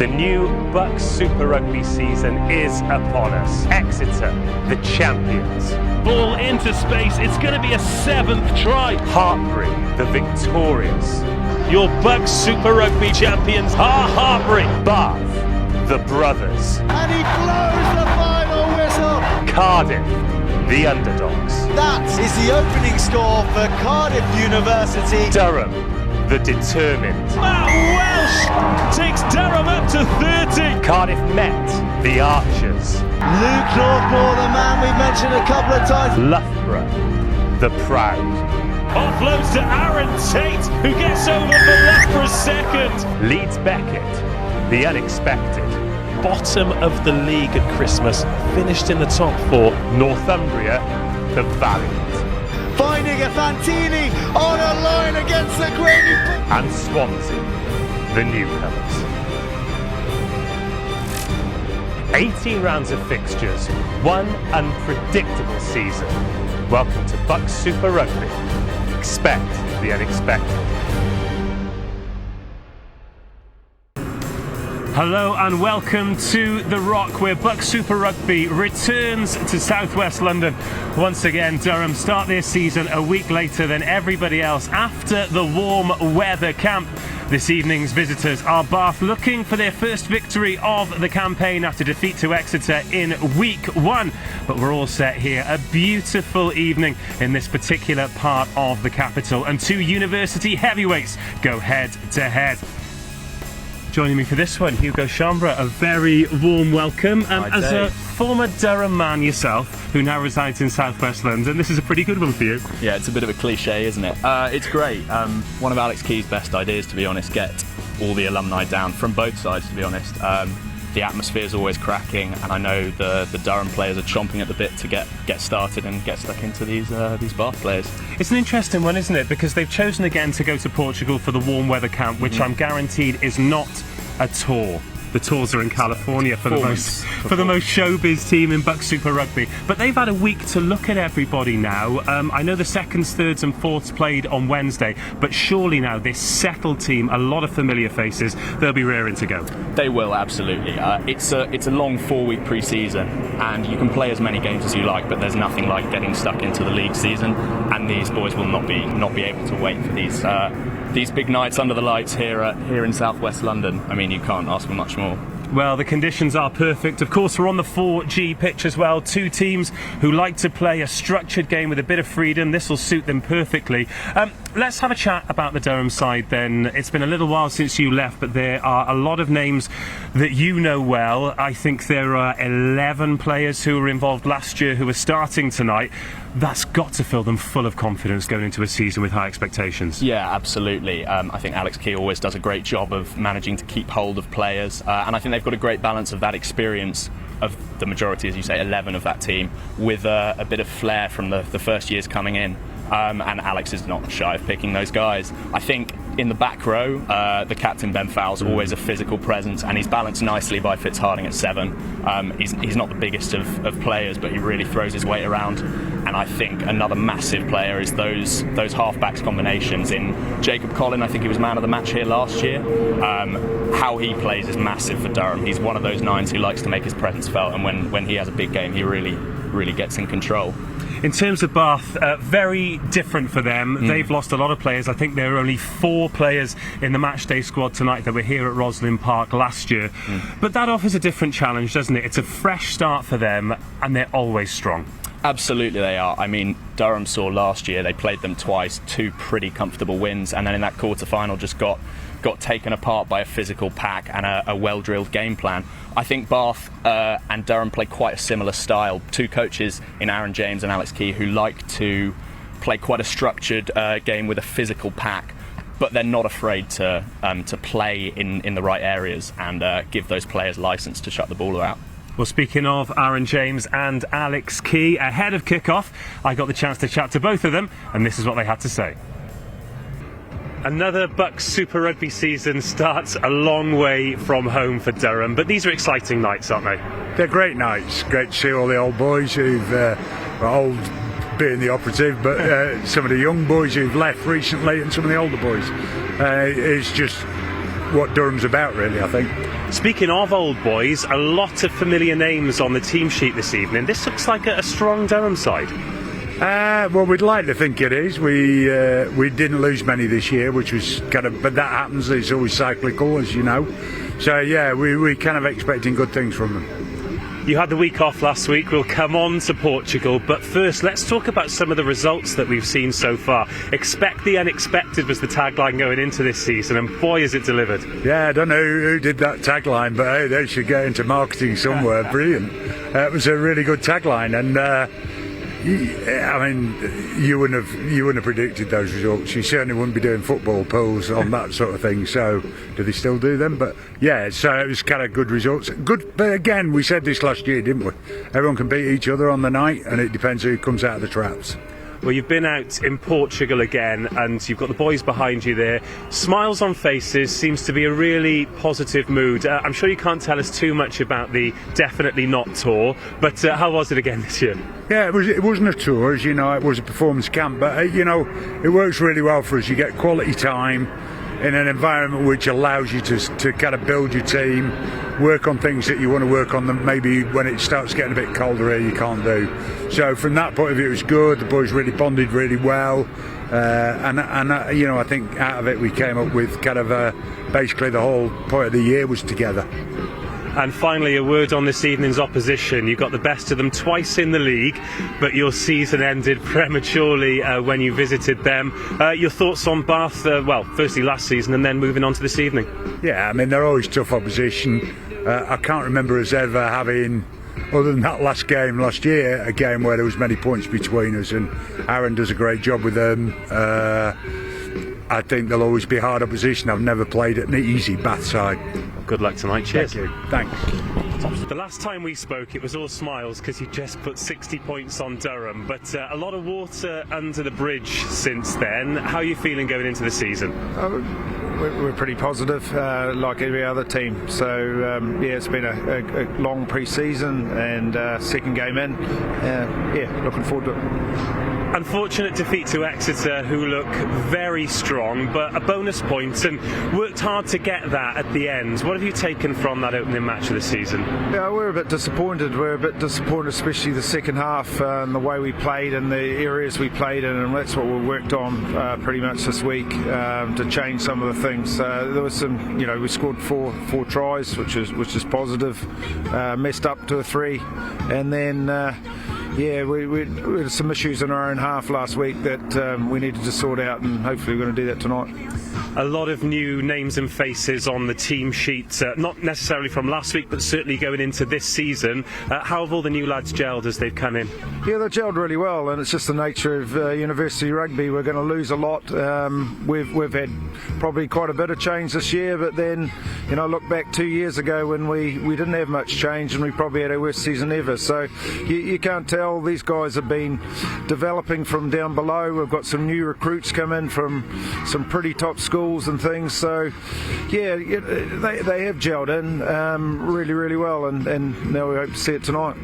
The new BUCS Super Rugby season is upon us. Exeter, the champions. Ball into space, it's going to be a 7th try. Hartbury, the victorious. Your BUCS Super Rugby champions are Hartbury. Bath, the brothers. And he blows the final whistle. Cardiff, the underdogs. That is the opening score for Cardiff University. Durham, the determined. Matt Welsh takes Durham up to 30. Cardiff Met, the archers. Luke Northmore, the man we've mentioned a couple of times. Loughborough, the proud. Offloads to Aaron Tate, who gets over for Loughborough's second. Leeds Beckett, the unexpected. Bottom of the league at Christmas, finished in the top 4. Northumbria, the valiant. Finding a Fantini on a line against the grainy. And Swansea, the newcomers. 18 rounds of fixtures, one unpredictable season. Welcome to BUCS Super Rugby. Expect the unexpected. Hello and welcome to The Rock, where BUCS Super Rugby returns to southwest London. Once again, Durham start their season a week later than everybody else after the warm weather camp. This evening's visitors are Bath, looking for their first victory of the campaign after defeat to Exeter in week 1. But we're all set here, a beautiful evening in this particular part of the capital, and two university heavyweights go head to head. Joining me for this one, Hugo Chambra, a very warm welcome. As a former Durham man yourself, who now resides in southwest London, this is a pretty good one for you. Yeah, it's a bit of a cliche, isn't it? It's great. One of Alex Key's best ideas, to be honest, get all the alumni down from both sides, to be honest. The atmosphere is always cracking, and I know the Durham players are chomping at the bit to get started and get stuck into these Bath players. It's an interesting one, isn't it? Because they've chosen again to go to Portugal for the warm weather camp, which I'm guaranteed is not a tour. The tours are in California for the most showbiz team in BUCS Super Rugby. But they've had a week to look at everybody now. I know the seconds, thirds and fourths played on Wednesday, but surely now this settled team, a lot of familiar faces, they'll be raring to go. They will, absolutely. It's a long 4-week pre-season, and you can play as many games as you like, but there's nothing like getting stuck into the league season, and these boys will not be able to wait for these big nights under the lights here in southwest London. I mean, you can't ask for much more. Well, the conditions are perfect. Of course, we're on the 4G pitch as well. Two teams who like to play a structured game with a bit of freedom. This will suit them perfectly. Let's have a chat about the Durham side then. It's been a little while since you left, but there are a lot of names that you know well. I think there are 11 players who were involved last year who are starting tonight. That's got to fill them full of confidence going into a season with high expectations. Yeah, absolutely. I think Alex Key always does a great job of managing to keep hold of players, and I think they've got a great balance of that experience of the majority, as you say, 11 of that team, with a bit of flair from the first years coming in. And Alex is not shy of picking those guys. I think in the back row, the captain Ben Fowles always a physical presence, and he's balanced nicely by Fitzharding at 7. He's not the biggest of players, but he really throws his weight around. And I think another massive player is those half-backs combinations in Jacob Collin. I think he was man of the match here last year. How he plays is massive for Durham. He's one of those 9s who likes to make his presence felt, and when he has a big game, he really gets in control. In terms of Bath, very different for them. They've lost a lot of players. I think there are only 4 players in the matchday squad tonight that were here at Roslyn Park last year. But that offers a different challenge, doesn't it? It's a fresh start for them, and they're always strong. Absolutely they are. I mean, Durham saw last year, they played them twice, 2 pretty comfortable wins, and then in that quarter-final just got taken apart by a physical pack and a well-drilled game plan. I think Bath and Durham play quite a similar style. 2 coaches in Aaron James and Alex Key who like to play quite a structured game with a physical pack, but they're not afraid to play in the right areas and give those players license to shut the ball out. Well, speaking of Aaron James and Alex Key, ahead of kick-off, I got the chance to chat to both of them, and this is what they had to say. Another BUCS Super Rugby season starts a long way from home for Durham, but these are exciting nights, aren't they? They're great nights. Great to see all the old boys who've, old being the operative, but some of the young boys who've left recently and some of the older boys. It's just what Durham's about, really, I think. Speaking of old boys, a lot of familiar names on the team sheet this evening. This looks like a strong Durham side. Well, we'd like to think it is. We didn't lose many this year, which was kind of, but that happens. It's always cyclical, as you know. So yeah, we're kind of expecting good things from them. You had the week off last week. We'll come on to Portugal, but first let's talk about some of the results that we've seen so far. Expect the unexpected was the tagline going into this season, and boy is it delivered. Yeah, I don't know who did that tagline, but hey, they should get into marketing somewhere. Brilliant. It was a really good tagline, and I mean, you wouldn't have predicted those results. You certainly wouldn't be doing football polls on that sort of thing. So, do they still do them? But yeah, so it was kind of good results. Good, but again, we said this last year, didn't we? Everyone can beat each other on the night, and it depends who comes out of the traps. Well, you've been out in Portugal again, and you've got the boys behind you there. Smiles on faces, seems to be a really positive mood. I'm sure you can't tell us too much about the Definitely Not tour, but how was it again this year? Yeah, it wasn't a tour, as you know, it was a performance camp, but you know, it works really well for us. You get quality time in an environment which allows you to kind of build your team, work on things that you want to work on, them maybe when it starts getting a bit colder here you can't do. So from that point of view it was good. The boys really bonded really well, and you know, I think out of it we came up with kind of basically the whole point of the year was together. And finally, a word on this evening's opposition. You got the best of them twice in the league, but your season ended prematurely when you visited them. Your thoughts on Bath, well, firstly last season and then moving on to this evening? Yeah, I mean, they're always tough opposition. I can't remember us ever having, other than that last game last year, a game where there was many points between us, and Aaron does a great job with them. I think they'll always be hard opposition. I've never played at an easy Bath side. Good luck tonight. Cheers. Thank you. Thanks. The last time we spoke, it was all smiles because you just put 60 points on Durham, but a lot of water under the bridge since then. How are you feeling going into the season? We're pretty positive, like every other team. So yeah, it's been a long pre-season and second game in. Yeah, looking forward to it. Unfortunate defeat to Exeter, who look very strong, but a bonus point, and worked hard to get that at the end. What have you taken from that opening match of the season? Yeah, we're a bit disappointed. We're a bit disappointed, especially the second half and the way we played and the areas we played in, and that's what we worked on pretty much this week to change some of the things. There was some, you know, we scored four tries, which is positive. Messed up to a 3, and then. Yeah, we had some issues in our own half last week that we needed to sort out, and hopefully we're going to do that tonight. A lot of new names and faces on the team sheet, not necessarily from last week, but certainly going into this season. How have all the new lads gelled as they've come in? Yeah, they've gelled really well, and it's just the nature of university rugby. We're going to lose a lot. We've had probably quite a bit of change this year, but then, you know, look back 2 years ago when we didn't have much change, and we probably had our worst season ever. So you can't tell. These guys have been developing from down below. We've got some new recruits come in from some pretty top schools and things. So yeah, they have gelled in really, really well, and now we hope to see it tonight.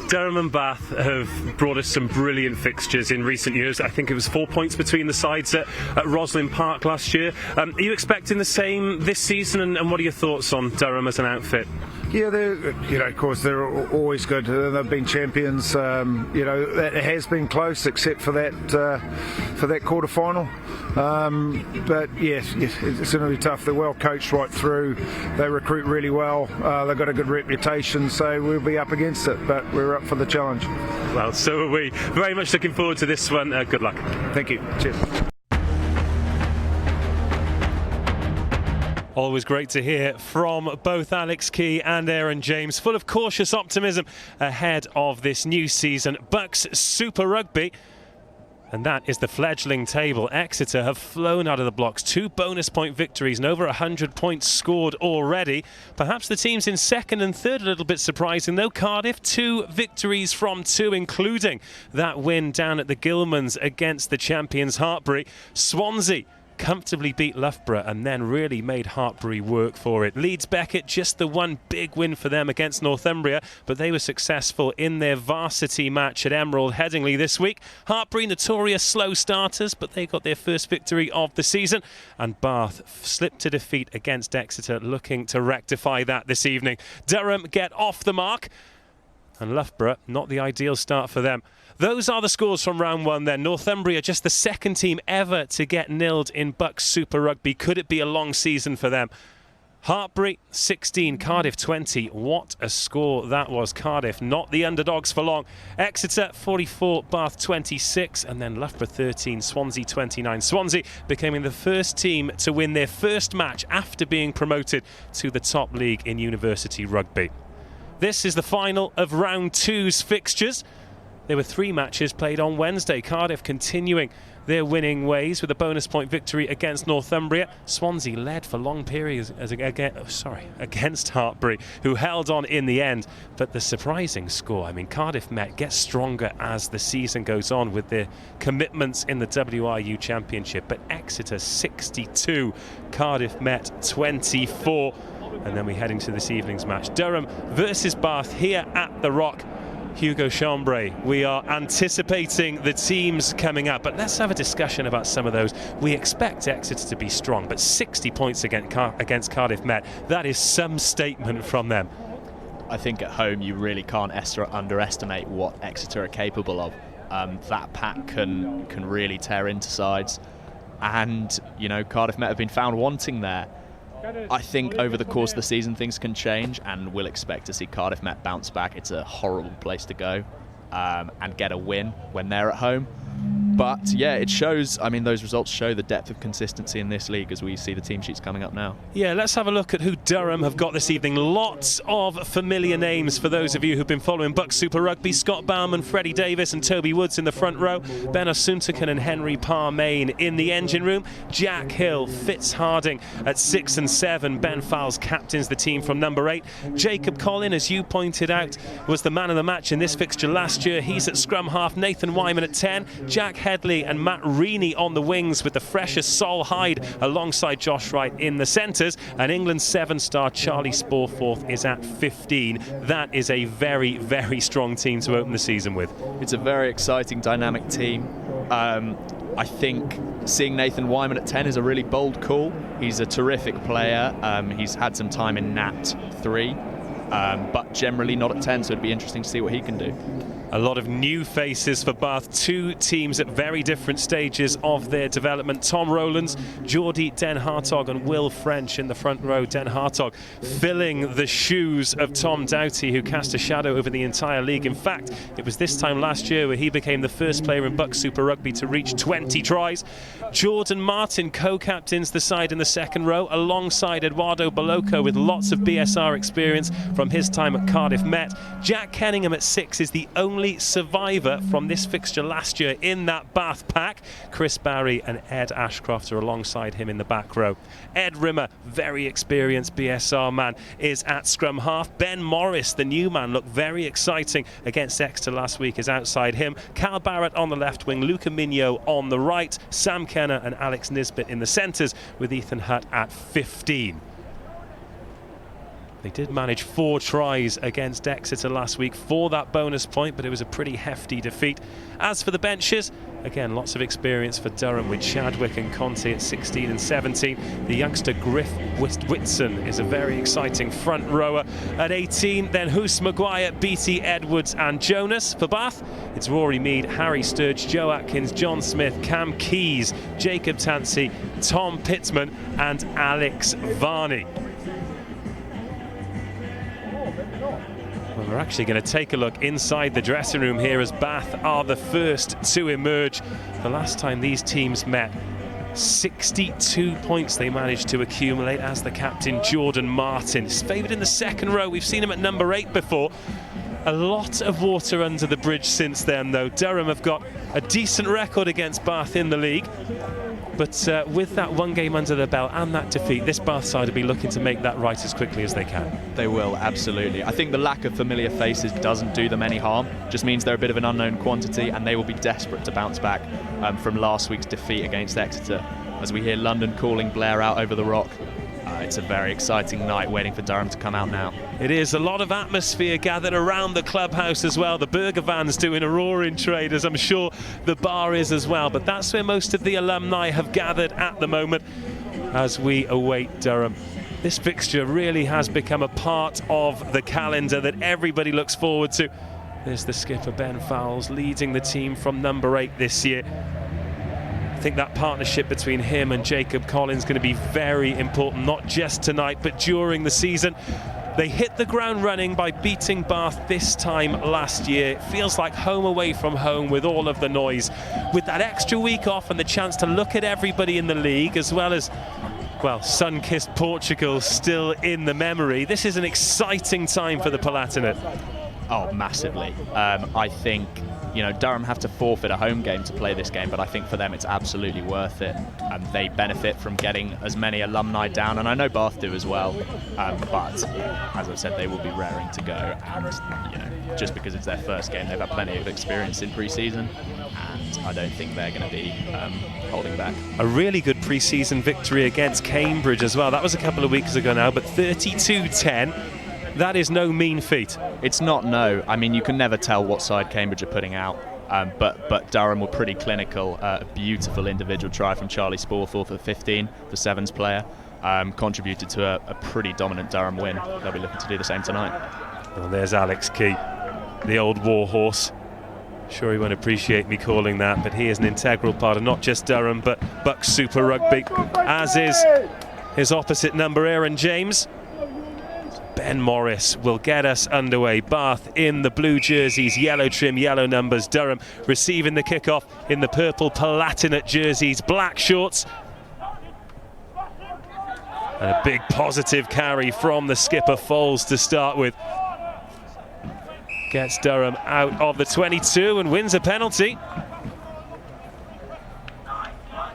Durham and Bath have brought us some brilliant fixtures in recent years. I think it was 4 points between the sides at Roslyn Park last year. Are you expecting the same this season, and what are your thoughts on Durham as an outfit? Yeah, of course, they're always good. They've been champions. It has been close, except for that quarter final. But yes, it's going to be tough. They're well coached right through. They recruit really well. They've got a good reputation, so we'll be up against it. But we're up for the challenge. Well, so are we. Very much looking forward to this one. Good luck. Thank you. Cheers. Always great to hear from both Alex Key and Aaron James, full of cautious optimism ahead of this new season. BUCS Super Rugby. And that is the fledgling table. Exeter have flown out of the blocks. 2 bonus point victories and over 100 points scored already. Perhaps the teams in second and third a little bit surprising though. Cardiff, 2 victories from 2, including that win down at the Gilmans against the champions Hartpury. Swansea comfortably beat Loughborough and then really made Hartpury work for it. Leeds Beckett, just the one big win for them against Northumbria, but they were successful in their varsity match at Emerald Headingley this week. Hartpury, notorious slow starters, but they got their first victory of the season. And Bath slipped to defeat against Exeter, looking to rectify that this evening. Durham get off the mark, and Loughborough, not the ideal start for them. Those are the scores from round one then. Northumbria, just the second team ever to get nilled in BUCS Super Rugby. Could it be a long season for them? Hartpury 16, Cardiff 20. What a score that was. Cardiff not the underdogs for long. Exeter 44, Bath 26, and then Loughborough 13, Swansea 29. Swansea becoming the first team to win their first match after being promoted to the top league in University Rugby. This is the final of round two's fixtures. There were 3 matches played on Wednesday. Cardiff continuing their winning ways with a bonus point victory against Northumbria. Swansea led for long periods against Hartpury, who held on in the end. But the surprising score, I mean, Cardiff Met gets stronger as the season goes on with their commitments in the WRU Championship. But Exeter 62, Cardiff Met 24. And then we head into this evening's match. Durham versus Bath here at the Rock. Hugo Chambray, we are anticipating the teams coming up, but let's have a discussion about some of those. We expect Exeter to be strong, but 60 points against Cardiff Met, that is some statement from them. I think at home you really can't underestimate what Exeter are capable of. That pack can really tear into sides, and you know, Cardiff Met have been found wanting there. I think over the course of the season things can change, and we'll expect to see Cardiff Met bounce back. It's a horrible place to go and get a win when they're at home. But yeah, it shows, I mean, those results show the depth of consistency in this league as we see the team sheets coming up now. Yeah, let's have a look at who Durham have got this evening. Lots of familiar names for those of you who've been following BUCS Super Rugby. Scott Bauman, Freddie Davis and Toby Woods in the front row. Ben Osuntakan and Henry Parmain in the engine room. Jack Hill, Fitz Harding at 6 and 7. Ben Fowles captains the team from number 8. Jacob Collin, as you pointed out, was the man of the match in this fixture last year. He's at scrum half. Nathan Wyman at 10. Jack Headley and Matt Reaney on the wings with the freshest Sol Hyde alongside Josh Wright in the centres. And England's 7-star Charlie Sporforth is at 15. That is a very, very strong team to open the season with. It's a very exciting, dynamic team. I think seeing Nathan Wyman at 10 is a really bold call. He's a terrific player. He's had some time in Nat 3, but generally not at 10, so it'd be interesting to see what he can do. A lot of new faces for Bath. 2 teams at very different stages of their development. Tom Rowlands, Geordie Den Hartog and Will French in the front row. Den Hartog filling the shoes of Tom Doughty, who cast a shadow over the entire league. In fact, it was this time last year where he became the first player in BUCS Super Rugby to reach 20 tries. Jordan Martin co-captains the side in the second row alongside Eduardo Boloco with lots of BSR experience from his time at Cardiff Met. Jack Kenningham at 6 is the only survivor from this fixture last year in that Bath pack. Chris Barry and Ed Ashcroft are alongside him in the back row. Ed Rimmer, very experienced BSR man, is at scrum half. Ben Morris, the new man, looked very exciting against Exeter last week, is outside him. Cal Barrett on the left wing, Luca Mignot on the right, Sam Kenner and Alex Nisbet in the centres with Ethan Hutt at 15. They did manage 4 tries against Exeter last week for that bonus point, but it was a pretty hefty defeat. As for the benches, again, lots of experience for Durham with Chadwick and Conte at 16 and 17. The youngster Griff Whitson is a very exciting front rower at 18. Then Hoos Maguire, Beattie, Edwards and Jonas. For Bath, it's Rory Mead, Harry Sturge, Joe Atkins, John Smith, Cam Keys, Jacob Tansey, Tom Pittman and Alex Varney. Well, we're actually going to take a look inside the dressing room here as Bath are the first to emerge. The last time these teams met, 62 points they managed to accumulate as the captain Jordan Martin is favoured in the second row. We've seen him at number 8 before. A lot of water under the bridge since then, though. Durham have got a decent record against Bath in the league. But with that one game under their belt and that defeat, this Bath side will be looking to make that right as quickly as they can. They will, absolutely. I think the lack of familiar faces doesn't do them any harm. Just means they're a bit of an unknown quantity, and they will be desperate to bounce back from last week's defeat against Exeter. as we hear London calling Blair out over the rock. It's a very exciting night waiting for Durham to come out now. It is. A lot of atmosphere gathered around the clubhouse as well. The burger van's doing a roaring trade, as I'm sure the bar is as well. But that's where most of the alumni have gathered at the moment as we await Durham. This fixture really has become a part of the calendar that everybody looks forward to. There's the skipper, Ben Fowles, leading the team from number 8 this year. I think that partnership between him and Jacob Collins is going to be very important, not just tonight, but during the season. They hit the ground running by beating Bath this time last year. It feels like home away from home with all of the noise. With that extra week off and the chance to look at everybody in the league, as well as, well, sun-kissed Portugal still in the memory. This is an exciting time for the Palatinate. Oh, massively. I think, you know, Durham have to forfeit a home game to play this game, but I think for them it's absolutely worth it. They benefit from getting as many alumni down, and I know Bath do as well. But as I said, they will be raring to go, and you know, just because it's their first game, they've had plenty of experience in pre-season, and I don't think they're going to be holding back. A really good pre-season victory against Cambridge as well. That was a couple of weeks ago now, but 32-10. That is no mean feat. It's not, no. I mean, you can never tell what side Cambridge are putting out, but Durham were pretty clinical. A beautiful individual try from Charlie Sporthorpe at 15, the Sevens player, contributed to a pretty dominant Durham win. They'll be looking to do the same tonight. Well, there's Alex Key, the old warhorse. Sure, he won't appreciate me calling that, but he is an integral part of not just Durham, but BUCS Super Rugby, as is his opposite number, Aaron James. Ben Morris will get us underway. Bath in the blue jerseys, yellow trim, yellow numbers. Durham receiving the kickoff in the purple Palatinate jerseys, black shorts. And a big positive carry from the skipper Foles to start with. Gets Durham out of the 22 and wins a penalty.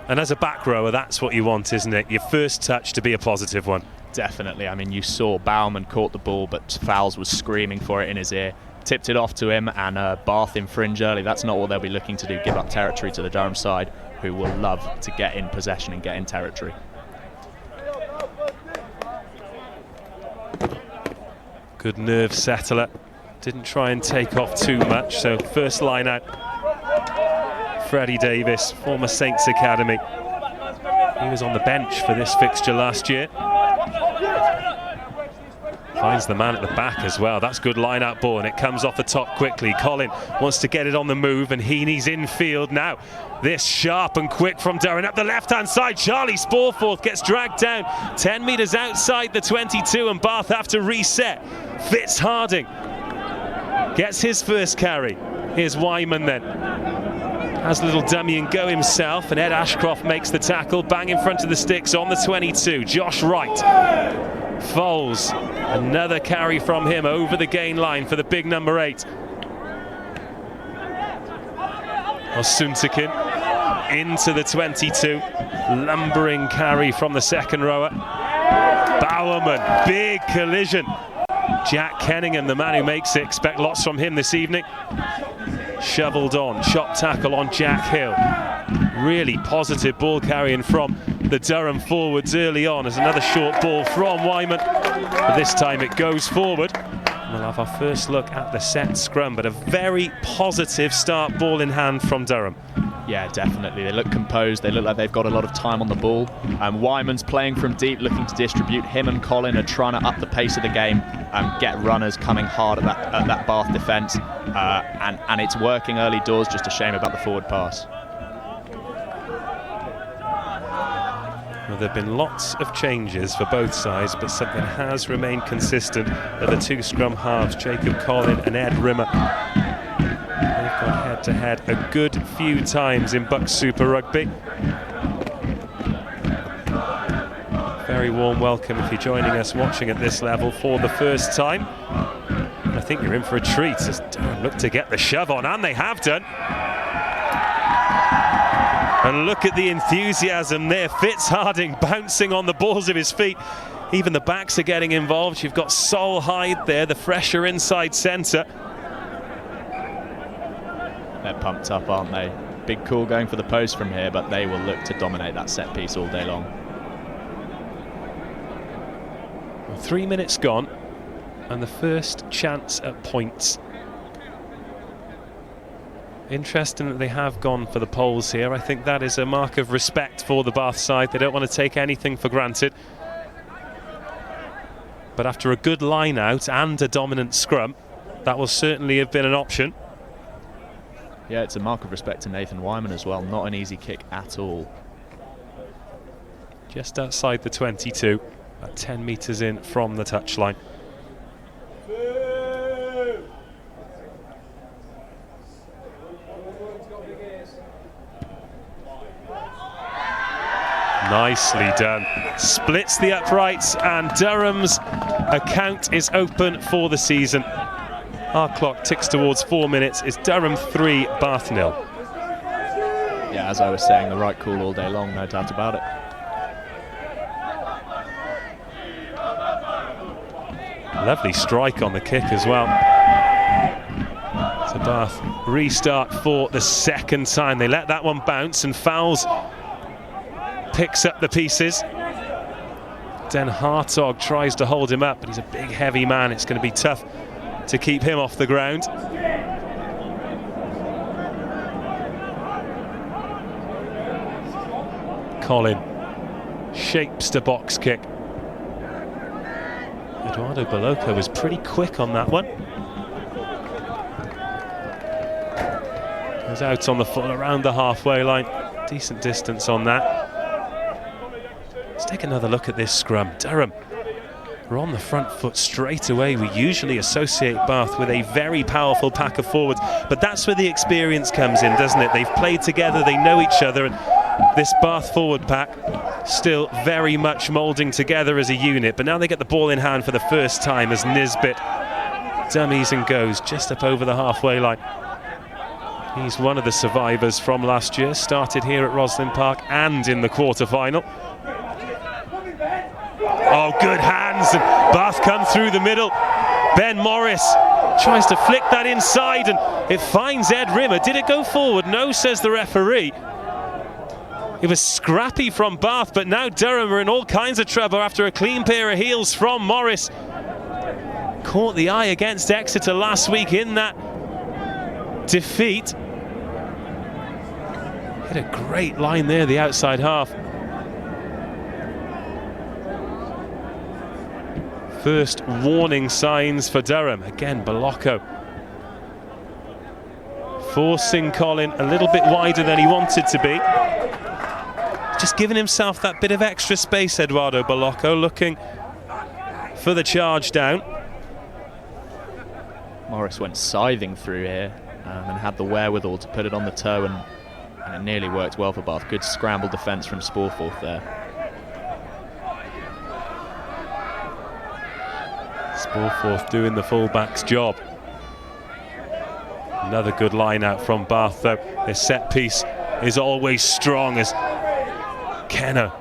And as a back rower, that's what you want, isn't it? Your first touch to be a positive one. Definitely. I mean, you saw Baumann caught the ball, but Fowles was screaming for it in his ear. Tipped it off to him, and Bath infringe early. That's not what they'll be looking to do, give up territory to the Durham side, who will love to get in possession and get in territory. Good nerve settler. Didn't try and take off too much, so first line out. Freddie Davis, former Saints Academy. He was on the bench for this fixture last year. Finds the man at the back as well. That's good line-out ball, and it comes off the top quickly. Colin wants to get it on the move, and Heaney's infield now. This sharp and quick from Durham up the left-hand side. Charlie Sporthorpe gets dragged down 10 metres outside the 22, and Bath have to reset. Fitz Harding gets his first carry. Here's Wyman then. Has a little dummy and go himself, and Ed Ashcroft makes the tackle. Bang in front of the sticks on the 22. Josh Wright. Foles, another carry from him over the gain line for the big number 8. Osuntikin into the 22. Lumbering carry from the second rower. Bowerman, big collision. Jack Kenningham, the man who makes it. Expect lots from him this evening. Shoveled on, shot tackle on Jack Hill. Really positive ball carrying from the Durham forwards early on, as another short ball from Wyman. But this time it goes forward. We'll have our first look at the set scrum, but a very positive start, ball in hand from Durham. Yeah, definitely. They look composed. They look like they've got a lot of time on the ball. Wyman's playing from deep, looking to distribute. Him and Colin are trying to up the pace of the game and get runners coming hard at that Bath defence. And it's working early doors. Just a shame about the forward pass. Well, there have been lots of changes for both sides, but something has remained consistent at the two scrum halves, Jacob Collin and Ed Rimmer. They've gone head-to-head a good few times in BUCS Super Rugby. Very warm welcome if you're joining us watching at this level for the first time. I think you're in for a treat as Durham look to get the shove on, and they have done. And look at the enthusiasm there. Fitz Harding bouncing on the balls of his feet. Even the backs are getting involved. You've got Sol Hyde there, the fresher inside centre. They're pumped up, aren't they? big call going for the post from here, but they will look to dominate that set piece all day long. 3 minutes gone, and the first chance at points. Interesting that they have gone for the poles here. I think that is a mark of respect for the Bath side. They don't want to take anything for granted. But after a good line out and a dominant scrum, that will certainly have been an option. Yeah, it's a mark of respect to Nathan Wyman as well. Not an easy kick at all. Just outside the 22, about 10 metres in from the touchline. Nicely done. Splits the uprights, and Durham's account is open for the season. Our clock ticks towards 4 minutes. It's Durham 3, Bath 0. Yeah, as I was saying, the right call all day long, no doubt about it. Lovely strike on the kick as well. So Bath restart for the second time. They let that one bounce, and Fowles picks up the pieces. Den Hartog tries to hold him up, but he's a big, heavy man. It's going to be tough to keep him off the ground. Colin shapes the box kick. Eduardo Boloco was pretty quick on that one. Goes out on the full around the halfway line. Decent distance on that. Let's take another look at this scrum. Durham are on the front foot straight away. We usually associate Bath with a very powerful pack of forwards, but that's where the experience comes in, doesn't it? They've played together, they know each other, and this Bath forward pack still very much moulding together as a unit. But now they get the ball in hand for the first time as Nisbet dummies and goes just up over the halfway line. He's one of the survivors from last year, started here at Roslyn Park and in the quarter-final. Oh, good hands, and Bath come through the middle. Ben Morris tries to flick that inside, and it finds Ed Rimmer. Did it go forward? No, says the referee. It was scrappy from Bath, but now Durham are in all kinds of trouble after a clean pair of heels from Morris. Caught the eye against Exeter last week in that defeat. Hit a great line there, the outside half. First warning signs for Durham. Again, Boloco forcing Colin a little bit wider than he wanted to be. Just giving himself that bit of extra space, Eduardo Boloco, looking for the charge down. Morris went scything through here and had the wherewithal to put it on the toe, and it nearly worked well for Bath. Good scramble defence from Sporforth there. Sporforth doing the fullback's job. Another good line out from Bath, though. Their set piece is always strong as Kenner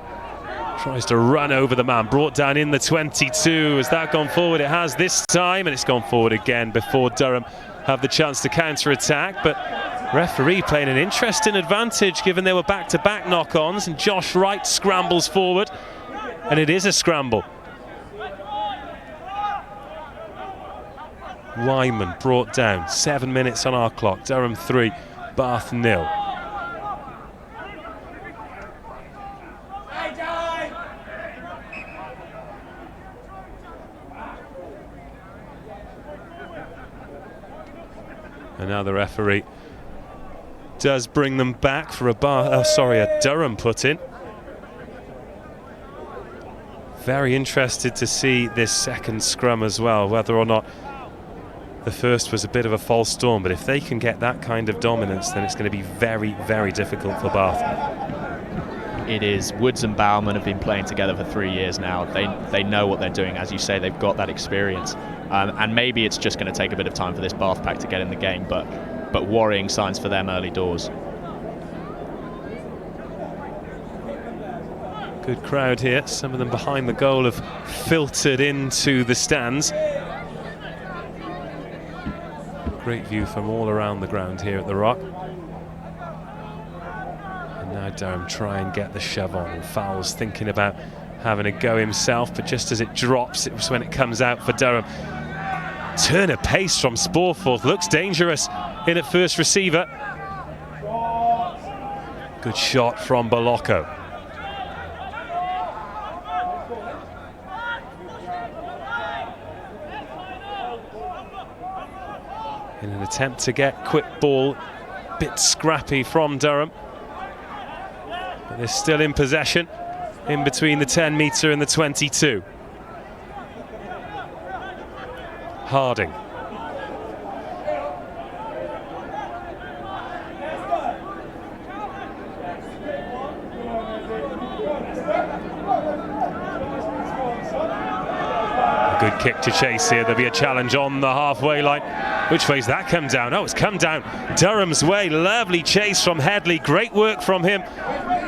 tries to run over the man. Brought down in the 22. Has that gone forward? It has this time, and it's gone forward again before Durham have the chance to counter-attack. But referee playing an interesting advantage given they were back-to-back knock-ons, and Josh Wright scrambles forward, and it is a scramble. Wyman brought down. 7 minutes on our clock. Durham 3, Bath 0. And now the referee does bring them back for a Durham put-in. Very interested to see this second scrum as well, whether or not the first was a bit of a false storm, but if they can get that kind of dominance, then it's going to be very, very difficult for Bath. It is. Woods and Bauman have been playing together for 3 years now. They know what they're doing. As you say, they've got that experience. And maybe it's just going to take a bit of time for this Bath pack to get in the game, but worrying signs for them early doors. Good crowd here. Some of them behind the goal have filtered into the stands. Great view from all around the ground here at the Rock. Durham try and get the shove on, and Fowles thinking about having a go himself, but just as it drops, it was when it comes out for Durham. Turn of pace from Sporforth, looks dangerous in at first receiver. Good shot from Bolocco. In an attempt to get quick ball, bit scrappy from Durham. But they're still in possession, in between the 10 metre and the 22. Harding. A good kick to chase here. There'll be a challenge on the halfway line. Which way's that come down? Oh, it's come down Durham's way. Lovely chase from Headley. Great work from him.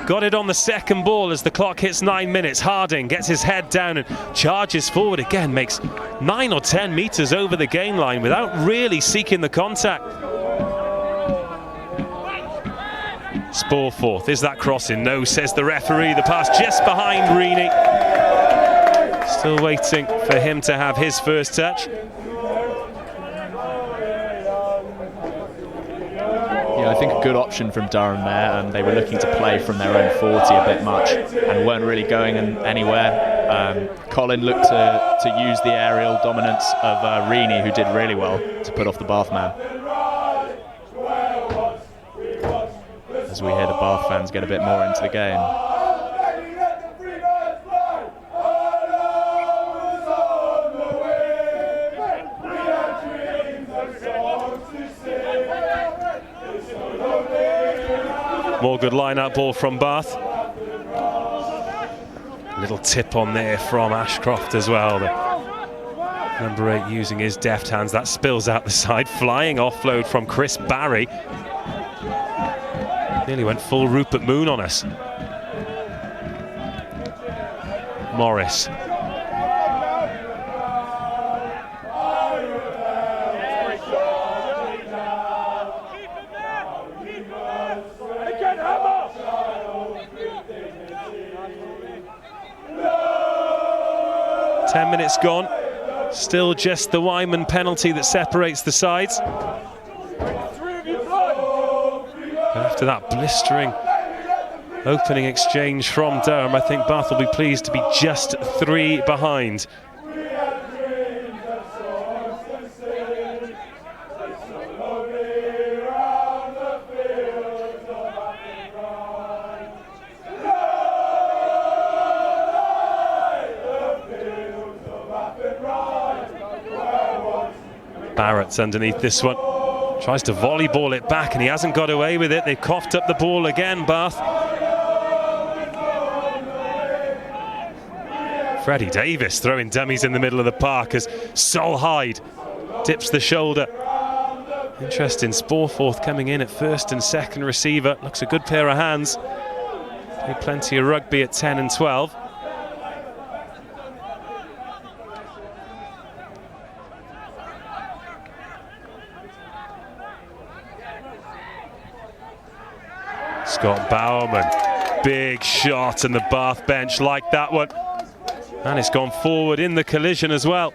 Got it on the second ball as the clock hits 9 minutes. Harding gets his head down and charges forward again. Makes 9 or 10 metres over the gain line without really seeking the contact. Sporforth, is that crossing? No, says the referee. The pass just behind Reaney. Still waiting for him to have his first touch. Yeah, I think a good option from Durham there. They were looking to play from their own 40 a bit much and weren't really going anywhere. Colin looked to use the aerial dominance of Reaney, who did really well to put off the Bath man. As we hear the Bath fans get a bit more into the game. More good line-out ball from Bath. Little tip on there from Ashcroft as well. The number 8 using his deft hands. That spills out the side. Flying offload from Chris Barry. Nearly went full Rupert Moon on us. Morris. Ten minutes gone, still just the Wyman penalty that separates the sides. But after that blistering opening exchange from Durham, I think Bath will be pleased to be just 3 behind. Barrett's underneath this one. Tries to volleyball it back and he hasn't got away with it. They've coughed up the ball again, Bath. Freddie Davis throwing dummies in the middle of the park as Solheid dips the shoulder. Interesting, Sporforth coming in at first and second receiver. Looks a good pair of hands. Play plenty of rugby at 10 and 12. Scott Bowerman, big shot, and the Bath bench like that one. And it's gone forward in the collision as well.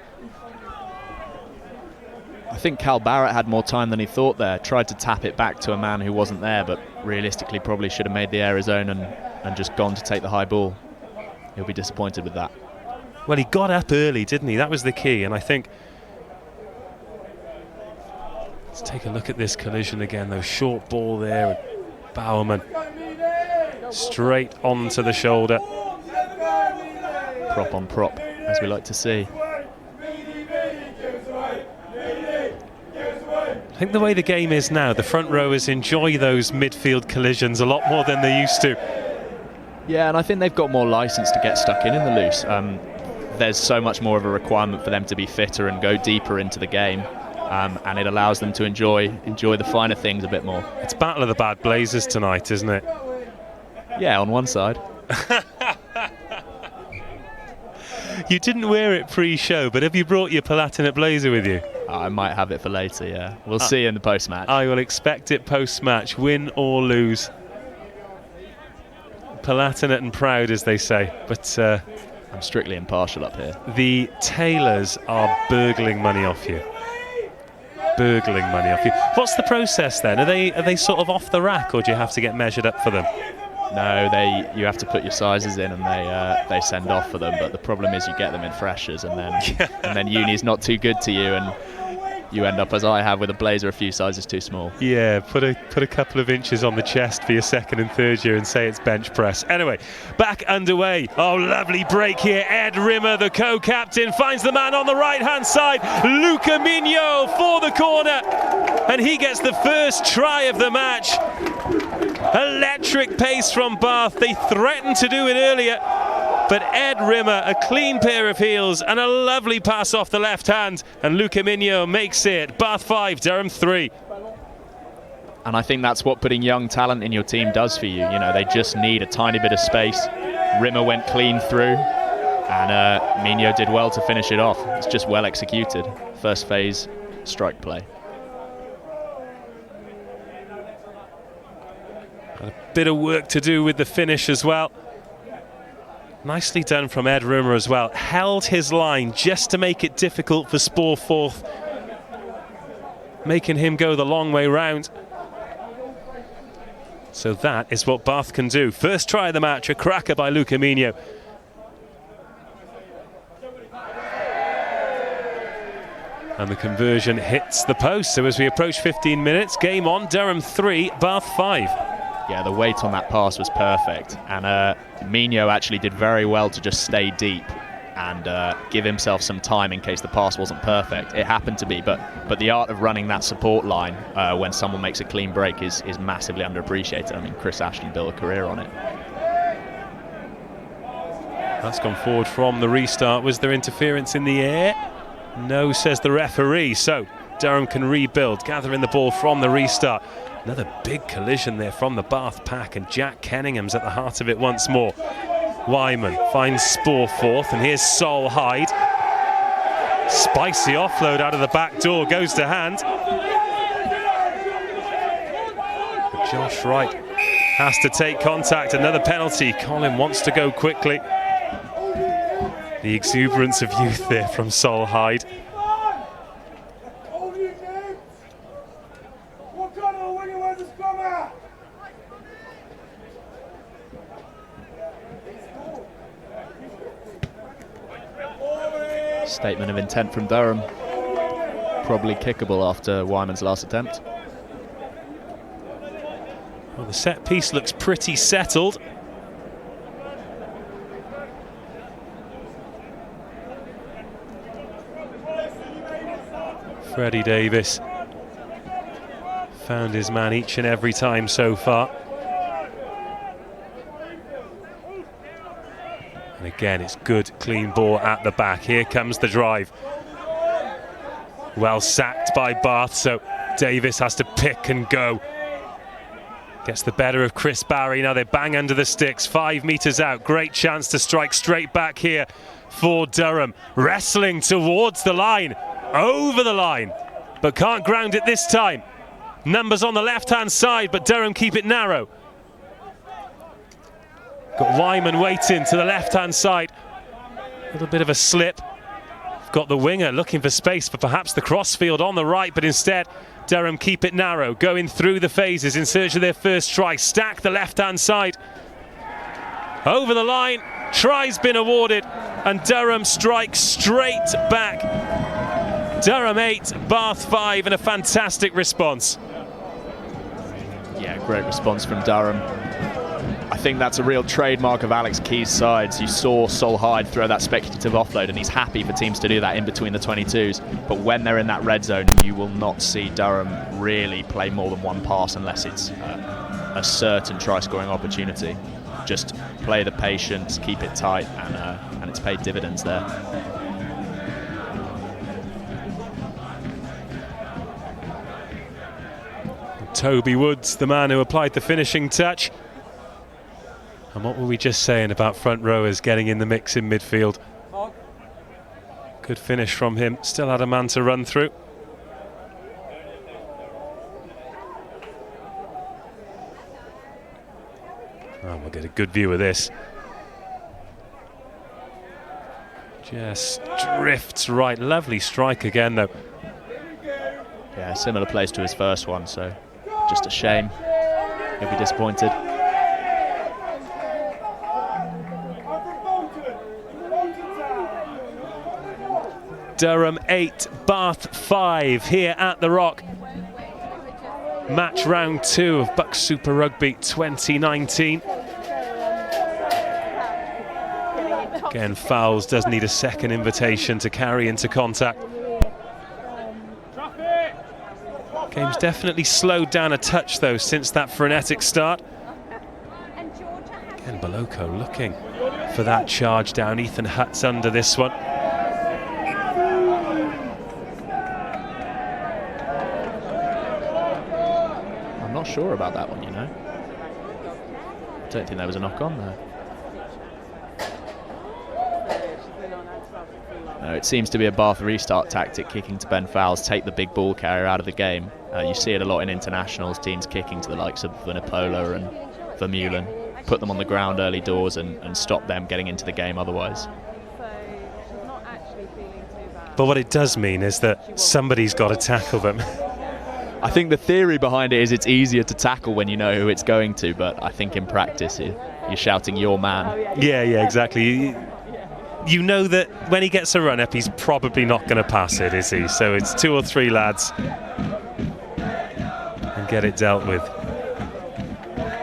I think Cal Barrett had more time than he thought there. Tried to tap it back to a man who wasn't there, but realistically probably should have made the error zone and just gone to take the high ball. He'll be disappointed with that. Well, he got up early, didn't he? That was the key, and I think... Let's take a look at this collision again, though. Short ball there, and Bowerman straight onto the shoulder. Prop on prop, as we like to see. I think the way the game is now, the front rowers enjoy those midfield collisions a lot more than they used to. Yeah, and I think they've got more license to get stuck in the loose. There's so much more of a requirement for them to be fitter and go deeper into the game. And it allows them to enjoy the finer things a bit more. It's Battle of the Bad Blazers tonight, isn't it? Yeah, on one side. You didn't wear it pre-show, but have you brought your Palatinate blazer with you? I might have it for later, yeah. We'll see in the post-match. I will expect it post-match, win or lose. Palatinate and proud, as they say. But I'm strictly impartial up here. The tailors are burgling money off you. Burgling money off you. What's the process then? Are they sort of off the rack, or do you have to get measured up for them? No, you have to put your sizes in, and they send off for them. But the problem is you get them in freshers, and then uni's not too good to you, and you end up, as I have, with a blazer a few sizes too small. Yeah, put a couple of inches on the chest for your second and third year and say it's bench press. Anyway, back underway. Oh, lovely break here. Ed Rimmer, the co-captain, finds the man on the right-hand side. Luca Migno for the corner. And he gets the first try of the match. Electric pace from Bath. They threatened to do it earlier, but Ed Rimmer, a clean pair of heels and a lovely pass off the left hand, and Luca Migno makes it. Bath 5, Durham 3. And I think that's what putting young talent in your team does for you. You know, they just need a tiny bit of space. Rimmer went clean through, and Migno did well to finish it off. It's just well executed. First phase strike play. A bit of work to do with the finish as well. Nicely done from Ed Rimmer as well. Held his line just to make it difficult for Spoor Forth, making him go the long way round. So that is what Bath can do. First try of the match, a cracker by Luca Migno. And the conversion hits the post. So as we approach 15 minutes, game on, Durham 3, Bath 5. Yeah, the weight on that pass was perfect, and Migno actually did very well to just stay deep and give himself some time in case the pass wasn't perfect. It happened to be, but the art of running that support line when someone makes a clean break is massively underappreciated. I mean, Chris Ashton built a career on it. That's gone forward from the restart. Was there interference in the air? No, says the referee. So Durham can rebuild, gathering the ball from the restart. Another big collision there from the Bath pack, and Jack Kenningham's at the heart of it once more. Wyman finds Spoor Forth, and here's Sol Hyde. Spicy offload out of the back door, goes to hand. But Josh Wright has to take contact, another penalty. Colin wants to go quickly. The exuberance of youth there from Sol Hyde. Statement of intent from Durham. Probably kickable after Wyman's last attempt. Well, the set piece looks pretty settled. Freddie Davis found his man each and every time so far. And again, it's good, clean ball at the back. Here comes the drive. Well sacked by Bath, so Davis has to pick and go. Gets the better of Chris Barry. Now they bang under the sticks, 5 metres out. Great chance to strike straight back here for Durham. Wrestling towards the line, over the line, but can't ground it this time. Numbers on the left-hand side, but Durham keep it narrow. Got Wyman waiting to the left-hand side. A little bit of a slip. Got the winger looking for space for perhaps the crossfield on the right, but instead Durham keep it narrow, going through the phases in search of their first try. Stack the left-hand side. Over the line, try's been awarded, and Durham strikes straight back. Durham 8, Bath 5, and a fantastic response. Yeah, great response from Durham. I think that's a real trademark of Alex Key's sides. You saw Sol Hyde throw that speculative offload, and he's happy for teams to do that in between the 22s. But when they're in that red zone, you will not see Durham really play more than one pass unless it's a certain try-scoring opportunity. Just play the patience, keep it tight, and it's paid dividends there. Toby Woods, the man who applied the finishing touch. And what were we just saying about front rowers getting in the mix in midfield? Good finish from him. Still had a man to run through. Oh, we'll get a good view of this. Just drifts right. Lovely strike again, though. Yeah, similar place to his first one, so just a shame. He'll be disappointed. Durham 8, Bath 5 here at the Rock. Match round 2 of BUCS Super Rugby 2019. Again, Fowles does need a second invitation to carry into contact. Game's definitely slowed down a touch, though, since that frenetic start. Again, Boloko looking for that charge down. Ethan Hutt's under this one. I'm not sure about that one, you know. I don't think there was a knock on there. No, it seems to be a Bath restart tactic, kicking to Ben Fowles, take the big ball carrier out of the game. You see it a lot in internationals, teams kicking to the likes of Vunipola and Vermeulen, put them on the ground early doors and stop them getting into the game otherwise. But what it does mean is that somebody's got to tackle them. I think the theory behind it is it's easier to tackle when you know who it's going to, but I think in practice you're shouting your man. Yeah, exactly. You know that when he gets a run up, he's probably not going to pass it, is he? So it's 2 or 3 lads and get it dealt with.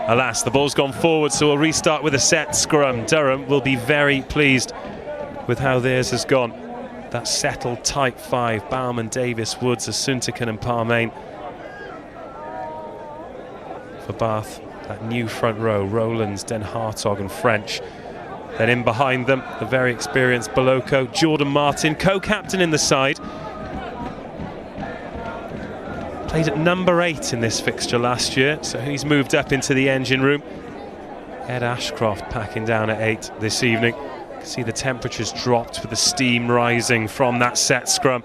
Alas, the ball's gone forward, so we'll restart with a set scrum. Durham will be very pleased with how theirs has gone. That settled tight 5, Bauman, Davis, Woods, Asuntikan and Parmain. For Bath, that new front row, Rowlands, Den Hartog and French. Then in behind them, the very experienced Boloko, Jordan Martin, co-captain in the side. Played at number 8 in this fixture last year, so he's moved up into the engine room. Ed Ashcroft packing down at 8 this evening. You can see the temperatures dropped with the steam rising from that set scrum.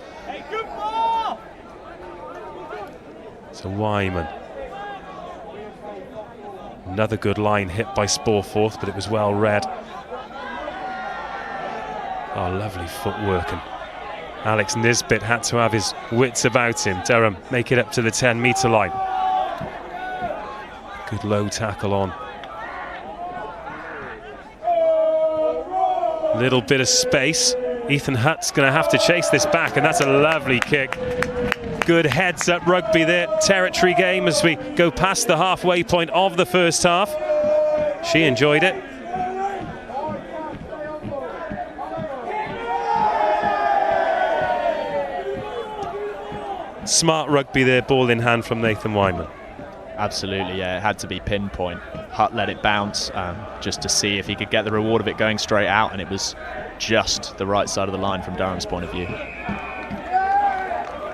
So Wyman. Another good line hit by Sporforth, but it was well read. Oh, lovely footwork, and Alex Nisbet had to have his wits about him. Durham make it up to the 10-metre line. Good low tackle on. Little bit of space. Ethan Hutt's going to have to chase this back, and that's a lovely kick. Good heads-up rugby there. Territory game as we go past the halfway point of the first half. She enjoyed it. Smart rugby there, ball in hand from Nathan Wyman. Absolutely, yeah, it had to be pinpoint. Hutt let it bounce just to see if he could get the reward of it going straight out, and it was just the right side of the line from Durham's point of view.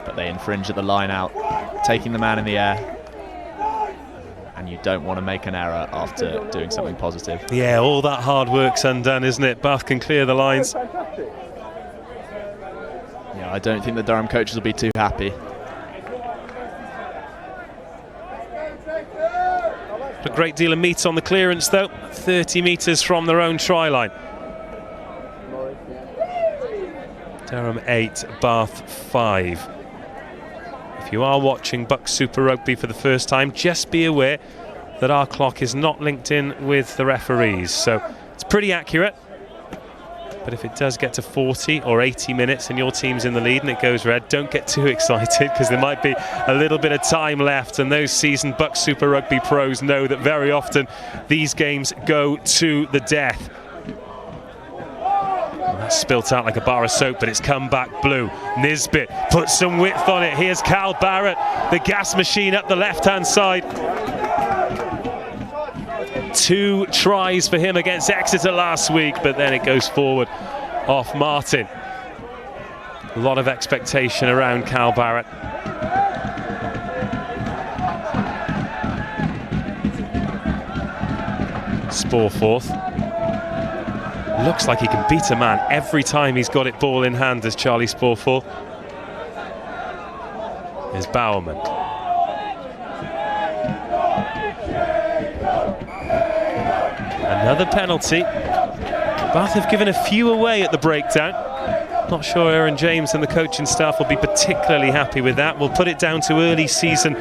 But they infringe at the line out, taking the man in the air. And you don't want to make an error after doing something positive. Yeah, all that hard work's undone, isn't it? Bath can clear the lines. Yeah, I don't think the Durham coaches will be too happy. A great deal of meat on the clearance, though. 30 metres from their own try line. Durham 8, Bath 5. If you are watching BUCS Super Rugby for the first time, just be aware that our clock is not linked in with the referees, so it's pretty accurate. But if it does get to 40 or 80 minutes and your team's in the lead and it goes red, don't get too excited, because there might be a little bit of time left, and those seasoned BUCS Super Rugby pros know that very often these games go to the death. Well, that's spilt out like a bar of soap, but it's come back blue. Nisbet puts some width on it. Here's Cal Barrett, the gas machine up the left-hand side. 2 tries for him against Exeter last week, but then it goes forward off Martin. A lot of expectation around Cal Barrett. Sporforth. Looks like he can beat a man every time he's got it ball in hand, as Charlie Sporforth. Here's Bowerman. Another penalty. Bath have given a few away at the breakdown. Not sure Aaron James and the coaching staff will be particularly happy with that. We'll put it down to early season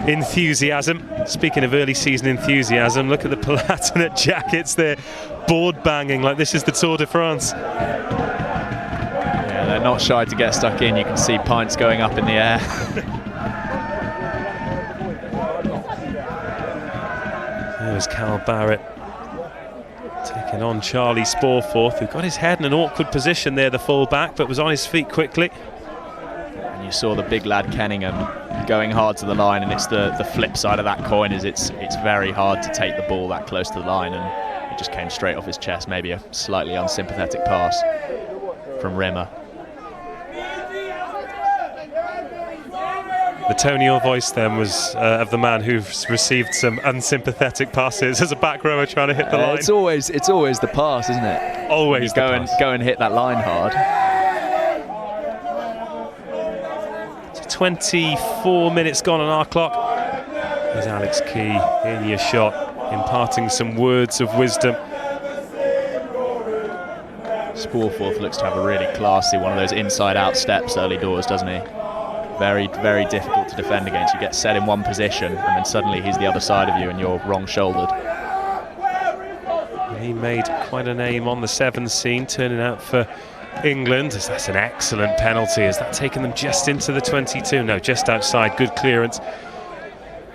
enthusiasm. Speaking of early season enthusiasm, look at the Palatinate jackets there, board banging like this is the Tour de France. Yeah, they're not shy to get stuck in. You can see pints going up in the air. There's Cal Barrett taking on Charlie Sporforth, who got his head in an awkward position there, the full-back, but was on his feet quickly. And you saw the big lad Kenningham going hard to the line, and it's the flip side of that coin is it's very hard to take the ball that close to the line, and it just came straight off his chest. Maybe a slightly unsympathetic pass from Rimmer. The tonal voice then was of the man who's received some unsympathetic passes as a back rower trying to hit the line. It's always the pass, isn't it? Always the pass. Go and hit that line hard. So 24 minutes gone on our clock. There's Alex Key in your shot, imparting some words of wisdom. Sporforth looks to have a really classy one of those inside-out steps early doors, doesn't he? Very, very difficult to defend against. You get set in one position and then suddenly he's the other side of you and you're wrong-shouldered. He made quite a name on the sevens scene, turning out for England. That's an excellent penalty. Has that taken them just into the 22? No, just outside. Good clearance.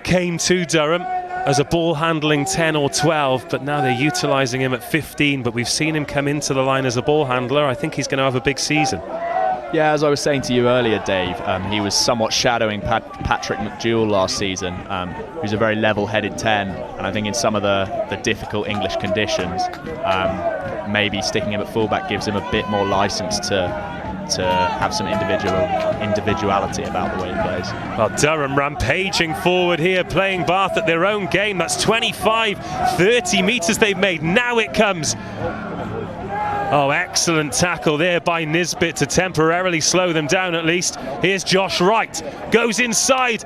Came to Durham as a ball handling 10 or 12, but now they're utilising him at 15. But we've seen him come into the line as a ball handler. I think he's going to have a big season. Yeah, as I was saying to you earlier, Dave, he was somewhat shadowing Patrick McDowell last season, who's a very level-headed 10, and I think in some of the difficult English conditions, maybe sticking him at fullback gives him a bit more licence to have some individuality about the way he plays. Well, Durham rampaging forward here, playing Bath at their own game. That's 25, 30 metres they've made. Now it comes. Oh, excellent tackle there by Nisbet to temporarily slow them down at least. Here's Josh Wright, goes inside.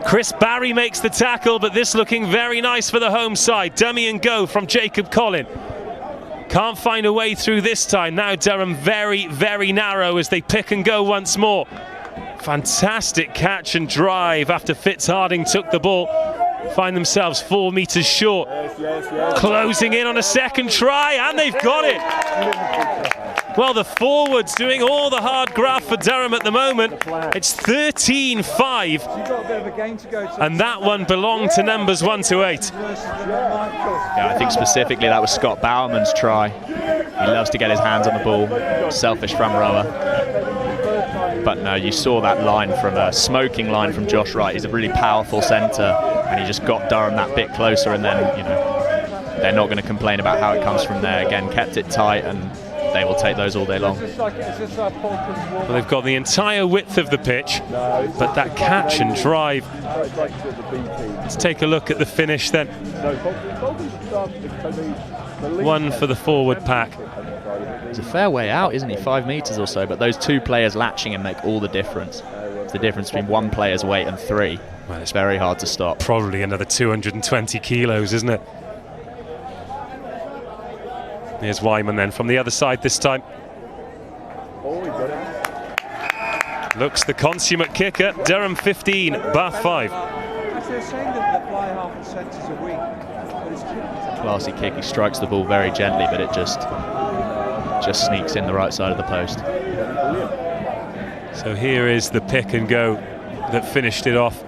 Chris Barry makes the tackle, but this looking very nice for the home side. Dummy and go from Jacob Collin. Can't find a way through this time. Now Durham very, very narrow as they pick and go once more. Fantastic catch and drive after Fitzharding took the ball. Find themselves 4 metres short. Closing in on a second try, and they've got it. Well, the forwards doing all the hard graft for Durham at the moment. It's 13-5, and that one belonged to numbers 1 to 8. Yeah, I think specifically that was Scott Bowerman's try. He loves to get his hands on the ball. Selfish front rower. But no, you saw that line from a smoking line from Josh Wright. He's a really powerful centre, and he just got Durham that bit closer, and then, you know, they're not going to complain about how it comes from there. Again, kept it tight, and they will take those all day long. Well, they've got the entire width of the pitch, but that catch and drive. Let's take a look at the finish then. One for the forward pack. He's a fair way out, isn't he? 5 metres or so, but those two players latching him make all the difference. It's the difference between one player's weight and 3. Well, it's very hard to stop. Probably another 220 kilos, isn't it? Here's Wyman then from the other side this time. Looks the consummate kicker. Durham 15, Bath 5. Classy kick. He strikes the ball very gently, but it just sneaks in the right side of the post. So here is the pick and go that finished it off.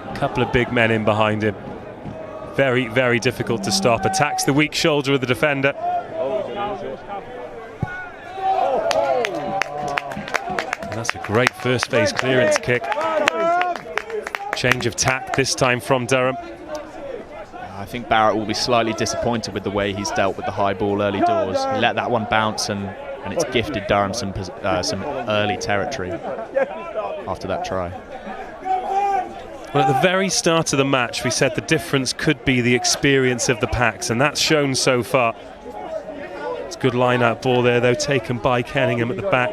A couple of big men in behind him. Very, very difficult to stop. Attacks the weak shoulder of the defender. And that's a great first phase clearance kick. Change of tack this time from Durham. I think Barrett will be slightly disappointed with the way he's dealt with the high ball early doors. He let that one bounce, and it's gifted Durham some early territory after that try. Well, at the very start of the match, we said the difference could be the experience of the packs, and that's shown so far. It's a good line-out ball there, though, taken by Kenningham at the back.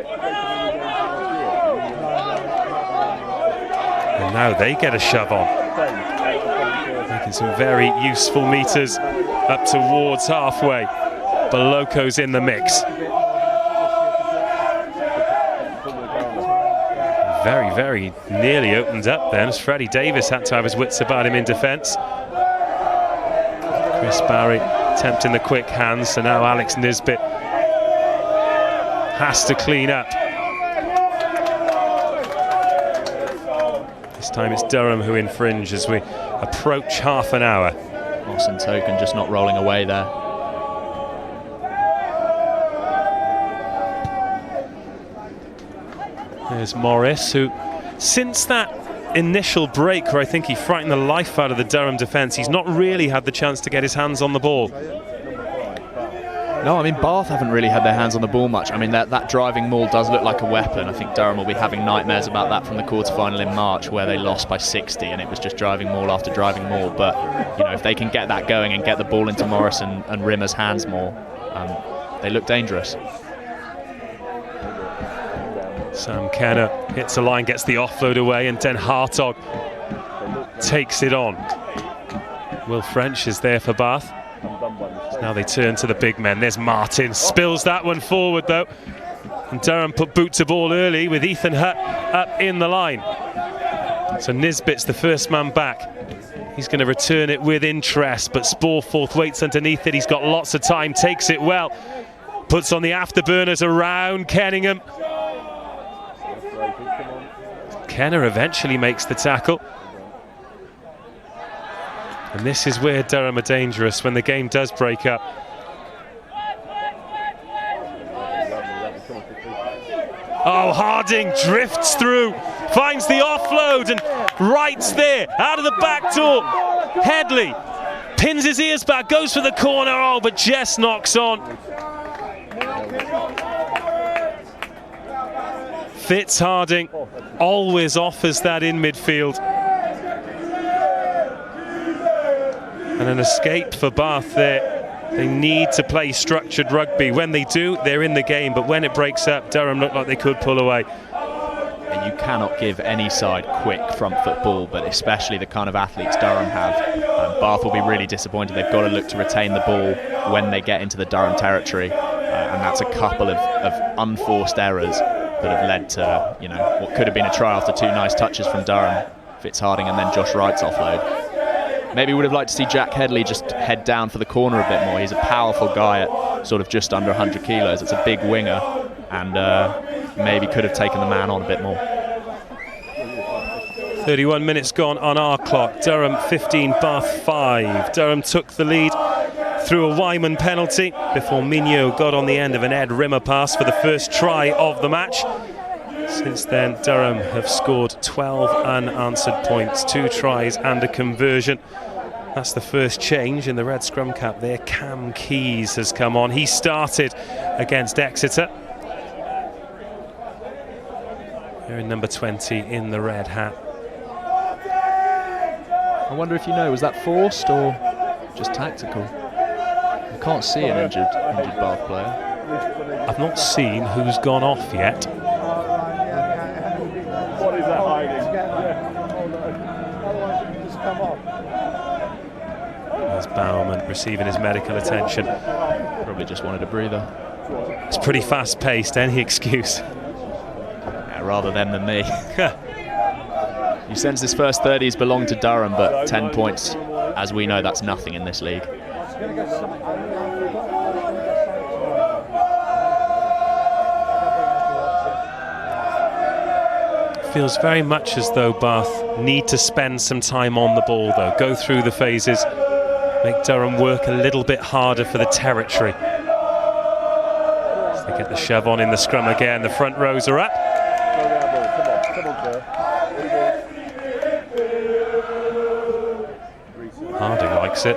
And now they get a shove on. You can Making some very useful meters up towards halfway. Boloko's in the mix. Very, very nearly opened up then, as Freddie Davis had to have his wits about him in defence. Chris Barry attempting the quick hands, so now Alex Nisbet has to clean up. This time it's Durham who infringe as we approach half an hour. Austin Token just not rolling away there. There's Morris, who, since that initial break where I think he frightened the life out of the Durham defence, he's not really had the chance to get his hands on the ball. No, I mean, Bath haven't really had their hands on the ball much. I mean, that driving maul does look like a weapon. I think Durham will be having nightmares about that from the quarter-final in March, where they lost by 60 and it was just driving maul after driving maul. But, you know, if they can get that going and get the ball into Morris and Rimmer's hands more, they look dangerous. Sam Kenner hits a line, gets the offload away, and Den Hartog takes it on. Will French is there for Bath. Now they turn to the big men. There's Martin, spills that one forward though. And Durham put boot to ball early with Ethan Hutt up in the line. So Nisbet's the first man back. He's going to return it with interest, but Sporforth waits underneath it. He's got lots of time, takes it well. Puts on the afterburners around Kenningham. Kenner eventually makes the tackle. And this is where Durham are dangerous when the game does break up. Oh, Harding drifts through, finds the offload, and Wright's there, out of the back door. Headley pins his ears back, goes for the corner, oh, but Jess knocks on. Fitz Harding always offers that in midfield. And an escape for Bath there. They need to play structured rugby. When they do, they're in the game, but when it breaks up, Durham look like they could pull away. And you cannot give any side quick front foot ball, but especially the kind of athletes Durham have. Bath will be really disappointed. They've got to look to retain the ball when they get into the Durham territory, and that's a couple of unforced errors that have led to, you know, what could have been a try after two nice touches from Durham, Fitz Harding and then Josh Wright's offload. Maybe would have liked to see Jack Headley just head down for the corner a bit more. He's a powerful guy at sort of just under 100 kilos. It's a big winger, and maybe could have taken the man on a bit more. 31 minutes gone on our clock. Durham 15, Bath 5. Durham took the lead through a Wyman penalty before Mignot got on the end of an Ed Rimmer pass for the first try of the match. Since then, Durham have scored 12 unanswered points, 2 tries and a conversion. That's the first change in the red scrum cap there. Cam Keys has come on. He started against Exeter. Here in number 20 in the red hat. I wonder if you know, was that forced or just tactical? I can't see an injured Bath player. I've not seen who's gone off yet. What is that hiding? There's Bowerman receiving his medical attention. Probably just wanted a breather. It's pretty fast-paced, any excuse. Yeah, rather them than me. You sense this first 30s belong to Durham, but 10 points, as we know, that's nothing in this league. Feels very much as though Bath need to spend some time on the ball though, go through the phases, make Durham work a little bit harder for the territory. As they get the shove on in the scrum again, the front rows are up. Harding likes it.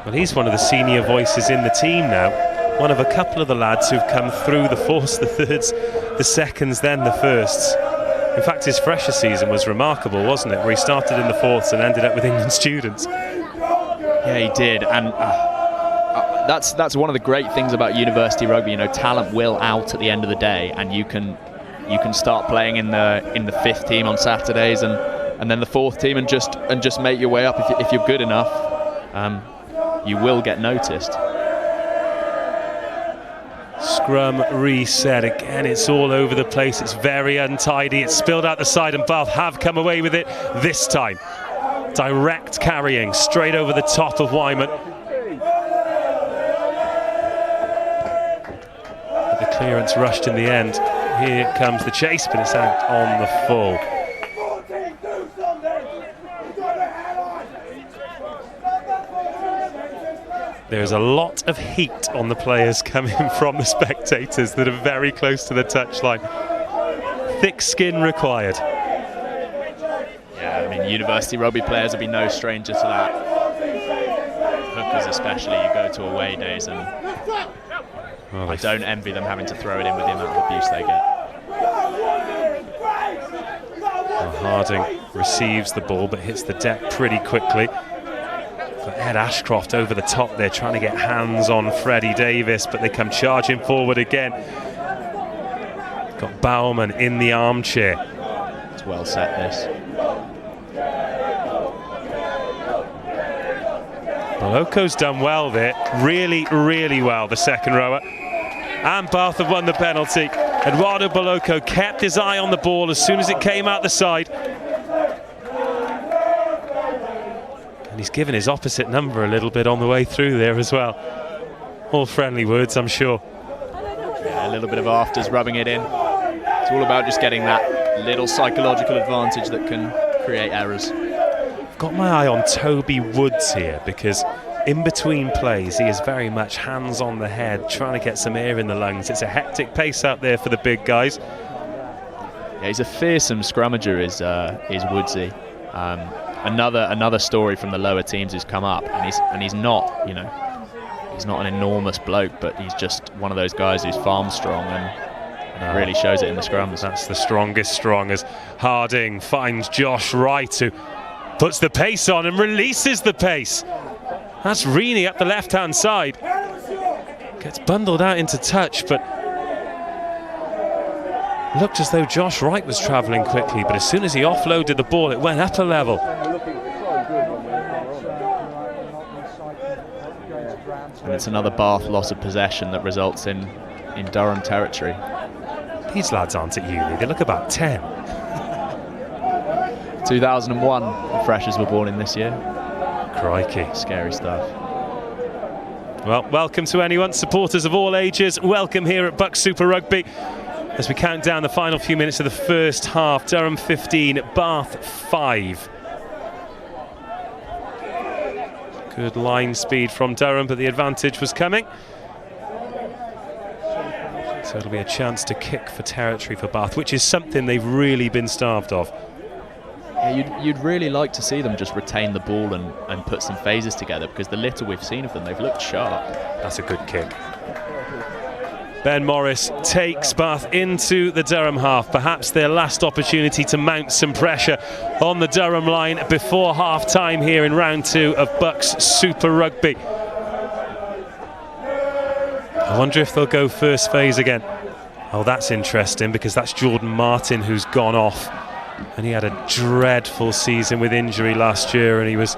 Well, he's one of the senior voices in the team now. One of a couple of the lads who've come through the fourths, the thirds, the seconds, then the firsts. In fact, his fresher season was remarkable, wasn't it? Where he started in the fourths and ended up with England students. Yeah, he did, and that's one of the great things about university rugby. You know, talent will out at the end of the day, and you can you can start playing in the 5th team on Saturdays and then the 4th team and just make your way up. If you're good enough, you will get noticed. Scrum reset again. It's all over the place. It's very untidy. It's spilled out the side, and Bath have come away with it this time. Direct carrying straight over the top of Wyman. But the clearance rushed in the end. Here comes the chase, but it's out on the full. There's a lot of heat on the players coming from the spectators that are very close to the touchline. Thick skin required. Yeah, I mean, university rugby players will be no stranger to that. Hookers especially, you go to away days, and I don't envy them having to throw it in with the amount of abuse they get. Harding receives the ball but hits the deck pretty quickly. Got Ed Ashcroft over the top there trying to get hands on Freddie Davis, but they come charging forward again. Got Bauman in the armchair. It's well set, this. Boloko's done well there, really, really well, the second rower. And Bath have won the penalty. Eduardo Boloko kept his eye on the ball as soon as it came out the side. And he's given his opposite number a little bit on the way through there as well. All friendly words, I'm sure. Yeah, a little bit of afters, rubbing it in. It's all about just getting that little psychological advantage that can create errors. I've got my eye on Toby Woods here, because in between plays he is very much hands on the head, trying to get some air in the lungs. It's a hectic pace out there for the big guys. Yeah, he's a fearsome scrummager, is Woodsy. Another story from the lower teams who's come up, and he's not, you know, he's not an enormous bloke, but he's just one of those guys who's farm strong and really shows it in the scrums. That's the strongest strong, as Harding finds Josh Wright, who puts the pace on and releases the pace. That's Reaney up the left-hand side. Gets bundled out into touch, but looked as though Josh Wright was travelling quickly, but as soon as he offloaded the ball, it went up a level. And it's another Bath loss of possession that results in Durham territory. These lads aren't at uni, they look about 10. 2001, the freshers were born in this year. Crikey. Scary stuff. Well, welcome to anyone, supporters of all ages. Welcome here at BUCS Super Rugby as we count down the final few minutes of the first half. Durham 15, Bath 5. Good line speed from Durham, but the advantage was coming. So it'll be a chance to kick for territory for Bath, which is something they've really been starved of. Yeah, you'd really like to see them just retain the ball and put some phases together, because the little we've seen of them, they've looked sharp. That's a good kick. Ben Morris takes Bath into the Durham half, perhaps their last opportunity to mount some pressure on the Durham line before half-time here in round 2 of BUCS Super Rugby. I wonder if they'll go first phase again. Oh, that's interesting, because that's Jordan Martin who's gone off. And he had a dreadful season with injury last year, and he was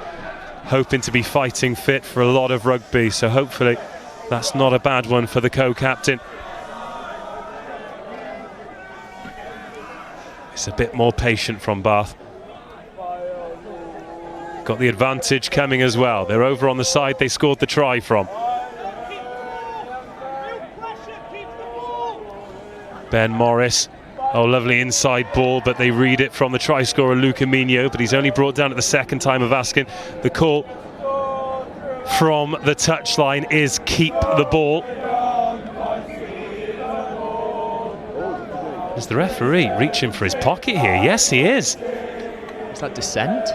hoping to be fighting fit for a lot of rugby, so hopefully that's not a bad one for the co-captain. It's a bit more patient from Bath. Got the advantage coming as well. They're over on the side they scored the try from. Ben Morris. Oh, lovely inside ball, but they read it from the try scorer Luca Migno, but he's only brought down at the second time of asking. The call from the touchline is keep the ball. Is the referee reaching for his pocket here? Yes, he is. Is that dissent?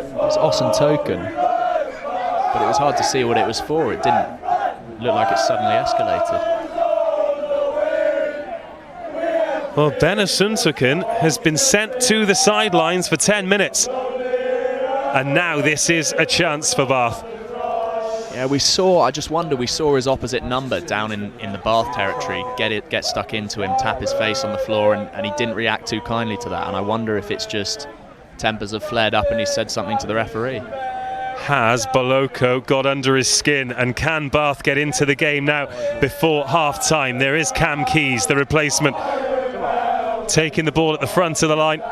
It was Austin Token, but it was hard to see what it was for. It didn't look like it suddenly escalated. Well, Benasuntuken has been sent to the sidelines for 10 minutes. And now this is a chance for Bath. Yeah, we saw his opposite number down in the Bath territory get stuck into him, tap his face on the floor, and he didn't react too kindly to that. And I wonder if it's just tempers have flared up and he said something to the referee. Has Boloko got under his skin, and can Bath get into the game now before half-time? There is Cam Keys, the replacement, taking the ball at the front of the line.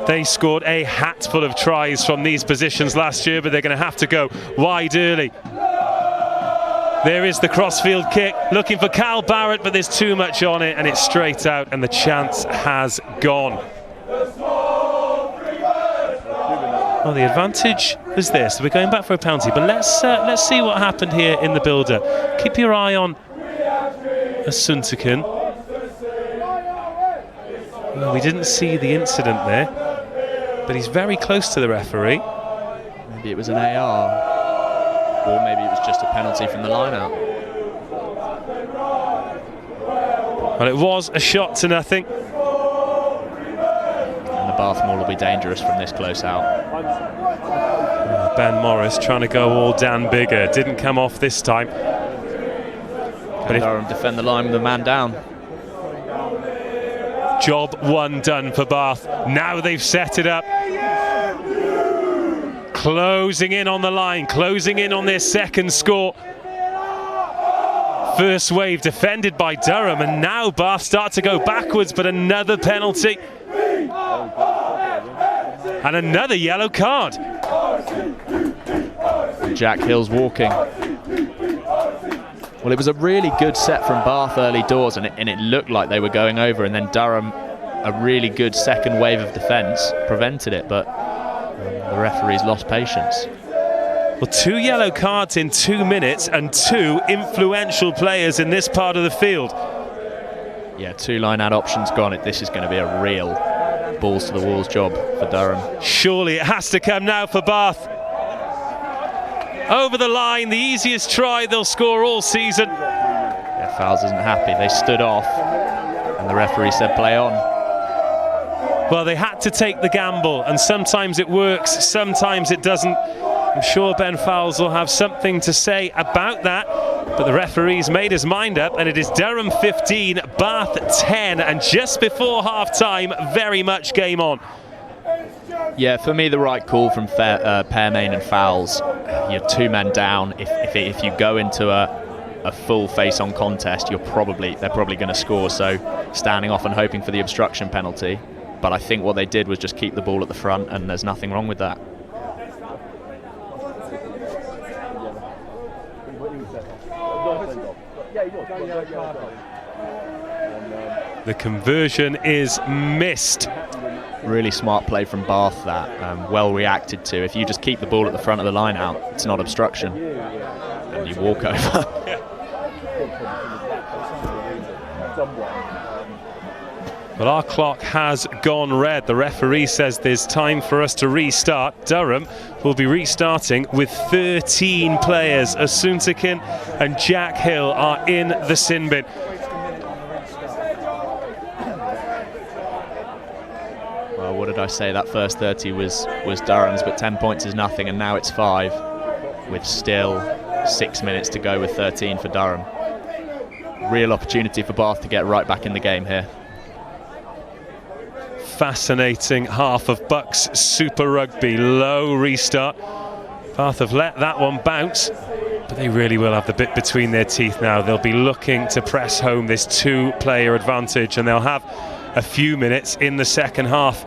They scored a hatful of tries from these positions last year, but they're going to have to go wide early. There is the crossfield kick, looking for Cal Barrett, but there's too much on it, and it's straight out, and the chance has gone. Well, the advantage was this. We're going back for a penalty, but let's see what happened here in the build-up. Keep your eye on Suntukin. Well, we didn't see the incident there, but he's very close to the referee. Maybe it was an AR, or maybe it was just a penalty from the line-out. Well, it was a shot to nothing. And the Bath maul will be dangerous from this close out. Ben Morris trying to go all Dan Bigger. Didn't come off this time. But Durham defend the line with a man down. Job one done for Bath. Now they've set it up. Closing in on the line, closing in on their second score. First wave defended by Durham, and now Bath start to go backwards, but another penalty. And another yellow card. Jack Hill's walking. Well, it was a really good set from Bath early doors, and it looked like they were going over, and then Durham, a really good second wave of defence, prevented it, but the referees lost patience. Well, 2 yellow cards in 2 minutes, and 2 influential players in this part of the field. Yeah, 2 line-out options gone. This is going to be a real balls to the walls job for Durham. Surely it has to come now for Bath. Over the line, the easiest try they'll score all season. Yeah, Fowles isn't happy. They stood off, and the referee said play on. Well, they had to take the gamble, and sometimes it works, sometimes it doesn't. I'm sure Ben Fowles will have something to say about that, but the referee's made his mind up, and it is Durham 15, Bath 10, and just before half-time, very much game on. Yeah, for me, the right call from Pearmain and Fowles. You're 2 men down. If you go into a full face-on contest, they're probably going to score. So standing off and hoping for the obstruction penalty. But I think what they did was just keep the ball at the front, and there's nothing wrong with that. The conversion is missed. Really smart play from Bath, that well reacted to. If you just keep the ball at the front of the line out, it's not obstruction, and you walk over. Well, our clock has gone red. The referee says there's time for us to restart. Durham will be restarting with 13 players. Asuntakin and Jack Hill are in the sin bin. Well, what did I say? That first 30 was Durham's, but 10 points is nothing, and now it's 5, with still 6 minutes to go with 13 for Durham. Real opportunity for Bath to get right back in the game here. Fascinating half of BUCS Super Rugby. Low restart. Bath have let that one bounce, but they really will have the bit between their teeth now. They'll be looking to press home this 2-player advantage, and they'll have a few minutes in the second half.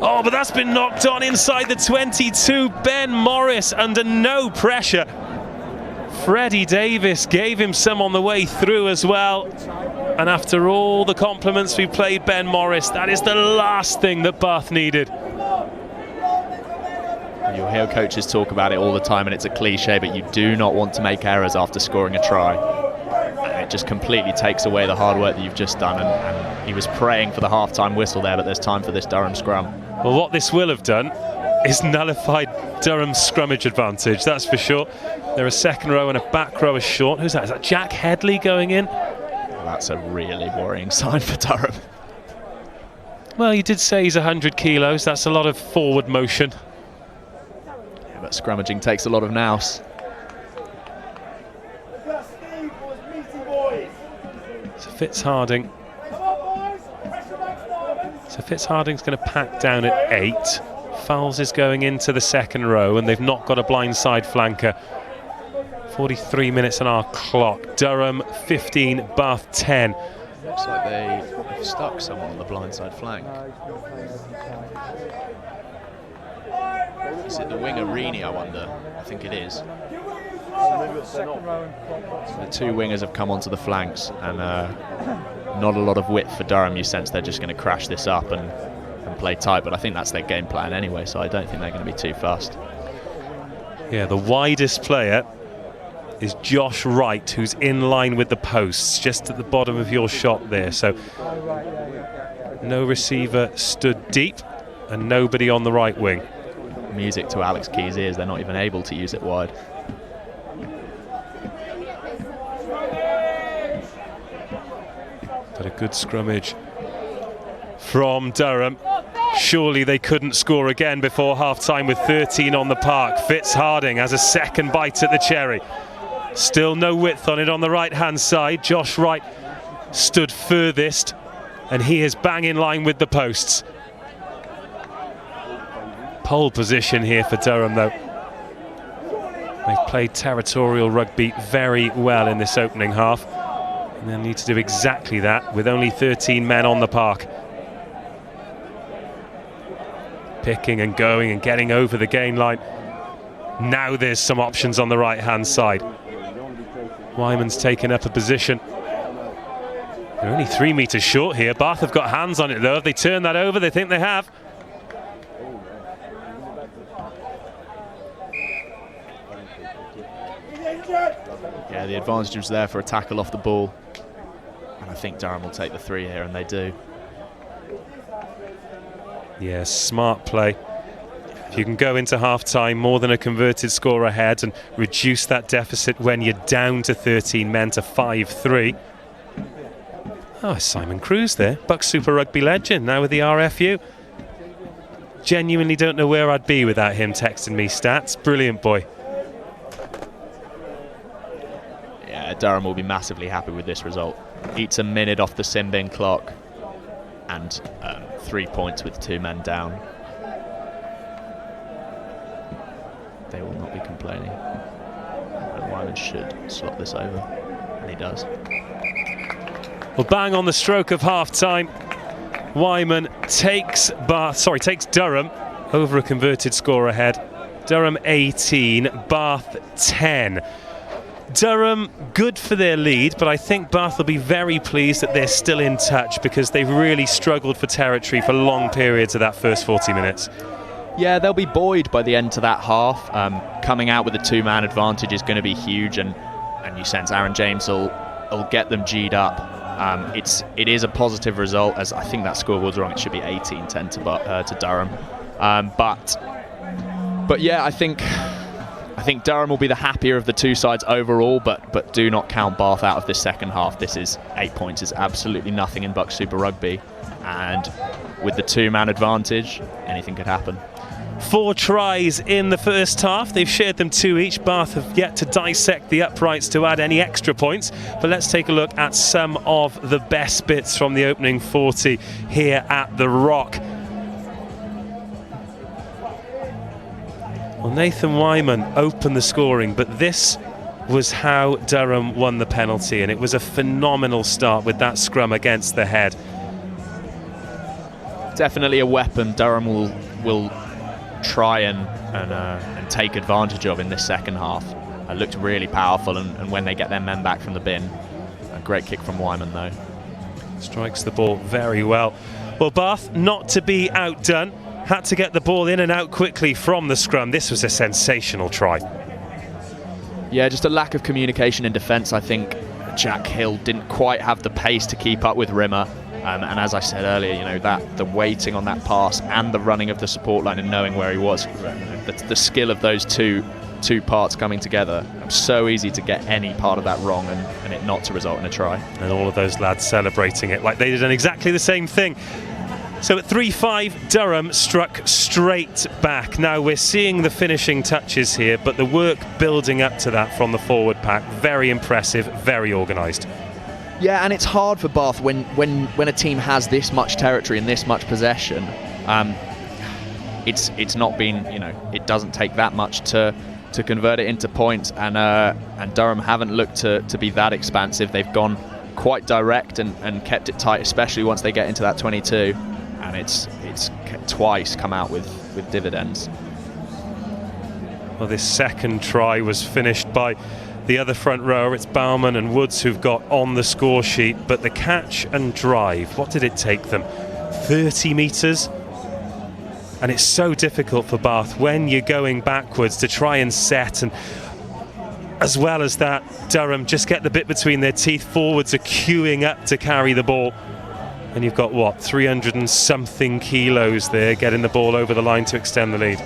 Oh, but that's been knocked on inside the 22. Ben Morris under no pressure. Freddie Davis gave him some on the way through as well. And after all the compliments we played Ben Morris, that is the last thing that Bath needed. You'll hear coaches talk about it all the time, and it's a cliche, but you do not want to make errors after scoring a try. And it just completely takes away the hard work that you've just done. And he was praying for the half-time whistle there, but there's time for this Durham scrum. Well, what this will have done is nullified Durham's scrummage advantage, that's for sure. They're a second row and a back row is short. Who's that? Is that Jack Headley going in? Well, that's a really worrying sign for Durham. Well, you did say he's 100 kilos. That's a lot of forward motion. Yeah, but scrummaging takes a lot of nous. So Fitzharding. So Fitzharding's going to pack down at 8. Fowles is going into the second row, and they've not got a blindside flanker. 43 minutes on our clock. Durham 15, Bath 10. Looks like they've stuck someone on the blindside flank. Is it the winger Rini, I wonder? I think it is. So the two wingers have come onto the flanks, and not a lot of width for Durham. You sense they're just going to crash this up and play tight, but I think that's their game plan anyway, so I don't think they're going to be too fast. Yeah, the widest player is Josh Wright, who's in line with the posts, just at the bottom of your shot there. So no receiver stood deep and nobody on the right wing. Music to Alex Key's ears, they're not even able to use it wide. But a good scrummage from Durham. Surely they couldn't score again before half-time with 13 on the park. Fitzharding has a second bite at the cherry. Still no width on it on the right-hand side. Josh Wright stood furthest, and he is bang in line with the posts. Pole position here for Durham, though. They've played territorial rugby very well in this opening half, and they'll need to do exactly that with only 13 men on the park. Picking and going and getting over the gain line. Now there's some options on the right-hand side. Wyman's taken up a position. They're only 3 metres short here. Bath have got hands on it, though. If they turn that over, they think they have. Yeah, the advantage was there for a tackle off the ball. And I think Durham will take the 3 here, and they do. Yeah, smart play. If you can go into half-time more than a converted score ahead and reduce that deficit when you're down to 13 men to 5-3. Oh, Simon Cruz there, BUCS Super Rugby legend, now with the RFU. Genuinely don't know where I'd be without him texting me stats. Brilliant boy. Yeah, Durham will be massively happy with this result. Eats a minute off the sin bin clock, and 3 points with 2 men down. They will not be complaining. And Wyman should slot this over, and he does. Well, bang on the stroke of half-time. Wyman takes Durham over a converted score ahead. Durham 18, Bath 10. Durham, good for their lead, but I think Bath will be very pleased that they're still in touch, because they've really struggled for territory for long periods of that first 40 minutes. Yeah, they'll be buoyed by the end to that half. Coming out with a 2-man advantage is going to be huge, and you sense Aaron James will get them G'd up. It is a positive result, as I think that scoreboard's wrong. It should be 18-10 to Durham. But yeah, I think Durham will be the happier of the two sides overall, but do not count Bath out of this second half. This is 8 points is absolutely nothing in BUCS Super Rugby, and with the 2-man advantage, anything could happen. 4 tries in the first half. They've shared them 2 each. Bath have yet to dissect the uprights to add any extra points. But let's take a look at some of the best bits from the opening 40 here at the Rock. Well, Nathan Wyman opened the scoring, but this was how Durham won the penalty, and it was a phenomenal start with that scrum against the head. Definitely a weapon Durham will try and take advantage of in this second half. It looked really powerful, and when they get their men back from the bin, a great kick from Wyman though. Strikes the ball very well. Well, Bath, not to be outdone, had to get the ball in and out quickly from the scrum. This was a sensational try. Yeah, just a lack of communication in defence. I think Jack Hill didn't quite have the pace to keep up with Rimmer. And as I said earlier, you know, that the waiting on that pass and the running of the support line and knowing where he was, the skill of those two parts coming together, so easy to get any part of that wrong and it not to result in a try. And all of those lads celebrating it like they'd done exactly the same thing. So at 3-5, Durham struck straight back. Now we're seeing the finishing touches here, but the work building up to that from the forward pack, very impressive, very organised. Yeah, and it's hard for Bath when a team has this much territory and this much possession. It's not been, it doesn't take that much to convert it into points, and Durham haven't looked to be that expansive. They've gone quite direct and kept it tight, especially once they get into that 22, and it's twice come out with dividends. Well, this second try was finished by the other front rower. It's Bauman and Woods who've got on the score sheet, but the catch and drive, what did it take them? 30 metres? And it's so difficult for Bath when you're going backwards to try and set, and as well as that, Durham just get the bit between their teeth. Forwards are queuing up to carry the ball, and you've got what, 300 and something kilos there getting the ball over the line to extend the lead.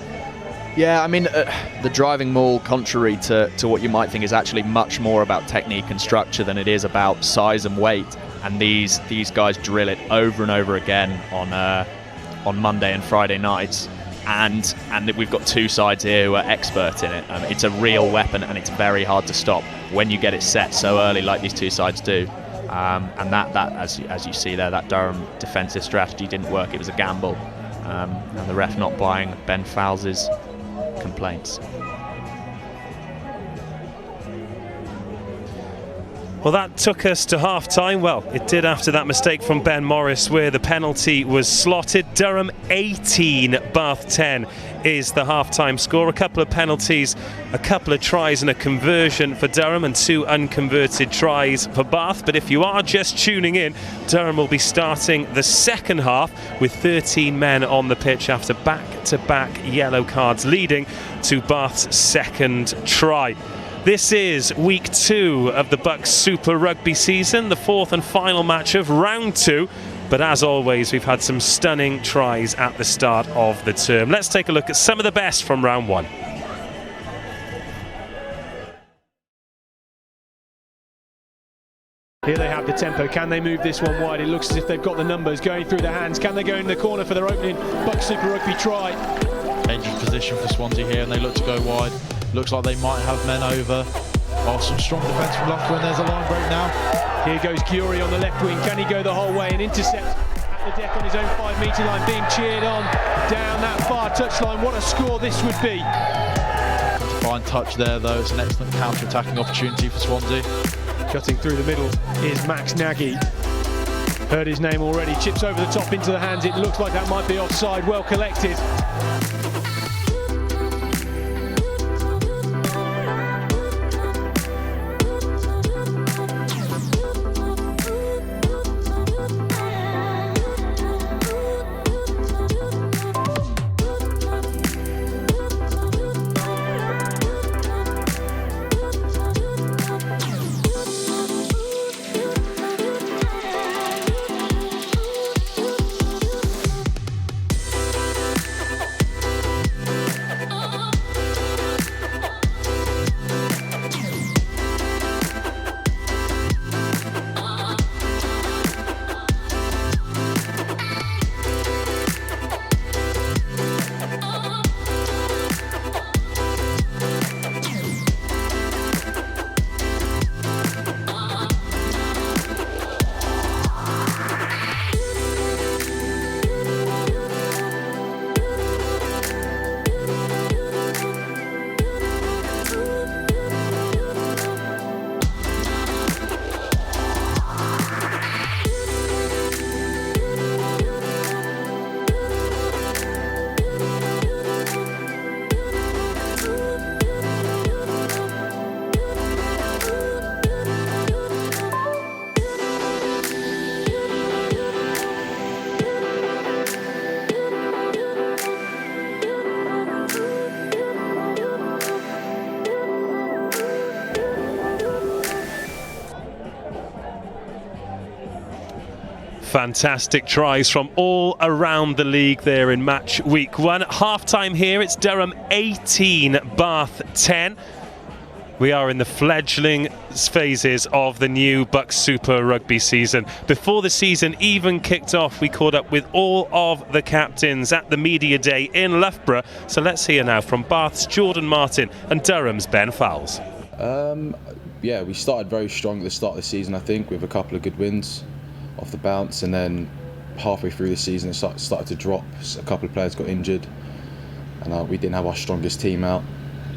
Yeah, I mean, the driving maul, contrary to what you might think, is actually much more about technique and structure than it is about size and weight. And these guys drill it over and over again on Monday and Friday nights. And we've got two sides here who are expert in it. It's a real weapon, and it's very hard to stop when you get it set so early, like these two sides do. And that as you see there, that Durham defensive strategy didn't work. It was a gamble, and the ref not buying Ben Fowles' complaints. Well, that took us to half-time. Well, it did after that mistake from Ben Morris where the penalty was slotted. Durham 18, Bath 10 is the half-time score. A couple of penalties, a couple of tries and a conversion for Durham, and 2 unconverted tries for Bath. But if you are just tuning in, Durham will be starting the second half with 13 men on the pitch after back-to-back yellow cards, leading to Bath's second try. This is week 2 of the BUCS Super Rugby season, the 4th and final match of round 2. But as always, we've had some stunning tries at the start of the term. Let's take a look at some of the best from round 1. Here they have the tempo. Can they move this one wide? It looks as if they've got the numbers going through their hands. Can they go in the corner for their opening BUCS Super Rugby try? Dangerous position for Swansea here, and they look to go wide. Looks like they might have men over. Oh, some strong defence from Loughborough, and there's a line break now. Here goes Curie on the left wing. Can he go the whole way and intercept at the deck on his own 5-metre line, being cheered on down that far touchline? What a score this would be. Fine touch there, though. It's an excellent counter-attacking opportunity for Swansea. Cutting through the middle is Max Nagy. Heard his name already. Chips over the top into the hands. It looks like that might be offside. Well collected. Fantastic tries from all around the league there in match week 1. Half time here, it's Durham 18, Bath 10. We are in the fledgling phases of the new BUCS Super Rugby season. Before the season even kicked off, we caught up with all of the captains at the media day in Loughborough. So let's hear now from Bath's Jordan Martin and Durham's Ben Fowles. Yeah, we started very strong at the start of the season, I think, with a couple of good wins off the bounce, and then halfway through the season it started to drop. A couple of players got injured, and we didn't have our strongest team out.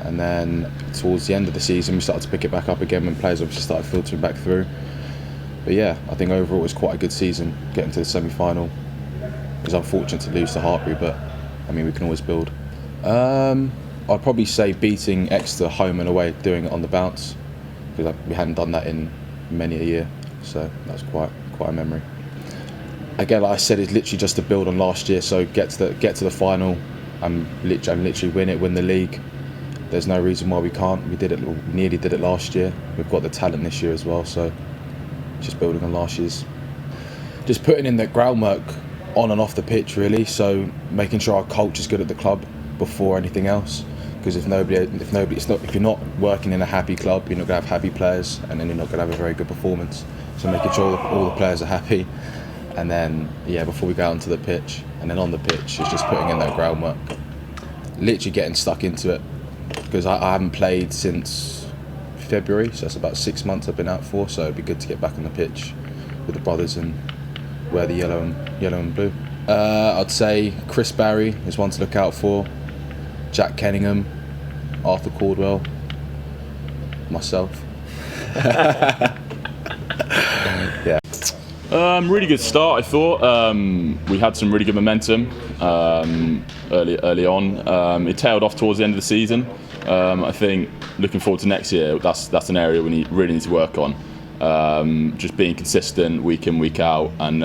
And then towards the end of the season we started to pick it back up again when players obviously started filtering back through. But yeah, I think overall it was quite a good season, getting to the semi-final. It was unfortunate to lose to Hartbury, but I mean, we can always build. I'd probably say beating Exeter home and away, doing it on the bounce, because we hadn't done that in many a year, so that's quite a memory. Again, like I said, it's literally just to build on last year, so get to the final and literally win the league. There's no reason why we can't. We nearly did it last year. We've got the talent this year as well, so just building on last year's. Just putting in the groundwork on and off the pitch, really. So making sure our culture's good at the club before anything else. Because if you're not working in a happy club, you're not going to have happy players, and then you're not going to have a very good performance. So making sure all the players are happy, and then before we go onto the pitch, and then on the pitch is just putting in that groundwork. Literally getting stuck into it. Because I haven't played since February, so that's about 6 months I've been out for. So it'd be good to get back on the pitch with the brothers and wear the yellow and blue. I'd say Chris Barry is one to look out for. Jack Kenningham, Arthur Caldwell, myself. Yeah. Really good start, I thought. We had some really good momentum early on. It tailed off towards the end of the season. I think looking forward to next year, that's an area we really need to work on. Just being consistent week in, week out, and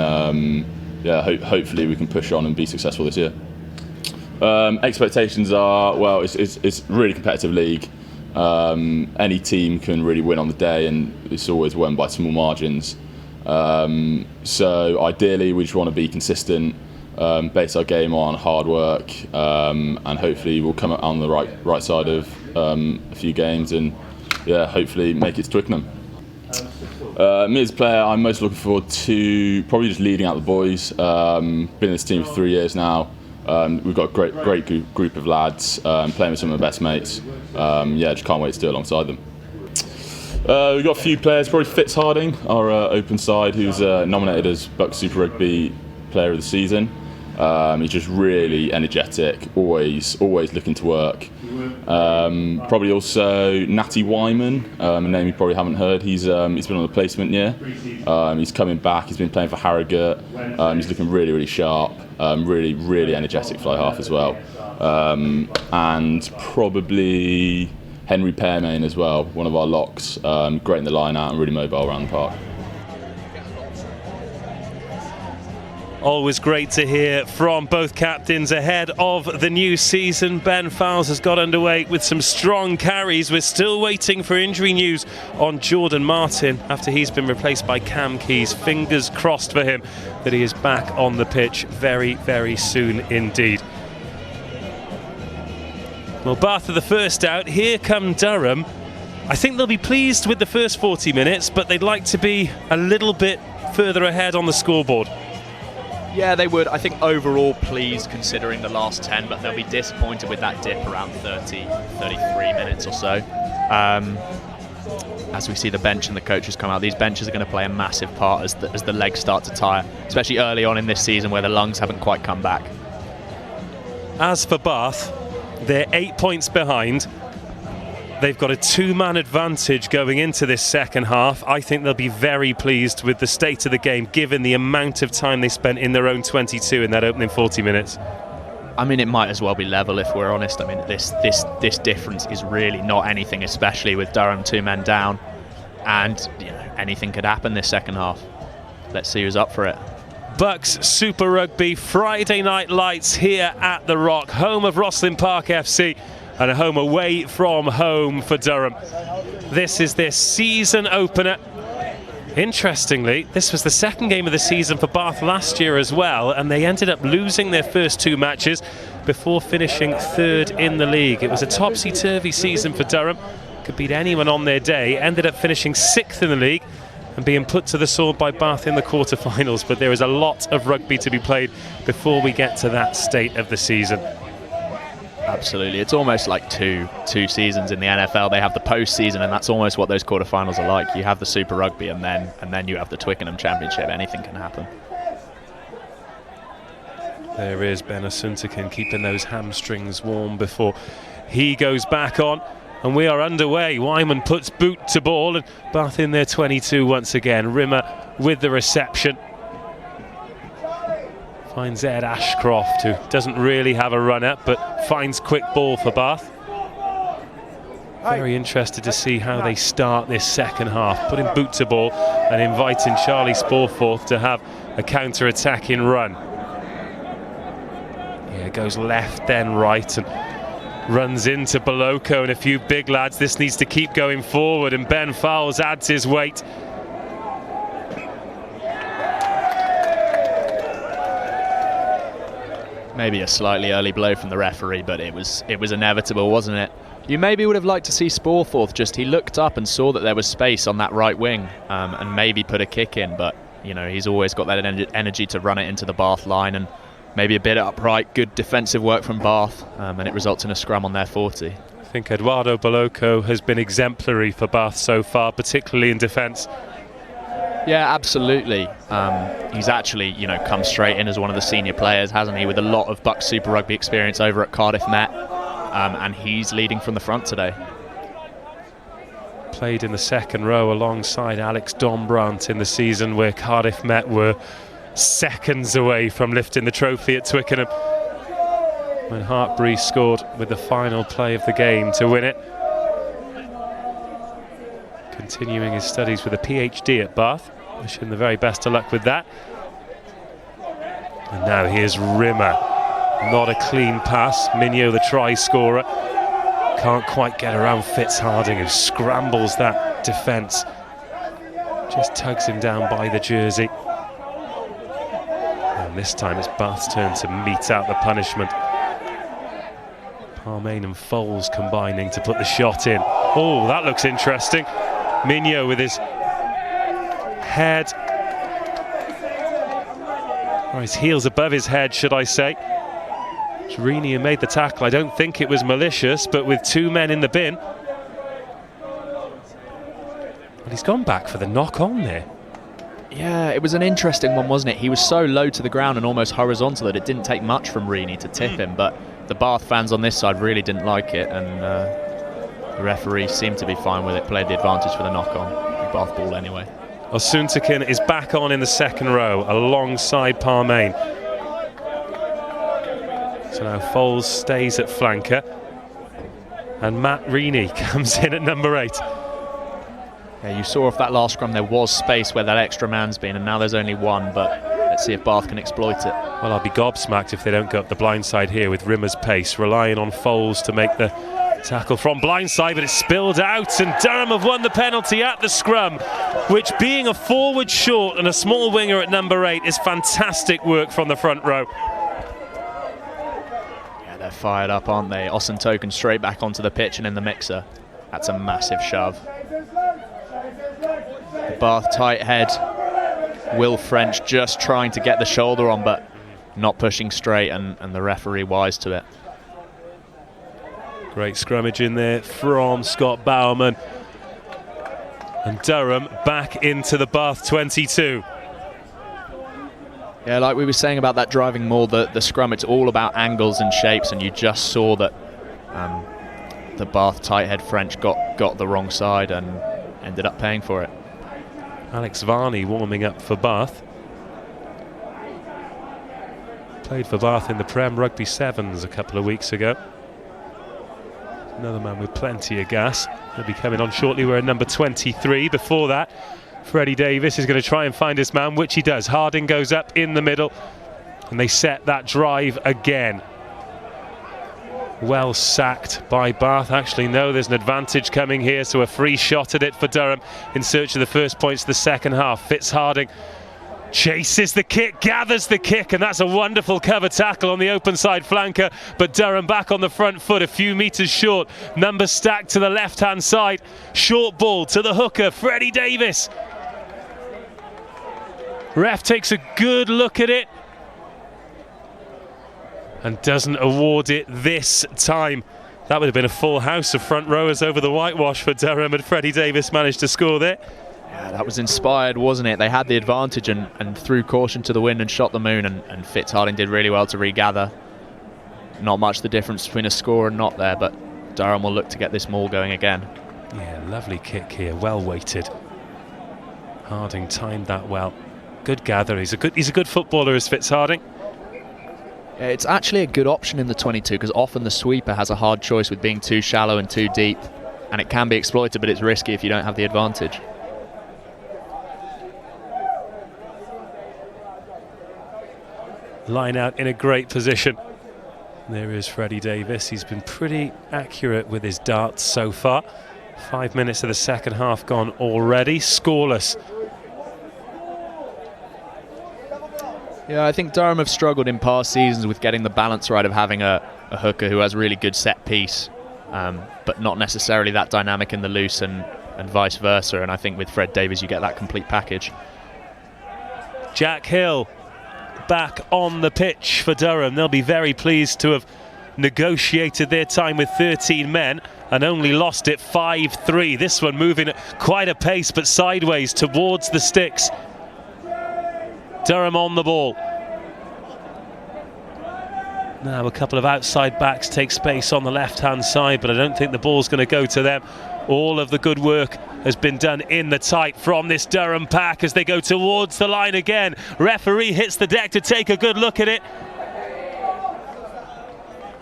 hopefully we can push on and be successful this year. Expectations are, well, it's a really competitive league. Any team can really win on the day, and it's always won by small margins. So ideally we just want to be consistent, base our game on hard work, and hopefully we'll come out on the right side of a few games, and hopefully make it to Twickenham. Me as a player, I'm most looking forward to probably just leading out the boys. Been in this team for 3 years now. We've got a great group of lads, playing with some of my best mates. Just can't wait to do it alongside them. We've got a few players, probably Fitz Harding, our open side, who's nominated as BUCS Super Rugby Player of the Season. He's just really energetic, always looking to work. Probably also Natty Wyman, a name you probably haven't heard. He's been on the placement year. He's coming back. He's been playing for Harrogate. He's looking really sharp. Really energetic fly half as well. And probably Henry Pearmain as well, one of our locks, great in the line out and really mobile around the park. Always great to hear from both captains ahead of the new season. Ben Fowles has got underway with some strong carries. We're still waiting for injury news on Jordan Martin after he's been replaced by Cam Keys. Fingers crossed for him that he is back on the pitch very soon indeed. Well, Bath are the first out. Here come Durham. I think they'll be pleased with the first 40 minutes, but they'd like to be a little bit further ahead on the scoreboard. Yeah, they would. I think overall pleased considering the last 10, but they'll be disappointed with that dip around 33 minutes or so. As we see the bench and the coaches come out, these benches are going to play a massive part as the legs start to tire, especially early on in this season where the lungs haven't quite come back. As for Bath, they're 8 points behind. They've got a 2-man advantage going into this second half. I think they'll be very pleased with the state of the game given the amount of time they spent in their own 22 in that opening 40 minutes. I mean, it might as well be level if we're honest. I mean, this difference is really not anything, especially with Durham 2 men down. And anything could happen this second half. Let's see who's up for it. BUCS Super Rugby Friday Night Lights here at the Rock, home of Rosslyn Park FC. And a home away from home for Durham. This is their season opener. Interestingly, this was the second game of the season for Bath last year as well, and they ended up losing their first 2 matches before finishing 3rd in the league. It was a topsy-turvy season for Durham, could beat anyone on their day. Ended up finishing 6th in the league and being put to the sword by Bath in the quarter-finals. But there is a lot of rugby to be played before we get to that state of the season. Absolutely, it's almost like two seasons in the NFL. They have the postseason, and that's almost what those quarterfinals are like. You have the Super Rugby, and then you have the Twickenham Championship. Anything can happen. There is Ben Asuntakin keeping those hamstrings warm before he goes back on, and we are underway. Wyman puts boot to ball, and Bath in their 22 once again. Rimmer with the reception. Finds Ed Ashcroft, who doesn't really have a run up, but finds quick ball for Bath. Very interested to see how they start this second half. Putting boot to ball and inviting Charlie Sporforth to have a counter-attacking run. Yeah, goes left then right and runs into Boloko and a few big lads. This needs to keep going forward, and Ben Fowles adds his weight. Maybe a slightly early blow from the referee, but it was inevitable, wasn't it? You maybe would have liked to see Sporforth he looked up and saw that there was space on that right wing, and maybe put a kick in, but you know, he's always got that energy to run it into the Bath line, and maybe a bit upright, good defensive work from Bath, and it results in a scrum on their 40. I think Eduardo Boloko has been exemplary for Bath so far, particularly in defence. Yeah, absolutely. He's actually, come straight in as one of the senior players, hasn't he, with a lot of BUCS Super Rugby experience over at Cardiff Met, and he's leading from the front today. Played in the second row alongside Alex Dombrandt in the season where Cardiff Met were seconds away from lifting the trophy at Twickenham, when Hartbury scored with the final play of the game to win it. Continuing his studies with a PhD at Bath. Wish him the very best of luck with that. And now here's Rimmer. Not a clean pass. Mignot, the try scorer, can't quite get around Fitzharding, who scrambles that defence. Just tugs him down by the jersey. And this time it's Bath's turn to mete out the punishment. Parmain and Foles combining to put the shot in. Oh, that looks interesting. Mignot with his head, or his heels above his head, should I say. Rini who made the tackle. I don't think it was malicious, but with two men in the bin. Well, he's gone back for the knock on there. Yeah, it was an interesting one, wasn't it? He was so low to the ground and almost horizontal that it didn't take much from Rini to tip him, but the Bath fans on this side really didn't like it, and the referee seemed to be fine with it, played the advantage for the knock-on. Bath ball anyway. Osuntakin is back on in the second row alongside Parmain. So now Foles stays at flanker, and Matt Rini comes in at number 8. Yeah, you saw off that last scrum there was space where that extra man's been, and now there's only one, but let's see if Bath can exploit it. Well, I'll be gobsmacked if they don't go up the blind side here with Rimmer's pace, relying on Foles to make the tackle from blindside, but it's spilled out, and Durham have won the penalty at the scrum, which, being a forward short and a small winger at number 8, is fantastic work from the front row. Yeah, they're fired up, aren't they? Osuntoken straight back onto the pitch and in the mixer. That's a massive shove. The Bath tight head. Will French just trying to get the shoulder on, but not pushing straight, and the referee wise to it. Great scrummage in there from Scott Bowerman. And Durham back into the Bath 22. Yeah, like we were saying about that driving maul, the scrum, it's all about angles and shapes, and you just saw that the Bath tight head French got the wrong side and ended up paying for it. Alex Varney warming up for Bath. Played for Bath in the Prem Rugby Sevens a couple of weeks ago. Another man with plenty of gas. He'll be coming on shortly. We're at number 23. Before that, Freddie Davis is going to try and find his man, which he does. Harding goes up in the middle, and they set that drive again. Well sacked by Bath. Actually, no, there's an advantage coming here, so a free shot at it for Durham in search of the first points of the second half. Fitzharding Chases the kick, gathers the kick, and that's a wonderful cover tackle on the open side flanker. But Durham back on the front foot, a few metres short. Numbers stacked to the left-hand side. Short ball to the hooker, Freddie Davis. Ref takes a good look at it and doesn't award it this time. That would have been a full house of front rowers over the whitewash for Durham, and Freddie Davis managed to score there. Yeah, that was inspired, wasn't it? They had the advantage and threw caution to the wind and shot the moon, and Fitzharding did really well to regather. Not much the difference between a score and not there, but Durham will look to get this maul going again. Yeah, lovely kick here, well weighted. Harding timed that well. Good gather. He's a good footballer, is Fitzharding. It's actually a good option in the 22 because often the sweeper has a hard choice with being too shallow and too deep, and it can be exploited, but it's risky if you don't have the advantage. Line out in a great position. There is Freddie Davis. He's been pretty accurate with his darts so far. 5 minutes of the second half gone already, scoreless. Yeah, I think Durham have struggled in past seasons with getting the balance right of having a hooker who has really good set piece, but not necessarily that dynamic in the loose and vice versa. And I think with Fred Davies you get that complete package. Jack Hill back on the pitch for Durham. They'll be very pleased to have negotiated their time with 13 men and only lost it 5-3. This one moving at quite a pace, but sideways towards the sticks. Durham on the ball. Now a couple of outside backs take space on the left-hand side, but I don't think the ball's going to go to them. All of the good work has been done in the tight from this Durham pack as they go towards the line again. Referee hits the deck to take a good look at it.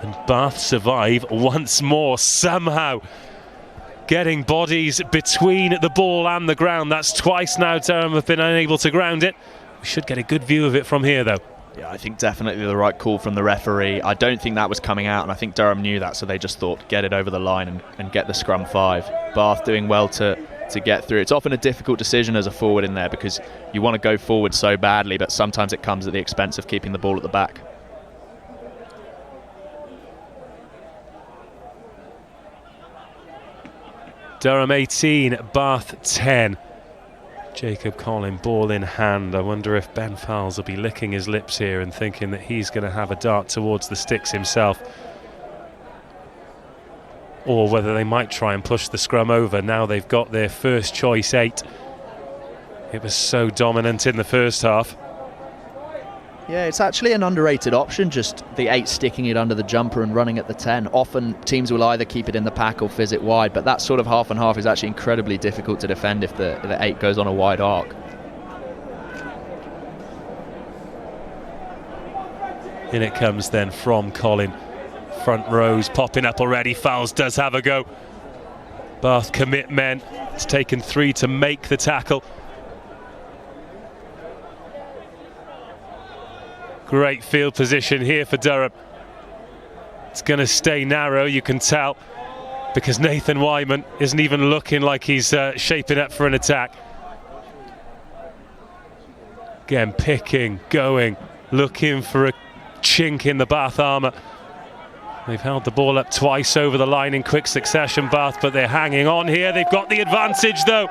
And Bath survive once more, somehow getting bodies between the ball and the ground. That's twice now Durham have been unable to ground it. We should get a good view of it from here, though. Yeah, I think definitely the right call from the referee. I don't think that was coming out, and I think Durham knew that, so they just thought get it over the line and get the scrum 5. Bath doing well to get through. It's often a difficult decision as a forward in there because you want to go forward so badly, but sometimes it comes at the expense of keeping the ball at the back. Durham 18, Bath 10. Jacob Collin, ball in hand. I wonder if Ben Fowles will be licking his lips here and thinking that he's going to have a dart towards the sticks himself, or whether they might try and push the scrum over. Now they've got their first choice 8. It was so dominant in the first half. Yeah, it's actually an underrated option, just the 8 sticking it under the jumper and running at the 10. Often teams will either keep it in the pack or fizz it wide, but that sort of half and half is actually incredibly difficult to defend if the 8 goes on a wide arc. In it comes then from Collin. Front rows popping up already. Fowles does have a go. Bath commit men. It's taken 3 to make the tackle. Great field position here for Durham. It's going to stay narrow, you can tell, because Nathan Wyman isn't even looking like he's shaping up for an attack. Again, picking, going, looking for a chink in the Bath armour. They've held the ball up twice over the line in quick succession, Bath, but they're hanging on here. They've got the advantage, though.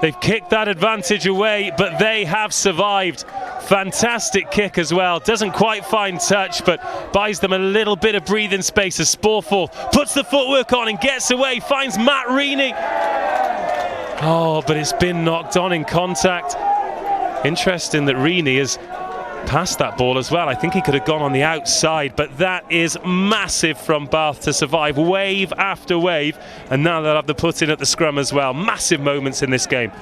They've kicked that advantage away, but they have survived. Fantastic kick as well. Doesn't quite find touch, but buys them a little bit of breathing space as Sporforth puts the footwork on and gets away, finds Matt Reaney. Oh, but it's been knocked on in contact. Interesting that Reaney has passed that ball as well. I think he could have gone on the outside, but that is massive from Bath to survive wave after wave, and now they'll have the put in at the scrum as well. Massive moments in this game.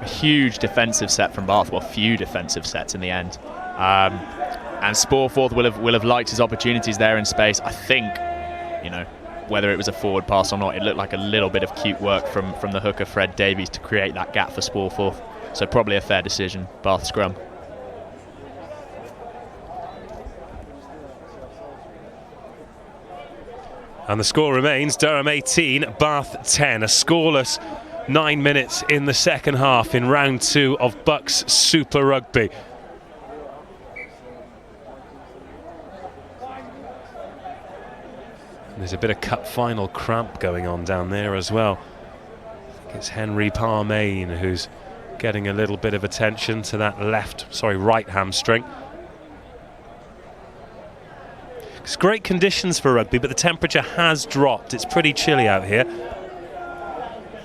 A huge defensive set from Bath, well, few defensive sets in the end, and Sporforth will have liked his opportunities there in space. I think, you know, whether it was a forward pass or not, it looked like a little bit of cute work from the hooker Fred Davies to create that gap for Sporforth, so probably a fair decision. Bath scrum. And the score remains Durham 18, Bath 10. A scoreless 9 minutes in the second half in round 2 of BUCS Super Rugby. There's a bit of cup final cramp going on down there as well. I think it's Henry Parmain who's getting a little bit of attention to that right hamstring. It's great conditions for rugby, but the temperature has dropped. It's pretty chilly out here.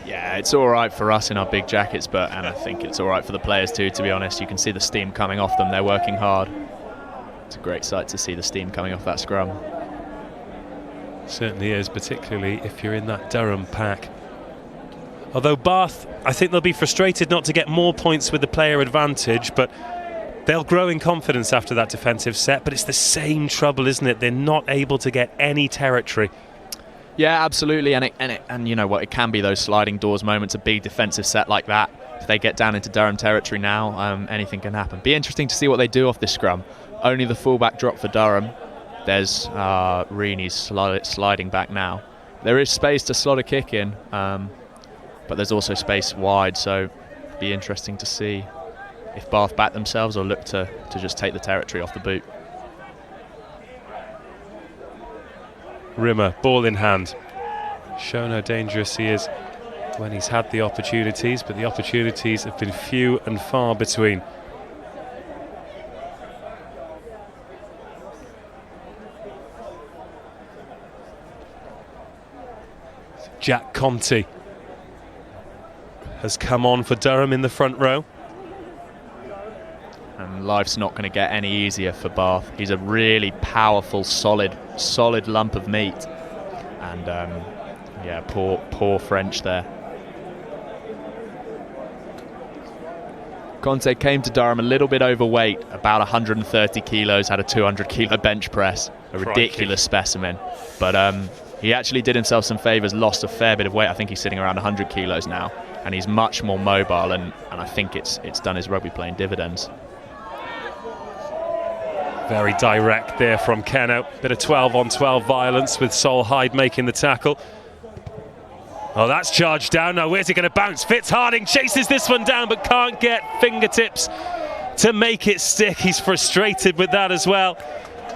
Yeah, it's all right for us in our big jackets, and I think it's all right for the players too, to be honest. You can see the steam coming off them. They're working hard. It's a great sight to see the steam coming off that scrum. Certainly is, particularly if you're in that Durham pack. Although Bath, I think they'll be frustrated not to get more points with the player advantage, but they'll grow in confidence after that defensive set. But it's the same trouble, isn't it? They're not able to get any territory. Yeah, absolutely, and you know what? It can be those sliding doors moments, a big defensive set like that. If they get down into Durham territory now, anything can happen. Be interesting to see what they do off this scrum. Only the fullback drop for Durham. There's Reeney's sliding back now. There is space to slot a kick in, but there's also space wide, so be interesting to see if Bath back themselves or look to just take the territory off the boot. Rimmer, ball in hand. Shown how dangerous he is when he's had the opportunities, but the opportunities have been few and far between. Jack Conti has come on for Durham in the front row. And life's not going to get any easier for Bath. He's a really powerful, solid lump of meat. And yeah, poor French there. Conte came to Durham a little bit overweight, about 130 kilos, had a 200 kilo bench press, a ridiculous specimen. But he actually did himself some favours, lost a fair bit of weight. I think he's sitting around 100 kilos now, and he's much more mobile, and I think it's done his rugby playing dividends. Very direct there from Keno. Bit of 12-on-12 violence with Sol Hyde making the tackle. Oh, that's charged down. Now where's he going to bounce? Fitzharding chases this one down but can't get fingertips to make it stick. He's frustrated with that as well.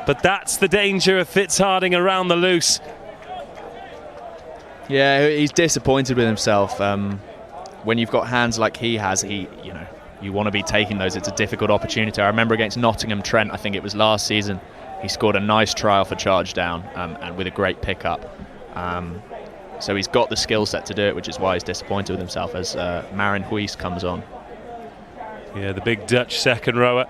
But that's the danger of Fitzharding around the loose. Yeah, he's disappointed with himself. When you've got hands like he has, you want to be taking those. It's a difficult opportunity. I remember against Nottingham Trent, I think it was last season, he scored a nice trial for charge down and with a great pickup. So he's got the skill set to do it, which is why he's disappointed with himself as Marin Huis comes on. Yeah, the big Dutch second rower.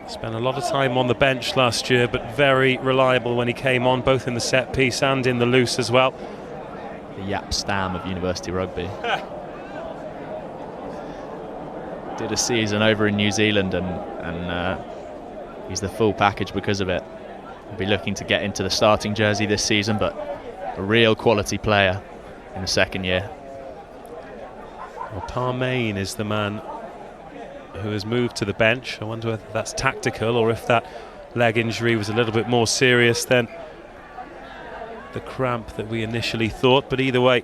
Spent a lot of time on the bench last year, but very reliable when he came on, both in the set piece and in the loose as well. The Yap Stam of University Rugby. Did a season over in New Zealand and he's the full package because of it. He'll be looking to get into the starting jersey this season, but a real quality player in the second year. Well, Parmain is the man who has moved to the bench. I wonder whether that's tactical or if that leg injury was a little bit more serious than the cramp that we initially thought, but either way,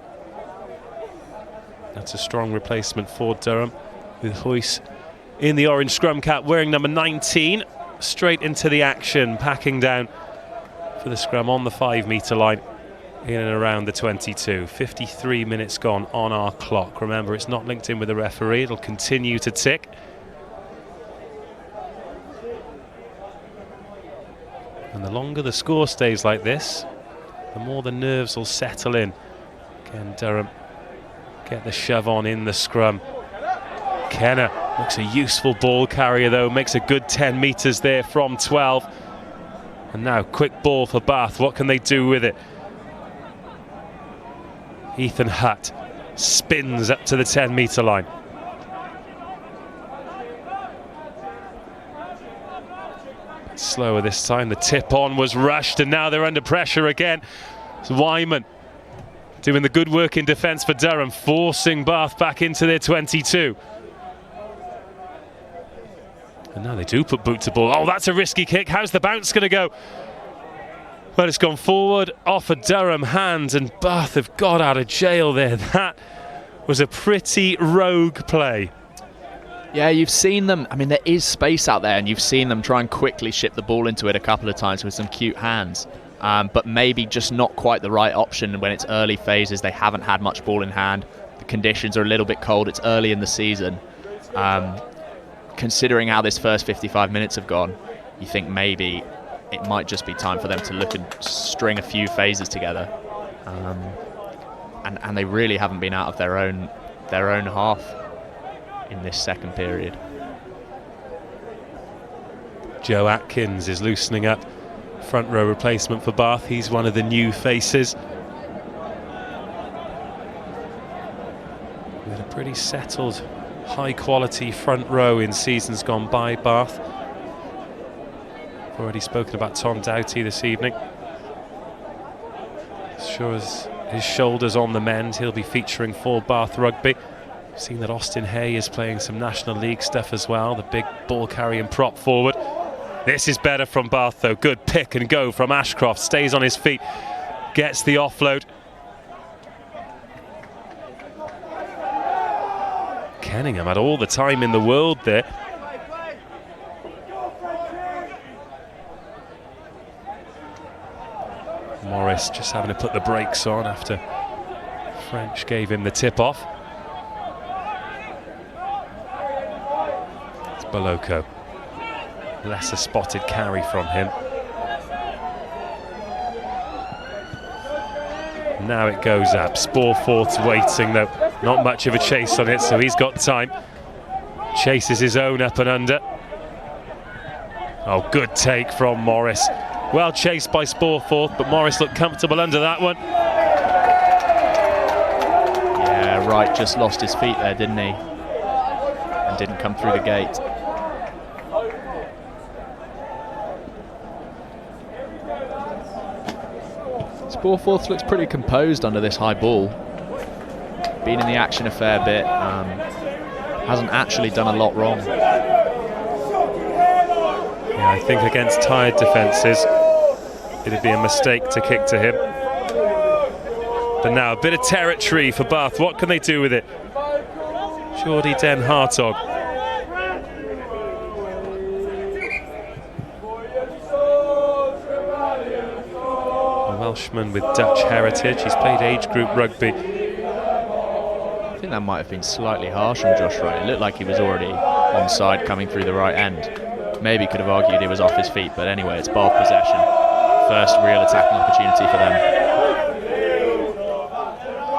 that's a strong replacement for Durham, with Huis in the orange scrum cap wearing number 19, straight into the action, packing down for the scrum on the 5 metre line in and around the 22. 53 minutes gone on our clock. Remember, it's not linked in with the referee, it'll continue to tick. And the longer the score stays like this, the more the nerves will settle in. Can Durham get the shove on in the scrum? Kenner looks a useful ball carrier though, makes a good 10 metres there from 12. And now quick ball for Bath, what can they do with it? Ethan Hutt spins up to the 10 metre line. Slower this time, the tip on was rushed and now they're under pressure again. It's Wyman doing the good work in defence for Durham, forcing Bath back into their 22. And now they do put boot to ball. Oh, that's a risky kick. How's the bounce going to go? Well, it's gone forward off a Durham hand, and Bath have got out of jail there. That was a pretty rogue play. Yeah, you've seen them. I mean, there is space out there, and you've seen them try and quickly ship the ball into it a couple of times with some cute hands. But maybe just not quite the right option when it's early phases. They haven't had much ball in hand. The conditions are a little bit cold. It's early in the season. Considering how this first 55 minutes have gone, you think maybe it might just be time for them to look and string a few phases together. And they really haven't been out of their own half in this second period. Joe Atkins is loosening up. Front row replacement for Bath. He's one of the new faces. With a pretty settled, high quality front row in seasons gone by, Bath. I've already spoken about Tom Doughty this evening. As sure as his shoulder's on the mend, he'll be featuring for Bath Rugby. I've seen that Austin Hay is playing some National League stuff as well, the big ball carrying prop forward. This is better from Bath though. Good pick and go from Ashcroft. Stays on his feet. Gets the offload. Kenningham had all the time in the world there. Morris just having to put the brakes on after French gave him the tip off. It's Boloko. Lesser spotted carry from him. Now it goes up. Sporforth's waiting though. Not much of a chase on it, so he's got time. Chases his own up and under. Oh, good take from Morris. Well chased by Sporforth, but Morris looked comfortable under that one. Yeah, Wright just lost his feet there, didn't he? And didn't come through the gate. Sporforth looks pretty composed under this high ball. Been in the action a fair bit. Hasn't actually done a lot wrong. Yeah, I think against tired defences, it'd be a mistake to kick to him. But now a bit of territory for Bath. What can they do with it? Geordie Den Hartog. Welshman with Dutch heritage. He's played age group rugby. I think that might have been slightly harsh on Josh Wright. It looked like he was already onside coming through the right end. Maybe could have argued he was off his feet, but anyway, it's ball possession. First real attacking opportunity for them.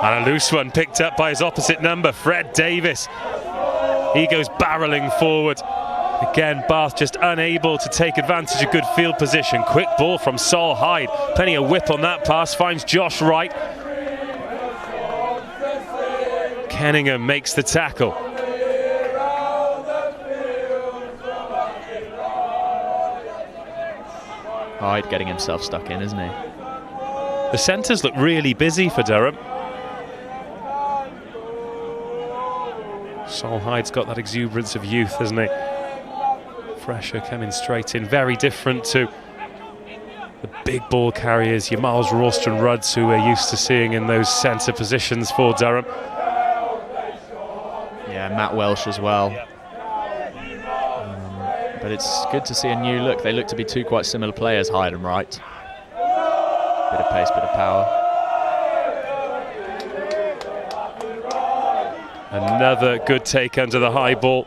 And a loose one picked up by his opposite number, Fred Davis. He goes barrelling forward. Again, Bath just unable to take advantage of good field position. Quick ball from Sol Hyde. Plenty of whip on that pass. Finds Josh Wright. Kenningham makes the tackle. Hyde getting himself stuck in, isn't he? The centres look really busy for Durham. Sol Hyde's got that exuberance of youth, hasn't he? Fresher coming straight in, very different to the big ball carriers, your Miles Rawston Rudds, who we're used to seeing in those centre positions for Durham. Yeah, Matt Welsh as well. But it's good to see a new look. They look to be two quite similar players, Hyde and Wright. Bit of pace, bit of power. Another good take under the high ball.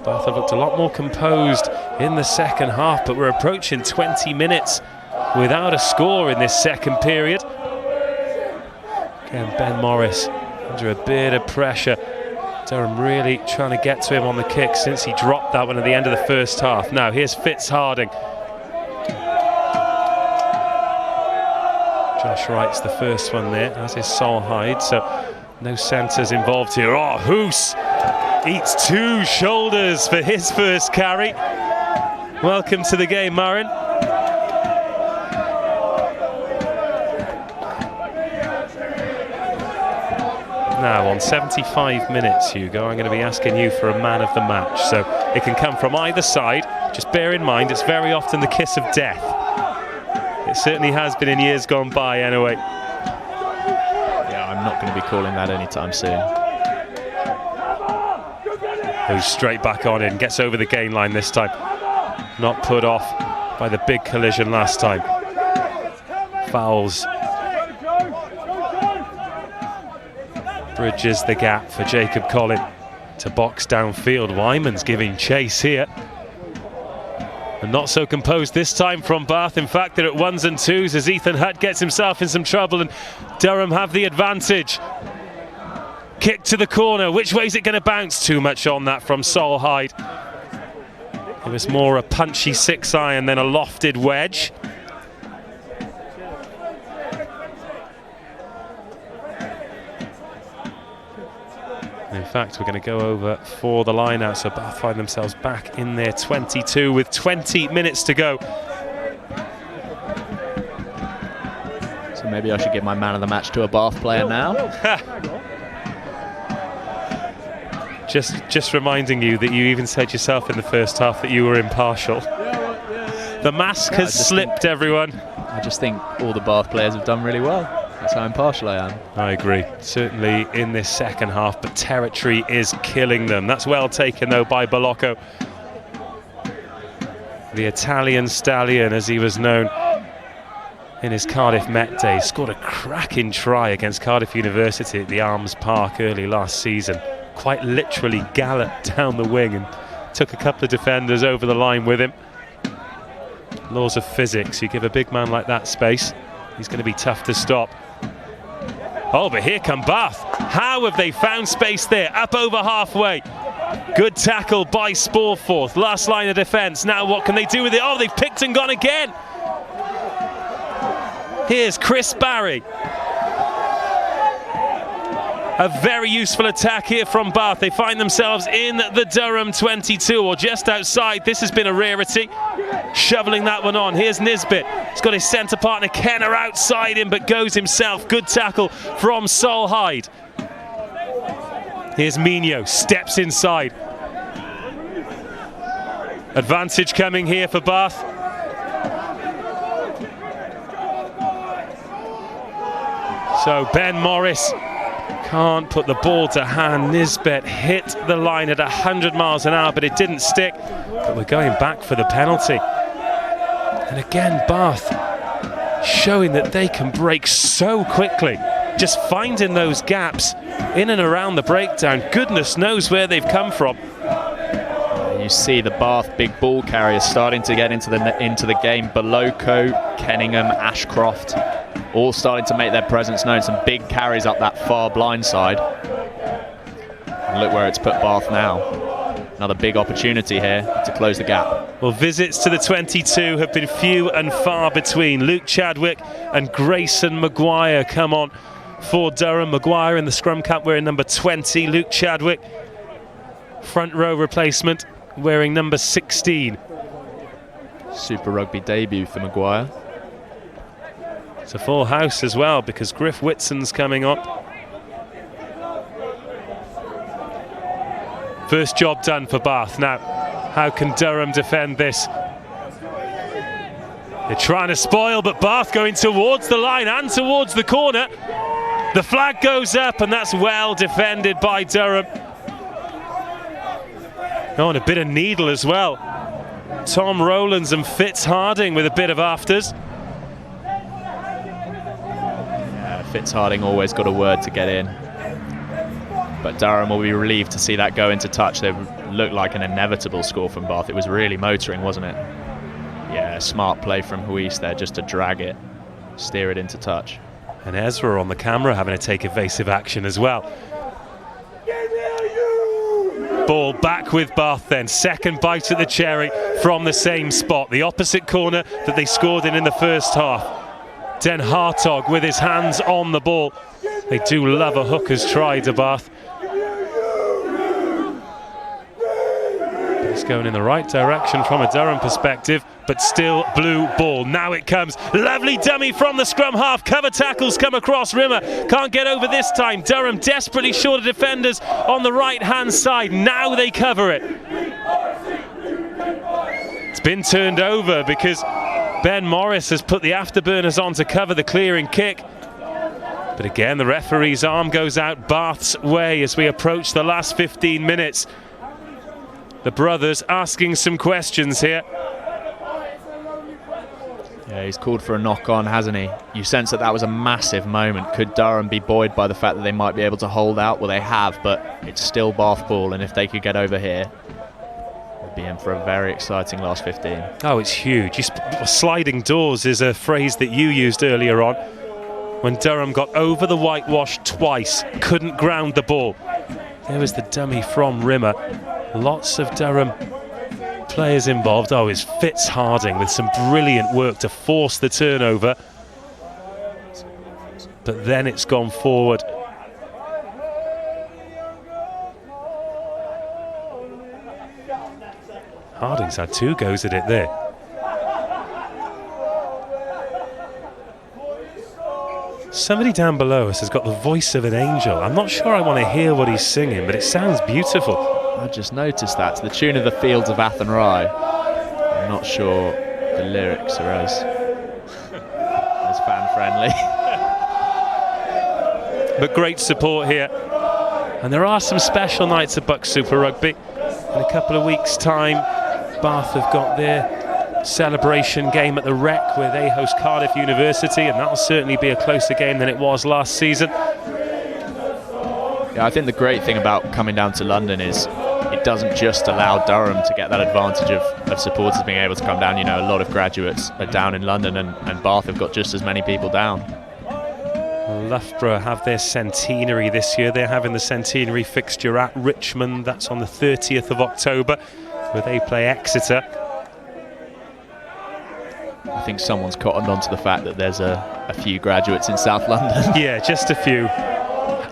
Bath have looked a lot more composed in the second half, but we're approaching 20 minutes without a score in this second period. Again, Ben Morris under a bit of pressure. Durham really trying to get to him on the kick since he dropped that one at the end of the first half. Now here's Fitzharding. Josh Wright's the first one there, as is Sol Hyde, so no centres involved here. Oh, Hoos eats two shoulders for his first carry. Welcome to the game, Marin. Now on 75 minutes, Hugo, I'm going to be asking you for a man of the match. So it can come from either side. Just bear in mind, it's very often the kiss of death. It certainly has been in years gone by anyway. Yeah, I'm not going to be calling that anytime soon. Goes straight back on in, gets over the gain line this time. Not put off by the big collision last time. Fouls. Bridges the gap for Jacob Collin to box downfield. Wyman's giving chase here. And not so composed this time from Bath. In fact, they're at 1s and 2s as Ethan Hutt gets himself in some trouble and Durham have the advantage. Kick to the corner. Which way is it going to bounce? Too much on that from Solheid. It was more a punchy 6-iron than a lofted wedge. In fact, we're going to go over for the line out, so Bath find themselves back in their 22 with 20 minutes to go. So maybe I should give my man of the match to a Bath player now. Just reminding you that you even said yourself in the first half that you were impartial. The mask has slipped, everyone. I just think all the Bath players have done really well. That's how impartial I am. I agree, certainly in this second half, but territory is killing them. That's well taken though by Bolocco. The Italian stallion, as he was known in his Cardiff Met days, scored a cracking try against Cardiff University at the Arms Park early last season. Quite literally galloped down the wing and took a couple of defenders over the line with him. Laws of physics, you give a big man like that space, he's going to be tough to stop. Oh, but here come Bath. How have they found space there? Up over halfway. Good tackle by Sporforth. Last line of defence. Now what can they do with it? Oh, they've picked and gone again. Here's Chris Barry. A very useful attack here from Bath. They find themselves in the Durham 22, or just outside. This has been a rarity. Shoveling that one on. Here's Nisbet. He's got his centre partner Kenner outside him, but goes himself. Good tackle from Solheid. Here's Mino. Steps inside. Advantage coming here for Bath. So Ben Morris can't put the ball to hand. Nisbet hit the line at 100 miles an hour, but it didn't stick. But we're going back for the penalty. And again, Bath showing that they can break so quickly. Just finding those gaps in and around the breakdown. Goodness knows where they've come from. You see the Bath big ball carriers starting to get into the game. Bolocco, Kenningham, Ashcroft, all starting to make their presence known. Some big carries up that far blind side. And look where it's put Bath now. Another big opportunity here to close the gap. Well, visits to the 22 have been few and far between. Luke Chadwick and Grayson Maguire come on for Durham. Maguire in the scrum cap wearing number 20. Luke Chadwick, front row replacement, wearing number 16. Super Rugby debut for Maguire. It's a full house as well because Griff Whitson's coming on. First job done for Bath. Now, how can Durham defend this? They're trying to spoil, but Bath going towards the line and towards the corner. The flag goes up, and that's well defended by Durham. Oh, and a bit of needle as well. Tom Rowlands and Fitz Harding with a bit of afters. Yeah, Fitz Harding always got a word to get in. But Durham will be relieved to see that go into touch. They looked like an inevitable score from Bath. It was really motoring, wasn't it? Yeah, smart play from Huis there just to drag it, steer it into touch. And Ezra on the camera having to take evasive action as well. Ball back with Bath then. Second bite at the cherry from the same spot. The opposite corner that they scored in the first half. Den Hartog with his hands on the ball. They do love a hooker's try to Bath. It's going in the right direction from a Durham perspective, but still blue ball. Now it comes. Lovely dummy from the scrum half. Cover tackles come across. Rimmer can't get over this time. Durham desperately short of defenders on the right-hand side. Now they cover it. It's been turned over because Ben Morris has put the afterburners on to cover the clearing kick. But again, the referee's arm goes out Bath's way as we approach the last 15 minutes. The brothers asking some questions here. Yeah, he's called for a knock-on, hasn't he? You sense that that was a massive moment. Could Durham be buoyed by the fact that they might be able to hold out? Well, they have, but it's still Bath ball, and if they could get over here, they'd be in for a very exciting last 15. Oh, it's huge. Sliding doors is a phrase that you used earlier on. When Durham got over the whitewash twice, couldn't ground the ball. There was the dummy from Rimmer. Lots of Durham players involved. Oh, it's Fitz Harding with some brilliant work to force the turnover. But then it's gone forward. Harding's had 2 goes at it there. Somebody down below us has got the voice of an angel. I'm not sure I want to hear what he's singing, but it sounds beautiful. I just noticed that. It's the tune of the Fields of Athenry. I'm not sure the lyrics are as fan-friendly. But great support here. And there are some special nights at BUCS Super Rugby. In a couple of weeks' time, Bath have got their celebration game at the Rec where they host Cardiff University, and that'll certainly be a closer game than it was last season. Yeah, I think the great thing about coming down to London is it doesn't just allow Durham to get that advantage of supporters being able to come down. You know, a lot of graduates are down in London, and Bath have got just as many people down. Loughborough have their centenary this year. They're having the centenary fixture at Richmond. That's on the 30th of October, where they play Exeter. I think someone's cottoned on to the fact that there's a few graduates in South London. Yeah, just a few.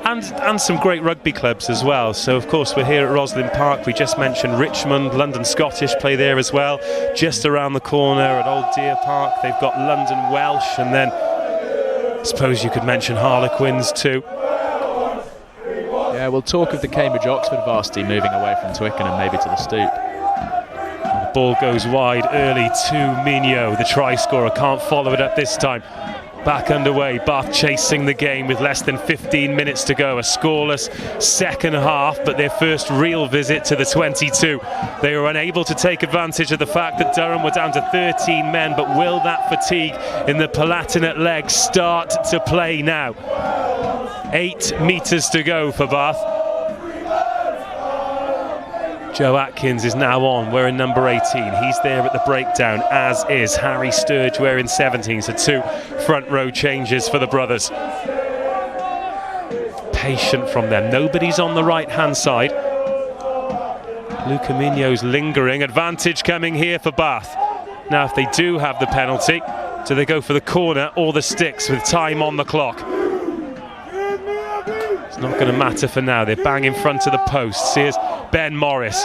And some great rugby clubs as well. So, of course, we're here at Roslyn Park. We just mentioned Richmond. London Scottish play there as well. Just around the corner at Old Deer Park, they've got London Welsh. And then I suppose you could mention Harlequins too. Yeah, we'll talk of the Cambridge-Oxford varsity moving away from Twickenham maybe to the Stoop. The ball goes wide early to Mignot. The try scorer can't follow it up this time. Back underway, Bath chasing the game with less than 15 minutes to go. A scoreless second half, but their first real visit to the 22. They were unable to take advantage of the fact that Durham were down to 13 men, but will that fatigue in the Palatinate leg start to play now? 8 metres to go for Bath. Joe Atkins is now on, wearing number 18. He's there at the breakdown, as is Harry Sturge wearing 17. So 2 front row changes for the brothers. Patient from them. Nobody's on the right-hand side. Luca Mignot's lingering. Advantage coming here for Bath. Now, if they do have the penalty, do they go for the corner or the sticks with time on the clock? It's not going to matter for now. They're bang in front of the posts. Here's Ben Morris.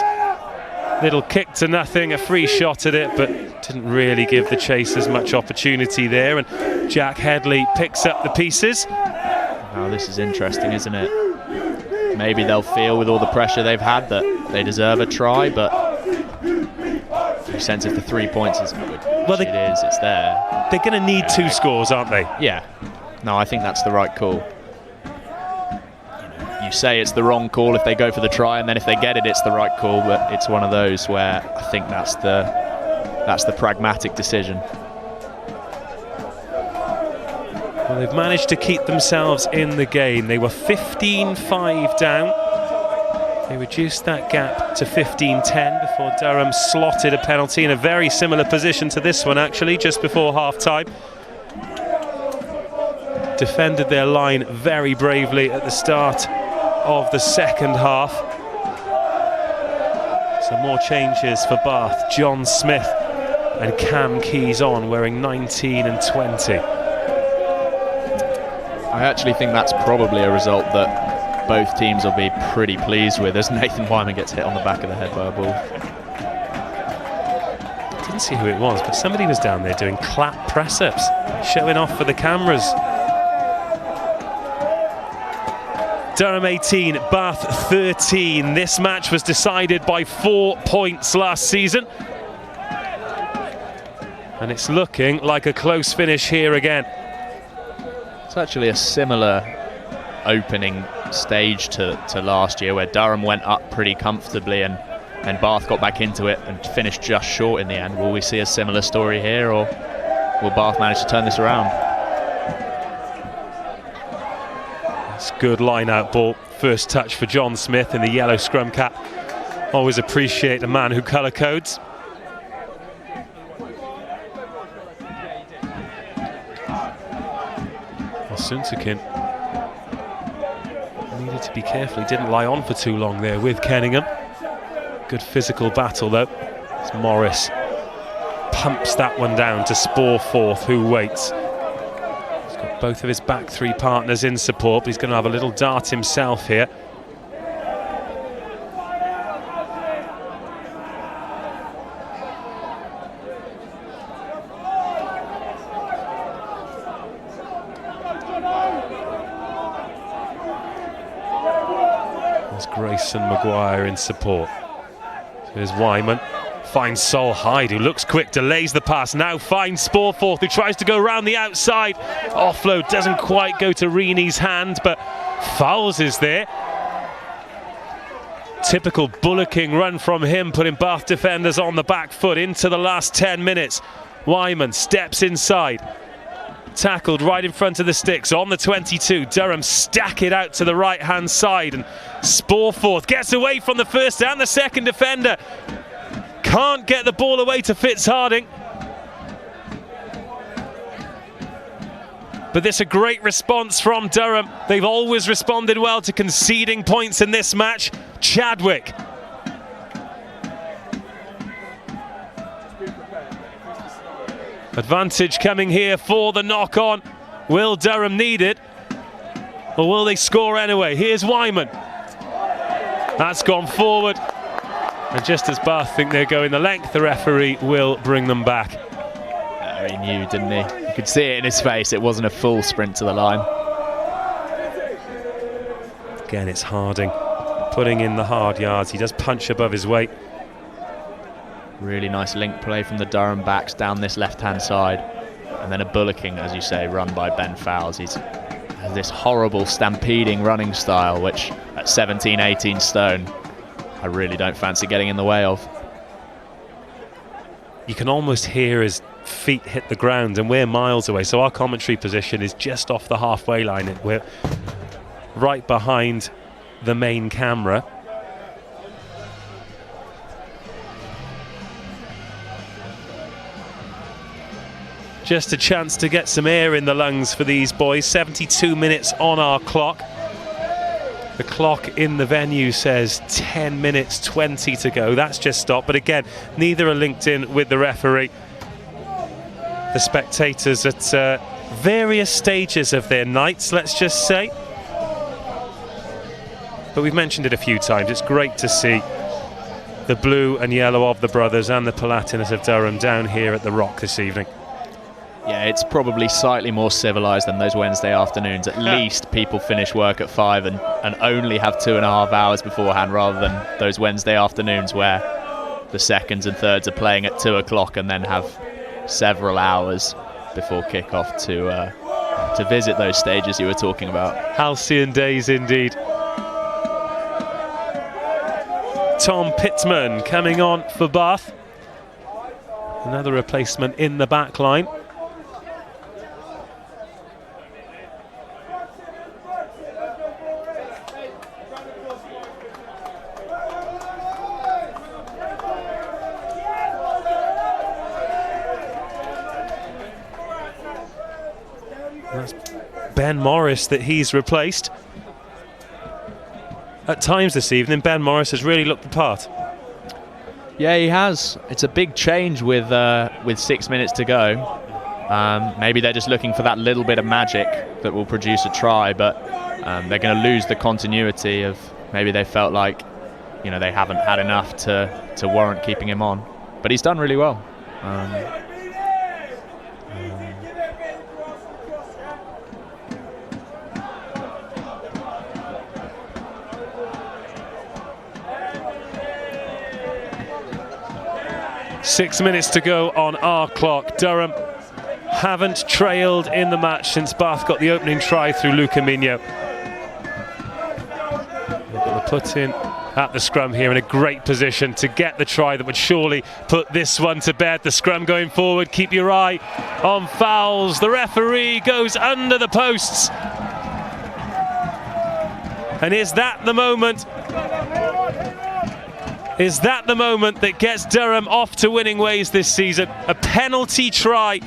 Little kick to nothing, a free shot at it, but didn't really give the chasers much opportunity there. And Jack Headley picks up the pieces. Now this is interesting, isn't it? Maybe they'll feel with all the pressure they've had that they deserve a try, but you sense if the 3 points is good, well, it's there. They're going to need 2 scores, aren't they? Yeah. No, I think that's the right call. You say it's the wrong call if they go for the try, and then if they get it, it's the right call. But it's one of those where I think that's the pragmatic decision. Well, they've managed to keep themselves in the game. They were 15-5 down. They reduced that gap to 15-10 before Durham slotted a penalty in a very similar position to this one, actually, just before half-time. Defended their line very bravely at the start of the second half. Some more changes for Bath. John Smith and Cam Keys on, wearing 19 and 20. I actually think that's probably a result that both teams will be pretty pleased with, as Nathan Wyman gets hit on the back of the head by a ball. Didn't see who it was, but somebody was down there doing clap press-ups, showing off for the cameras. Durham 18, Bath 13. This match was decided by 4 points last season. And it's looking like a close finish here again. It's actually a similar opening stage to last year, where Durham went up pretty comfortably and Bath got back into it and finished just short in the end. Will we see a similar story here, or will Bath manage to turn this around? That's good line-out ball. First touch for John Smith in the yellow scrum cap. Always appreciate a man who colour codes. Sunsukin needed to be careful. He didn't lie on for too long there with Kenningham. Good physical battle though. As Morris pumps that one down to Sporeforth, who waits. He's got both of his back three partners in support, but he's going to have a little dart himself here. Grayson Maguire in support. Here's Wyman, finds Sol Hyde, who looks quick, delays the pass, now finds Sporeforth, who tries to go around the outside. Offload doesn't quite go to Reeney's hand, but Fowles is there. Typical bullocking run from him, putting Bath defenders on the back foot into the last 10 minutes. Wyman steps inside. Tackled right in front of the sticks on the 22. Durham stack it out to the right hand side, and Sporeforth gets away from the first and the second defender. Can't get the ball away to Fitzharding. But this is a great response from Durham. They've always responded well to conceding points in this match. Chadwick. Advantage coming here for the knock-on. Will Durham need it, or will they score anyway? Here's Wyman. That's gone forward. And just as Bath think they're going the length, the referee will bring them back. He knew, didn't he? You could see it in his face. It wasn't a full sprint to the line. Again, it's Harding putting in the hard yards. He does punch above his weight. Really nice link play from the Durham backs down this left-hand side. And then a bullocking, as you say, run by Ben Fowles. He has this horrible stampeding running style, which at 17, 18 stone, I really don't fancy getting in the way of. You can almost hear his feet hit the ground, and we're miles away. So our commentary position is just off the halfway line. We're right behind the main camera. Just a chance to get some air in the lungs for these boys. 72 minutes on our clock. The clock in the venue says 10 minutes 20 to go. That's just stopped. But again, neither are linked in with the referee. The spectators at various stages of their nights, let's just say. But we've mentioned it a few times. It's great to see the blue and yellow of the Brothers and the Palatinate of Durham down here at the Rock this evening. Yeah, it's probably slightly more civilised than those Wednesday afternoons. At least people finish work at 5 and only have 2.5 hours beforehand, rather than those Wednesday afternoons where the seconds and thirds are playing at 2 o'clock and then have several hours before kick-off to visit those stages you were talking about. Halcyon days indeed. Tom Pittman coming on for Bath. Another replacement in the back line. That's Ben Morris that he's replaced. At times this evening, Ben Morris has really looked the part. Yeah, he has. It's a big change with 6 minutes to go. Maybe they're just looking for that little bit of magic that will produce a try, but they're going to lose the continuity of maybe they felt like, you know, they haven't had enough to warrant keeping him on. But he's done really well. 6 minutes to go on our clock. Durham haven't trailed in the match since Bath got the opening try through Luca Migno. They've got the put in at the scrum here in a great position to get the try that would surely put this one to bed. The scrum going forward. Keep your eye on fouls. The referee goes under the posts. And is that the moment? Is that the moment that gets Durham off to winning ways this season? A penalty try.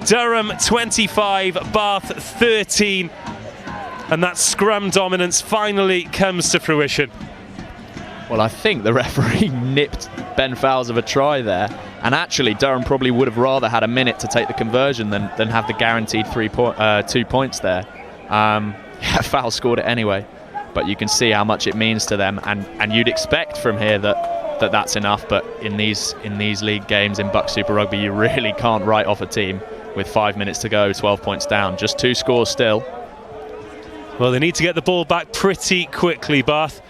Durham 25, Bath 13. And that scrum dominance finally comes to fruition. Well, I think the referee nipped Ben Fowles of a try there. And actually, Durham probably would have rather had a minute to take the conversion than have the guaranteed 2 points there. Fowles scored it anyway. But you can see how much it means to them. And you'd expect from here that's enough. But in these league games, in BUCS Super Rugby, you really can't write off a team with 5 minutes to go, 12 points down. Just 2 scores still. Well, they need to get the ball back pretty quickly, Bath.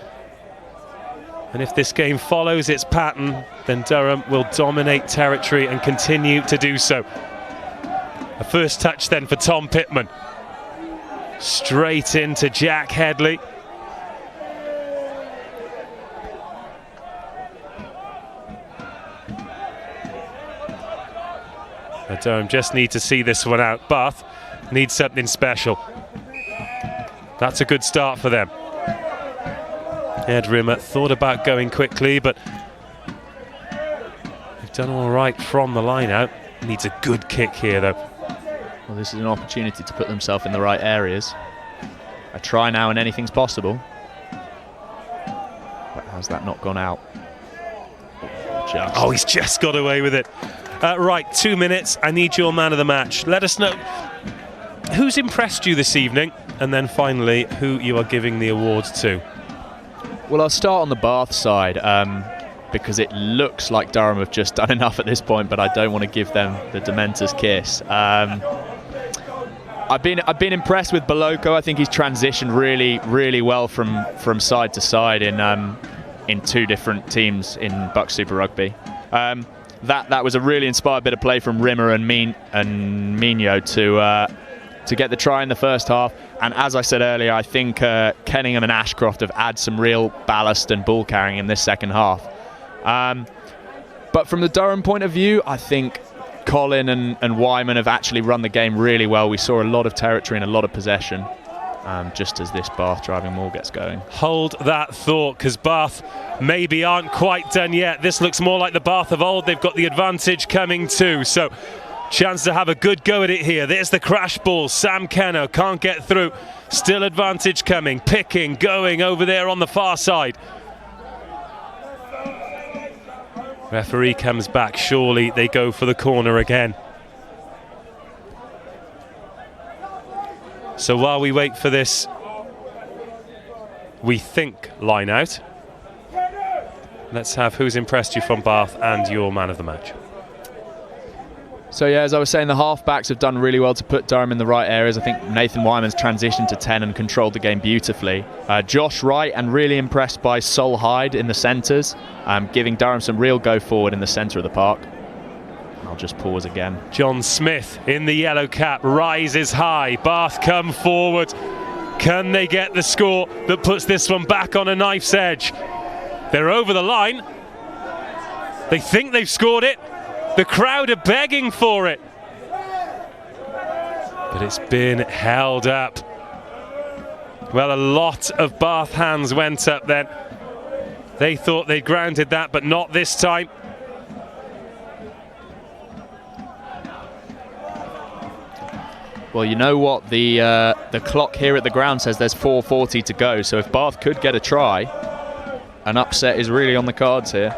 And if this game follows its pattern, then Durham will dominate territory and continue to do so. A first touch then for Tom Pittman. Straight into Jack Headley. Durham just need to see this one out. Bath needs something special. That's a good start for them. Ed Rimmer thought about going quickly, but they've done all right from the line out. Needs a good kick here, though. Well, this is an opportunity to put themselves in the right areas. A try now and anything's possible. But has that not gone out? Oh, he's just got away with it. Right, 2 minutes. I need your man of the match. Let us know who's impressed you this evening, and then finally who you are giving the award to. Well, I'll start on the Bath side because it looks like Durham have just done enough at this point, but I don't want to give them the Dementor's kiss. I've been impressed with Boloko. I think he's transitioned really well from side to side in 2 different teams in BUCS Super Rugby. That was a really inspired bit of play from Rimmer and Migno to get the try in the first half. And as I said earlier, I think Kenningham and Ashcroft have added some real ballast and ball carrying in this second half. But from the Durham point of view, I think Colin and Wyman have actually run the game really well. We saw a lot of territory and a lot of possession just as this Bath driving maul gets going. Hold that thought, because Bath maybe aren't quite done yet. This looks more like the Bath of old. They've got the advantage coming too. So chance to have a good go at it here. There's the crash ball. Sam Kenno can't get through. Still advantage coming. Picking, going over there on the far side. Referee comes back. Surely they go for the corner again. So while we wait for this, we think line out. Let's have who's impressed you from Bath and your man of the match. So yeah, as I was saying, the halfbacks have done really well to put Durham in the right areas. I think Nathan Wyman's transitioned to 10 and controlled the game beautifully. Josh Wright, and really impressed by Sol Hyde in the centres, giving Durham some real go forward in the centre of the park. I'll just pause again. John Smith in the yellow cap rises high. Bath come forward. Can they get the score that puts this one back on a knife's edge? They're over the line. They think they've scored it. The crowd are begging for it. But it's been held up. Well, a lot of Bath hands went up then. They thought they'd grounded that, but not this time. Well, you know what? The clock here at the ground says there's 4:40 to go. So if Bath could get a try, an upset is really on the cards here.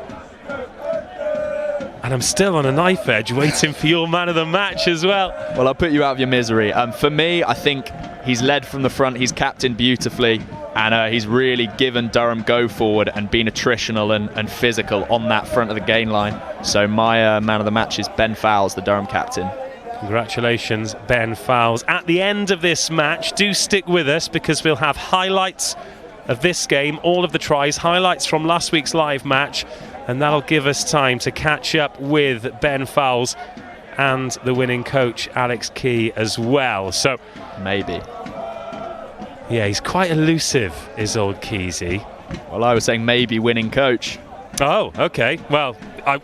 And I'm still on a knife edge waiting for your man of the match as well. Well, I'll put you out of your misery. For me, I think he's led from the front. He's captained beautifully. And he's really given Durham go forward and been attritional and physical on that front of the gain line. So my man of the match is Ben Fowles, the Durham captain. Congratulations, Ben Fowles. At the end of this match, do stick with us because we'll have highlights of this game, all of the tries, highlights from last week's live match, and that'll give us time to catch up with Ben Fowles and the winning coach Alex Key as well. So maybe. Yeah, he's quite elusive, is old Keysy. Well, I was saying maybe winning coach. Oh, okay. Well,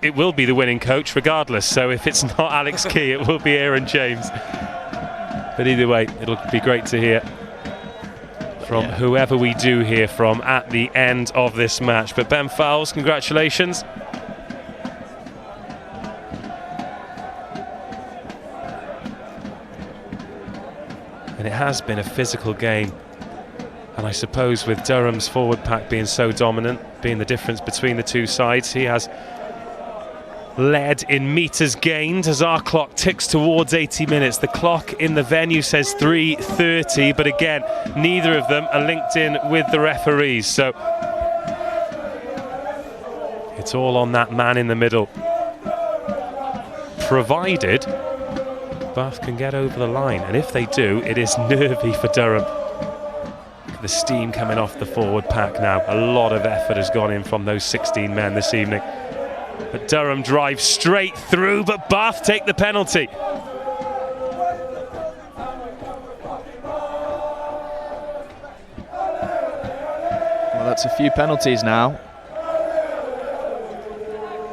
it will be the winning coach regardless. So if it's not Alex Key, it will be Aaron James. But either way, it'll be great to hear from whoever we do hear from at the end of this match. But Ben Fowles, congratulations. And it has been a physical game. And I suppose with Durham's forward pack being so dominant, being the difference between the two sides, he has led in metres gained as our clock ticks towards 80 minutes. The clock in the venue says 3:30, but again, neither of them are linked in with the referees. So it's all on that man in the middle. Provided Bath can get over the line, and if they do, it is nervy for Durham. The steam coming off the forward pack now. A lot of effort has gone in from those 16 men this evening. But Durham drives straight through, but Bath take the penalty. Well, that's a few penalties now.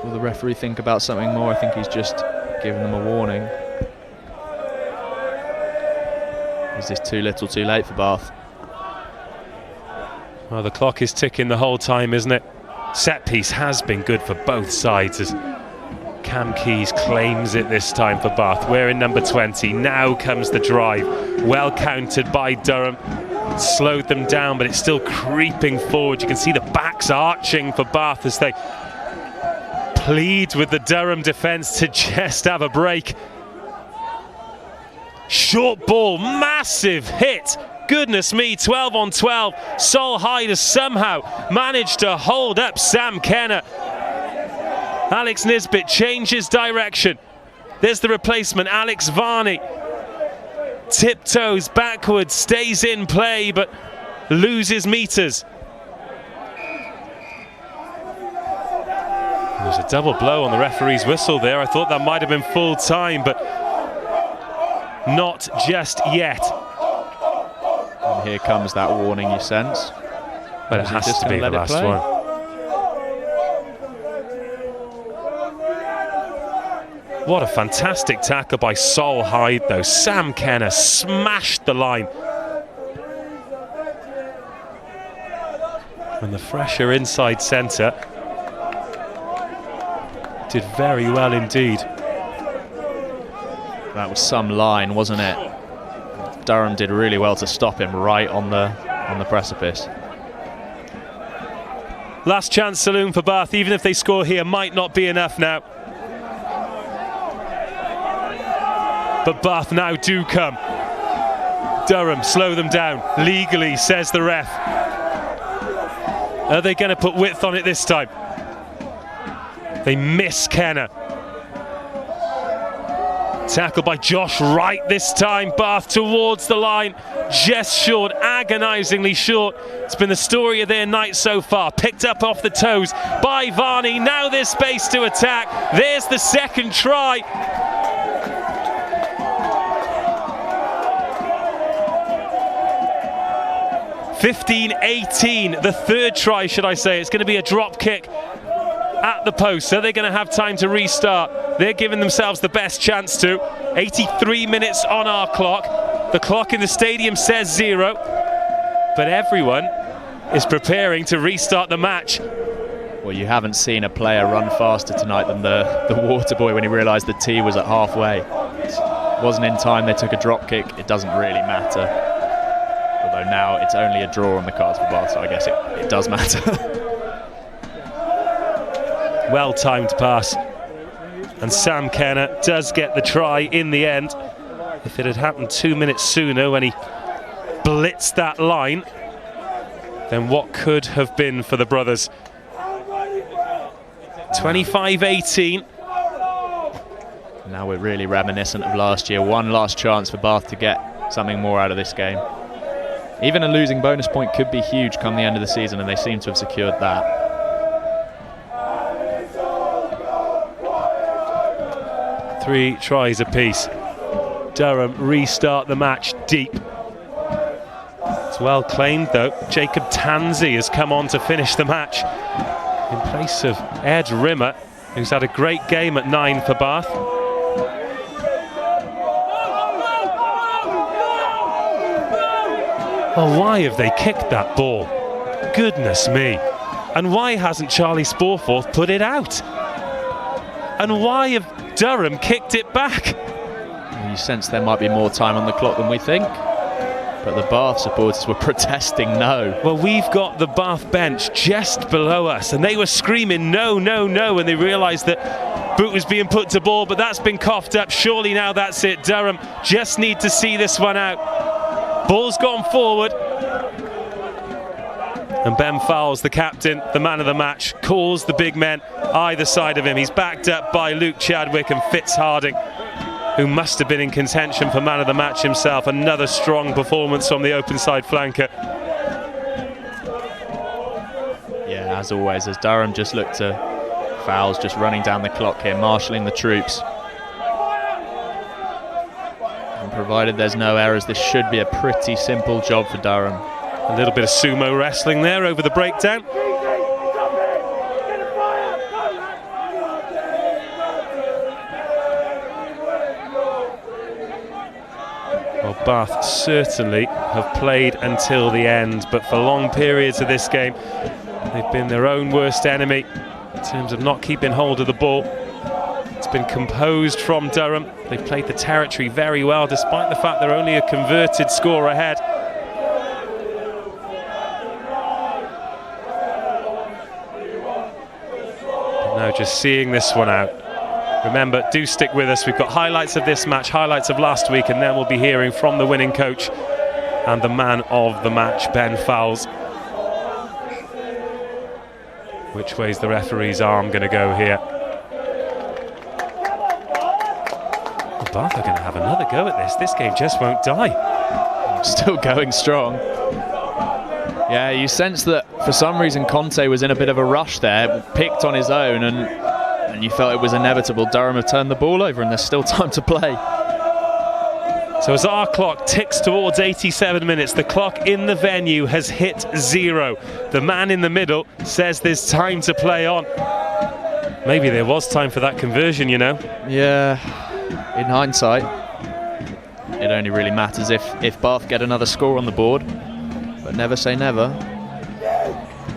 Will the referee think about something more? I think he's just giving them a warning. Is this too little too late for Bath? Well, the clock is ticking the whole time, isn't it? Set piece has been good for both sides as Cam Keys claims it this time for Bath. We're in number 20. Now comes the drive. Well countered by Durham. Slowed them down, but it's still creeping forward. You can see the backs arching for Bath as they plead with the Durham defence to just have a break. Short ball, massive hit. Goodness me, 12 on 12. Sol Hyde has somehow managed to hold up Sam Kenner. Alex Nisbet changes direction. There's the replacement, Alex Varney. Tiptoes backwards, stays in play, but loses meters. There's a double blow on the referee's whistle there. I thought that might have been full time, but not just yet. And here comes that warning you sense. But it has to be the last one. What a fantastic tackle by Sol Hyde though. Sam Kenner smashed the line. And the fresher inside centre did very well indeed. That was some line, wasn't it? Durham did really well to stop him right on the precipice. Last chance saloon for Bath. Even if they score here, might not be enough now. But Bath now do come. Durham slow them down legally, says the ref. Are they going to put width on it this time? They miss Kenner. Tackle by Josh Wright this time. Bath towards the line, just short, agonisingly short. It's been the story of their night so far. Picked up off the toes by Varney. Now there's space to attack. There's the second try. (15-18), the third try, should I say. It's going to be a drop kick at the post, so they're going to have time to restart. They're giving themselves the best chance to. 83 minutes on our clock. The clock in the stadium says 0, but everyone is preparing to restart the match. Well, you haven't seen a player run faster tonight than the water boy when he realised the tee was at halfway. It wasn't in time, they took a drop kick. It doesn't really matter. Although now it's only a draw on the cards for Bath, so I guess it does matter. Well-timed pass. And Sam Kenner does get the try in the end. If it had happened 2 minutes sooner when he blitzed that line, then what could have been for the brothers? 25-18. Now we're really reminiscent of last year. One last chance for Bath to get something more out of this game. Even a losing bonus point could be huge come the end of the season, and they seem to have secured that. 3 tries apiece. Durham restart the match deep. It's well claimed though. Jacob Tansey has come on to finish the match in place of Ed Rimmer, who's had a great game at 9 for Bath. Oh, why have they kicked that ball? Goodness me. And why hasn't Charlie Sporforth put it out? And why have Durham kicked it back? You sense there might be more time on the clock than we think, but the Bath supporters were protesting no. Well, we've got the Bath bench just below us, and they were screaming no, no, no, when they realised that boot was being put to ball, but that's been coughed up. Surely now that's it. Durham just need to see this one out. Ball's gone forward. And Ben Fowles, the captain, the man of the match, calls the big men either side of him. He's backed up by Luke Chadwick and Fitz Harding, who must have been in contention for man of the match himself. Another strong performance from the open side flanker. Yeah, as always, as Durham just look to Fowles just running down the clock here, marshalling the troops. And provided there's no errors, this should be a pretty simple job for Durham. A little bit of sumo wrestling there over the breakdown. Well, Bath certainly have played until the end, but for long periods of this game, they've been their own worst enemy in terms of not keeping hold of the ball. It's been composed from Durham. They've played the territory very well, despite the fact they're only a converted score ahead. Now just seeing this one out. Remember, do stick with us. We've got highlights of this match, highlights of last week, and then we'll be hearing from the winning coach and the man of the match, Ben Fowles. Which way's the referee's arm going to go here? Well, Bath are going to have another go at this. This game just won't die. Still going strong. Yeah, you sense that for some reason Conte was in a bit of a rush there, picked on his own, and you felt it was inevitable. Durham have turned the ball over and there's still time to play. So as our clock ticks towards 87 minutes, the clock in the venue has hit 0. The man in the middle says there's time to play on. Maybe there was time for that conversion, you know. Yeah, in hindsight, it only really matters if Bath get another score on the board. But never say never.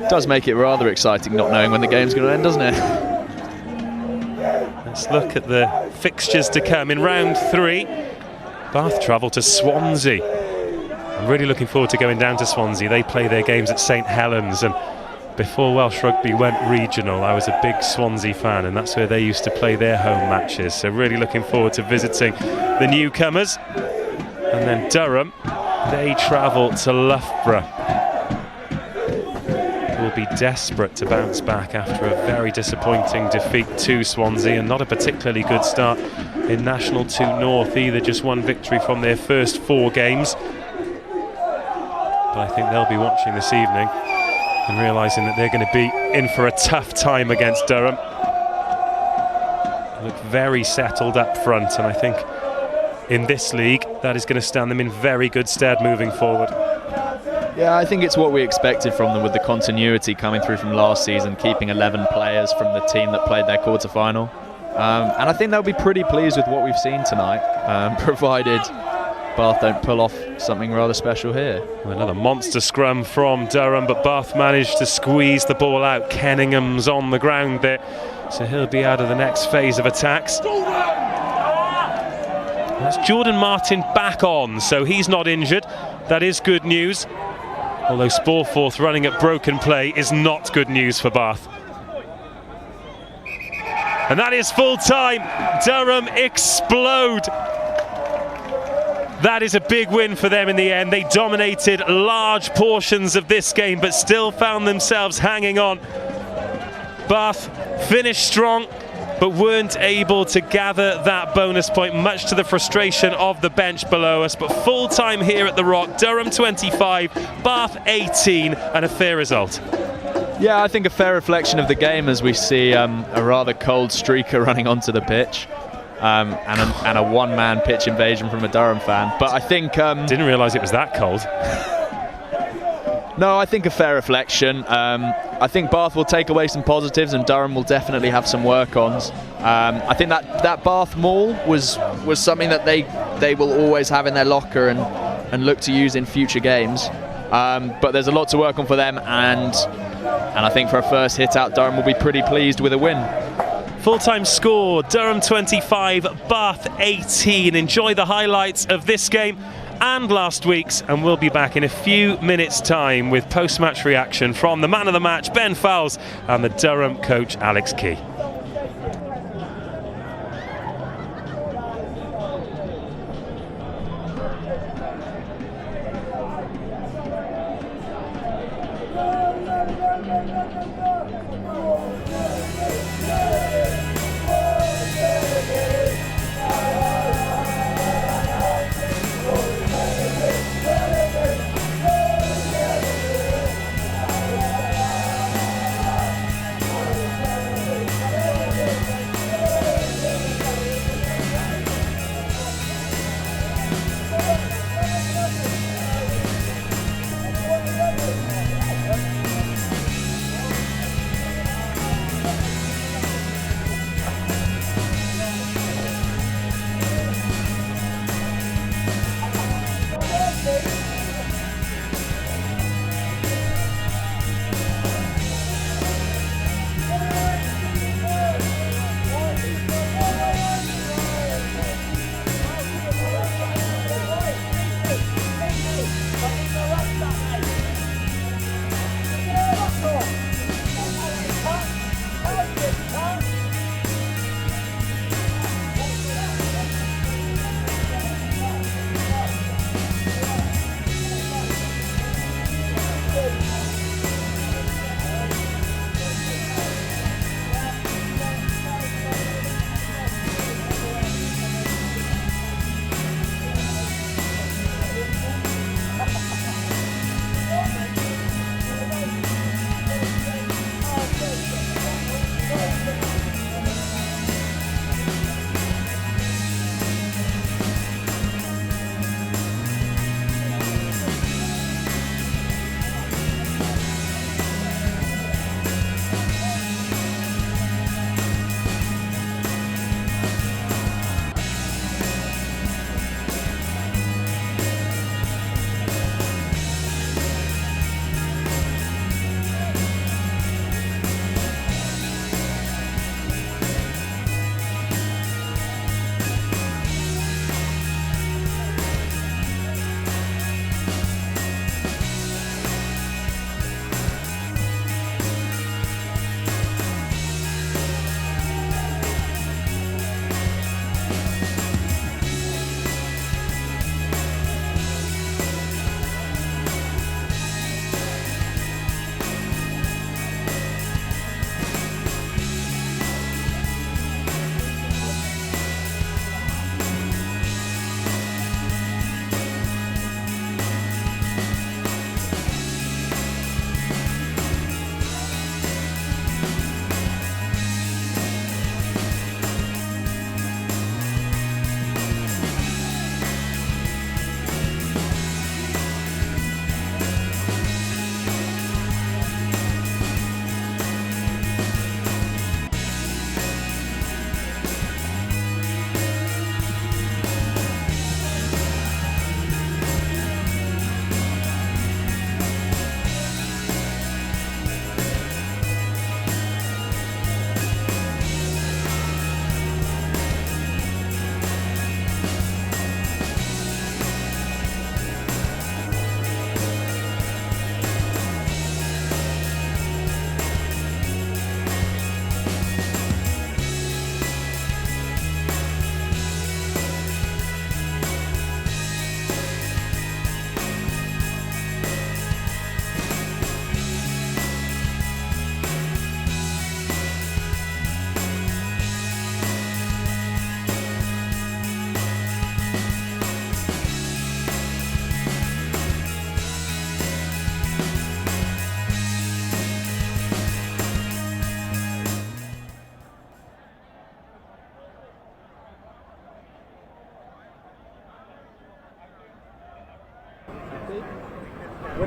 Does make it rather exciting not knowing when the game's going to end, doesn't it? Let's look at the fixtures to come. In round 3, Bath travel to Swansea. I'm really looking forward to going down to Swansea. They play their games at St Helens, and before Welsh Rugby went regional, I was a big Swansea fan, and that's where they used to play their home matches. So really looking forward to visiting the newcomers. And then Durham, they travel to Loughborough. Will be desperate to bounce back after a very disappointing defeat to Swansea, and not a particularly good start in National 2 North either. Just one victory from their first 4 games. But I think they'll be watching this evening and realising that they're going to be in for a tough time against Durham. They look very settled up front, and I think in this league that is going to stand them in very good stead moving forward. Yeah, I think it's what we expected from them, with the continuity coming through from last season, keeping 11 players from the team that played their quarter-final. And I think they'll be pretty pleased with what we've seen tonight, provided Bath don't pull off something rather special here. Another monster scrum from Durham, but Bath managed to squeeze the ball out. Kenningham's on the ground there, so he'll be out of the next phase of attacks. That's Jordan Martin back on, so he's not injured. That is good news. Although Sporforth running at broken play is not good news for Bath. And that is full time. Durham explode. That is a big win for them in the end. They dominated large portions of this game, but still found themselves hanging on. Bath finished strong, but weren't able to gather that bonus point, much to the frustration of the bench below us. But full time here at the Rock, Durham 25, Bath 18, and a fair result. Yeah, I think a fair reflection of the game as we see a rather cold streaker running onto the pitch. and a one-man pitch invasion from a Durham fan. But I think didn't realise it was that cold. No, I think a fair reflection. I think Bath will take away some positives, and Durham will definitely have some work-ons. I think that Bath maul was something that they will always have in their locker and look to use in future games. But there's a lot to work on for them, and I think for a first hit out, Durham will be pretty pleased with a win. Full-time score, Durham 25, Bath 18. Enjoy the highlights of this game and last week's, and we'll be back in a few minutes' time with post-match reaction from the man of the match, Ben Fowles, and the Durham coach, Alex Key.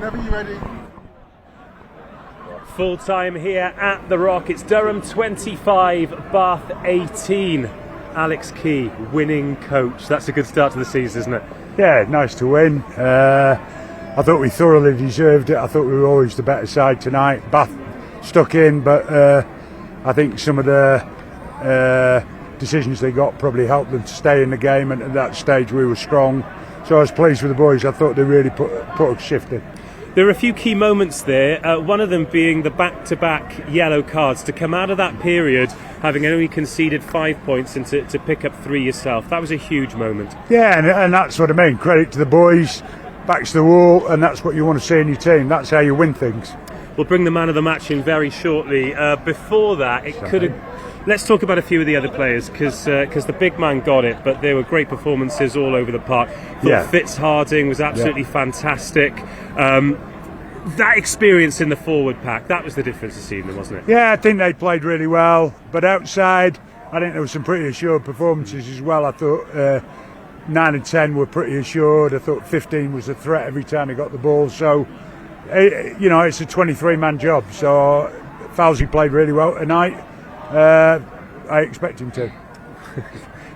Whenever you're ready. Full time here at the Rock. It's Durham 25, Bath 18. Alex Key, winning coach. That's a good start to the season, isn't it? Yeah, nice to win. I thought we thoroughly deserved it. I thought we were always the better side tonight. Bath stuck in, but I think some of the decisions they got probably helped them to stay in the game, and at that stage we were strong. So I was pleased with the boys. I thought they really put a shift in. There are a few key moments there, one of them being the back-to-back yellow cards. To come out of that period having only conceded 5 points and to pick up 3 yourself, that was a huge moment. Yeah, and that's what I mean. Credit to the boys, back to the wall, and that's what you want to see in your team. That's how you win things. We'll bring the man of the match in very shortly. Before that, it could have... Let's talk about a few of the other players, because the big man got it, but there were great performances all over the park. Fitz Harding was absolutely fantastic. That experience in the forward pack, that was the difference this evening, wasn't it? Yeah, I think they played really well, but outside, I think there were some pretty assured performances as well. I thought 9 and 10 were pretty assured. I thought 15 was a threat every time they got the ball. So, it's a 23-man job. So, Fowlsy played really well tonight. I expect him to.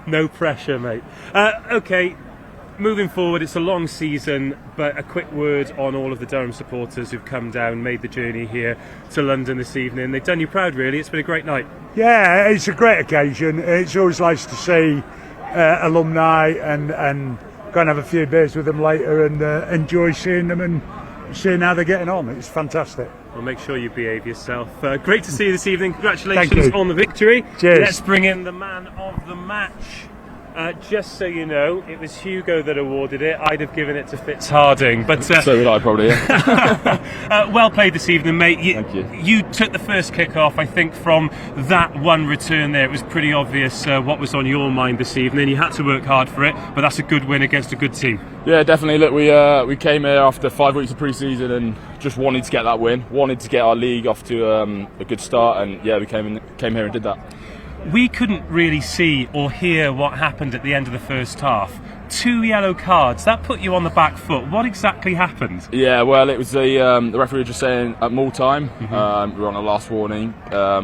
No pressure, mate. Okay, moving forward, it's a long season, but a quick word on all of the Durham supporters who've come down, made the journey here to London this evening. They've done you proud, really. It's been a great night. Yeah, it's a great occasion. It's always nice to see alumni and go and have a few beers with them later and enjoy seeing them and seeing how they're getting on. It's fantastic. Well, make sure you behave yourself. Great to see you this evening. Congratulations on the victory. Cheers. Let's bring in the man of the match. Just so you know, it was Hugo that awarded it. I'd have given it to Fitz Harding, but so would I probably. Yeah. Well played this evening, mate. Thank you. You took the first kick off. I think from that one return there, it was pretty obvious what was on your mind this evening. You had to work hard for it, but that's a good win against a good team. Yeah, definitely. Look, we came here after 5 weeks of pre-season and just wanted to get that win. Wanted to get our league off to a good start, and yeah, we came here and did that. We couldn't really see or hear what happened at the end of the first half. 2 yellow cards, that put you on the back foot. What exactly happened? Yeah, well, it was the referee was just saying at more time. We were on a last warning.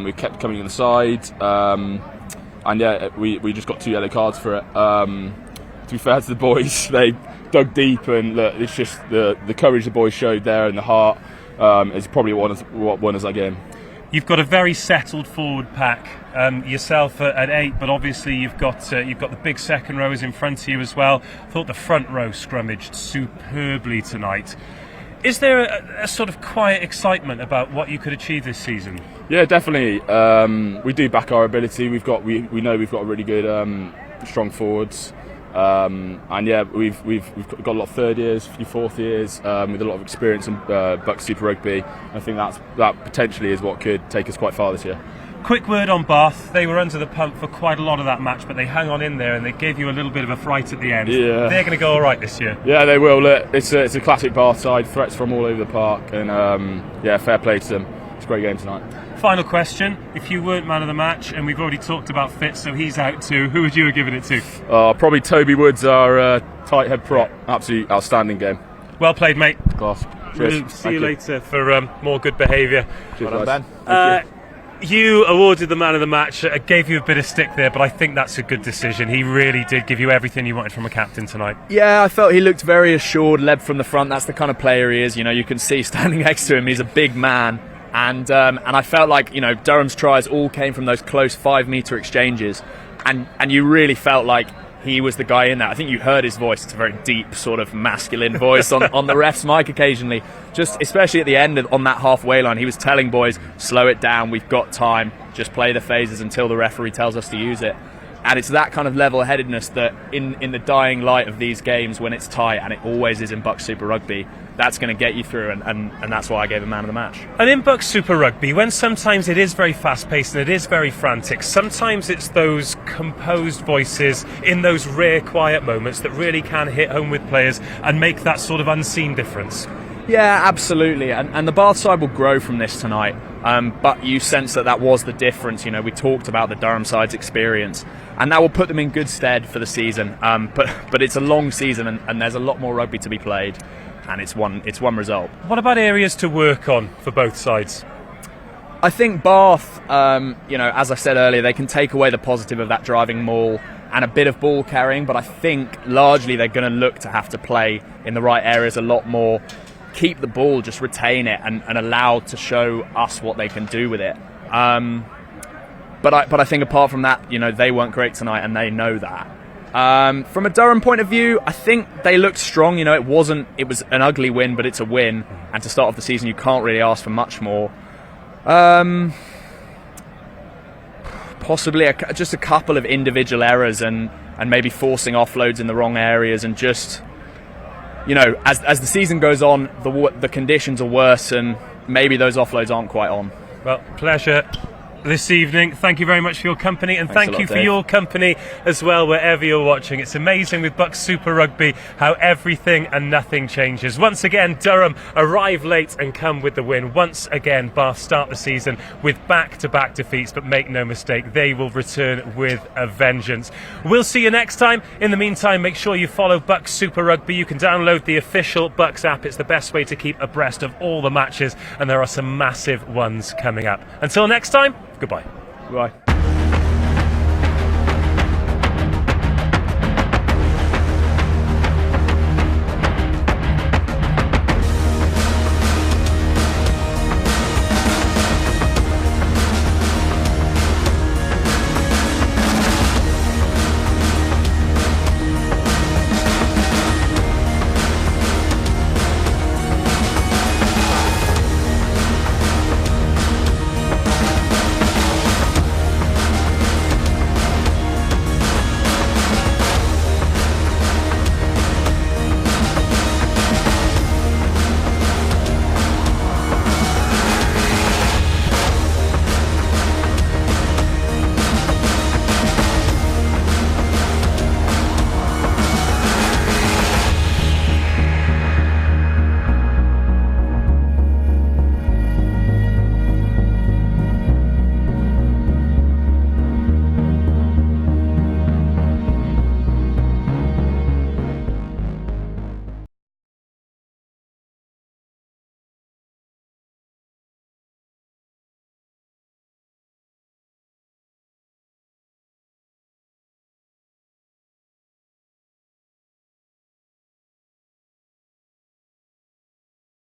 We kept coming inside, and yeah, we just got 2 yellow cards for it. To be fair to the boys, they dug deep, and look, it's just the courage the boys showed there and the heart is probably what won us that game. You've got a very settled forward pack, yourself at 8, but obviously you've got the big second rows in front of you as well. I thought the front row scrummaged superbly tonight. Is there a sort of quiet excitement about what you could achieve this season? Yeah, definitely. We do back our ability. We know we've got really good strong forwards. And yeah, we've got a lot of third years, a few fourth years with a lot of experience in BUCS Super Rugby. I think that potentially is what could take us quite far this year. Quick word on Bath. They were under the pump for quite a lot of that match, but they hung on in there and they gave you a little bit of a fright at the end. Yeah. They're going to go all right this year. Yeah, they will. Look, it's a classic Bath side, threats from all over the park, and yeah, fair play to them. It's a great game tonight. Final question, if you weren't man of the match, and we've already talked about Fitz, so he's out too, who would you have given it to? Probably Toby Woods, our tight head prop. Absolutely outstanding game. Well played, mate. Class. We'll see you later for more good behaviour. Cheers, well done, Ben. You awarded the man of the match. I gave you a bit of stick there, but I think that's a good decision. He really did give you everything you wanted from a captain tonight. Yeah, I felt he looked very assured, led from the front. That's the kind of player he is. You know, you can see standing next to him, he's a big man. And I felt like, Durham's tries all came from those close 5-metre exchanges, and you really felt like he was the guy in that. I think you heard his voice. It's a very deep, sort of masculine voice on the ref's mic occasionally. Just especially at the end on that halfway line, he was telling boys, slow it down, we've got time, just play the phases until the referee tells us to use it. And it's that kind of level-headedness that in the dying light of these games, when it's tight, and it always is in BUCS Super Rugby, that's going to get you through, and that's why I gave a man of the match. And in BUCS Super Rugby, when sometimes it is very fast-paced and it is very frantic, sometimes it's those composed voices in those rare quiet moments that really can hit home with players and make that sort of unseen difference. Yeah, absolutely, and the Bath side will grow from this tonight, but you sense that was the difference. We talked about the Durham side's experience, and that will put them in good stead for the season, but it's a long season, and there's a lot more rugby to be played. and it's one result. What about areas to work on for both sides? I think Bath, as I said earlier, they can take away the positive of that driving maul and a bit of ball carrying, but I think largely they're going to look to have to play in the right areas a lot more, keep the ball, just retain it, and allow to show us what they can do with it. But I think apart from that, they weren't great tonight, and they know that. From a Durham point of view, I think they looked strong. It was an ugly win, but it's a win, and to start off the season, you can't really ask for much more. Possibly just a couple of individual errors and maybe forcing offloads in the wrong areas, and just as the season goes on, the conditions are worse, and maybe those offloads aren't quite on. Well, pleasure this evening. Thank you very much for your company, and thank you for your company as well wherever you're watching. It's amazing with BUCS Super Rugby how everything and nothing changes. Once again, Durham arrive late and come with the win. Once again, Bath start the season with back-to-back defeats, but make no mistake, they will return with a vengeance. We'll see you next time. In the meantime, make sure you follow BUCS Super Rugby. You can download the official BUCS app. It's the best way to keep abreast of all the matches, and there are some massive ones coming up. Until next time, goodbye. Goodbye.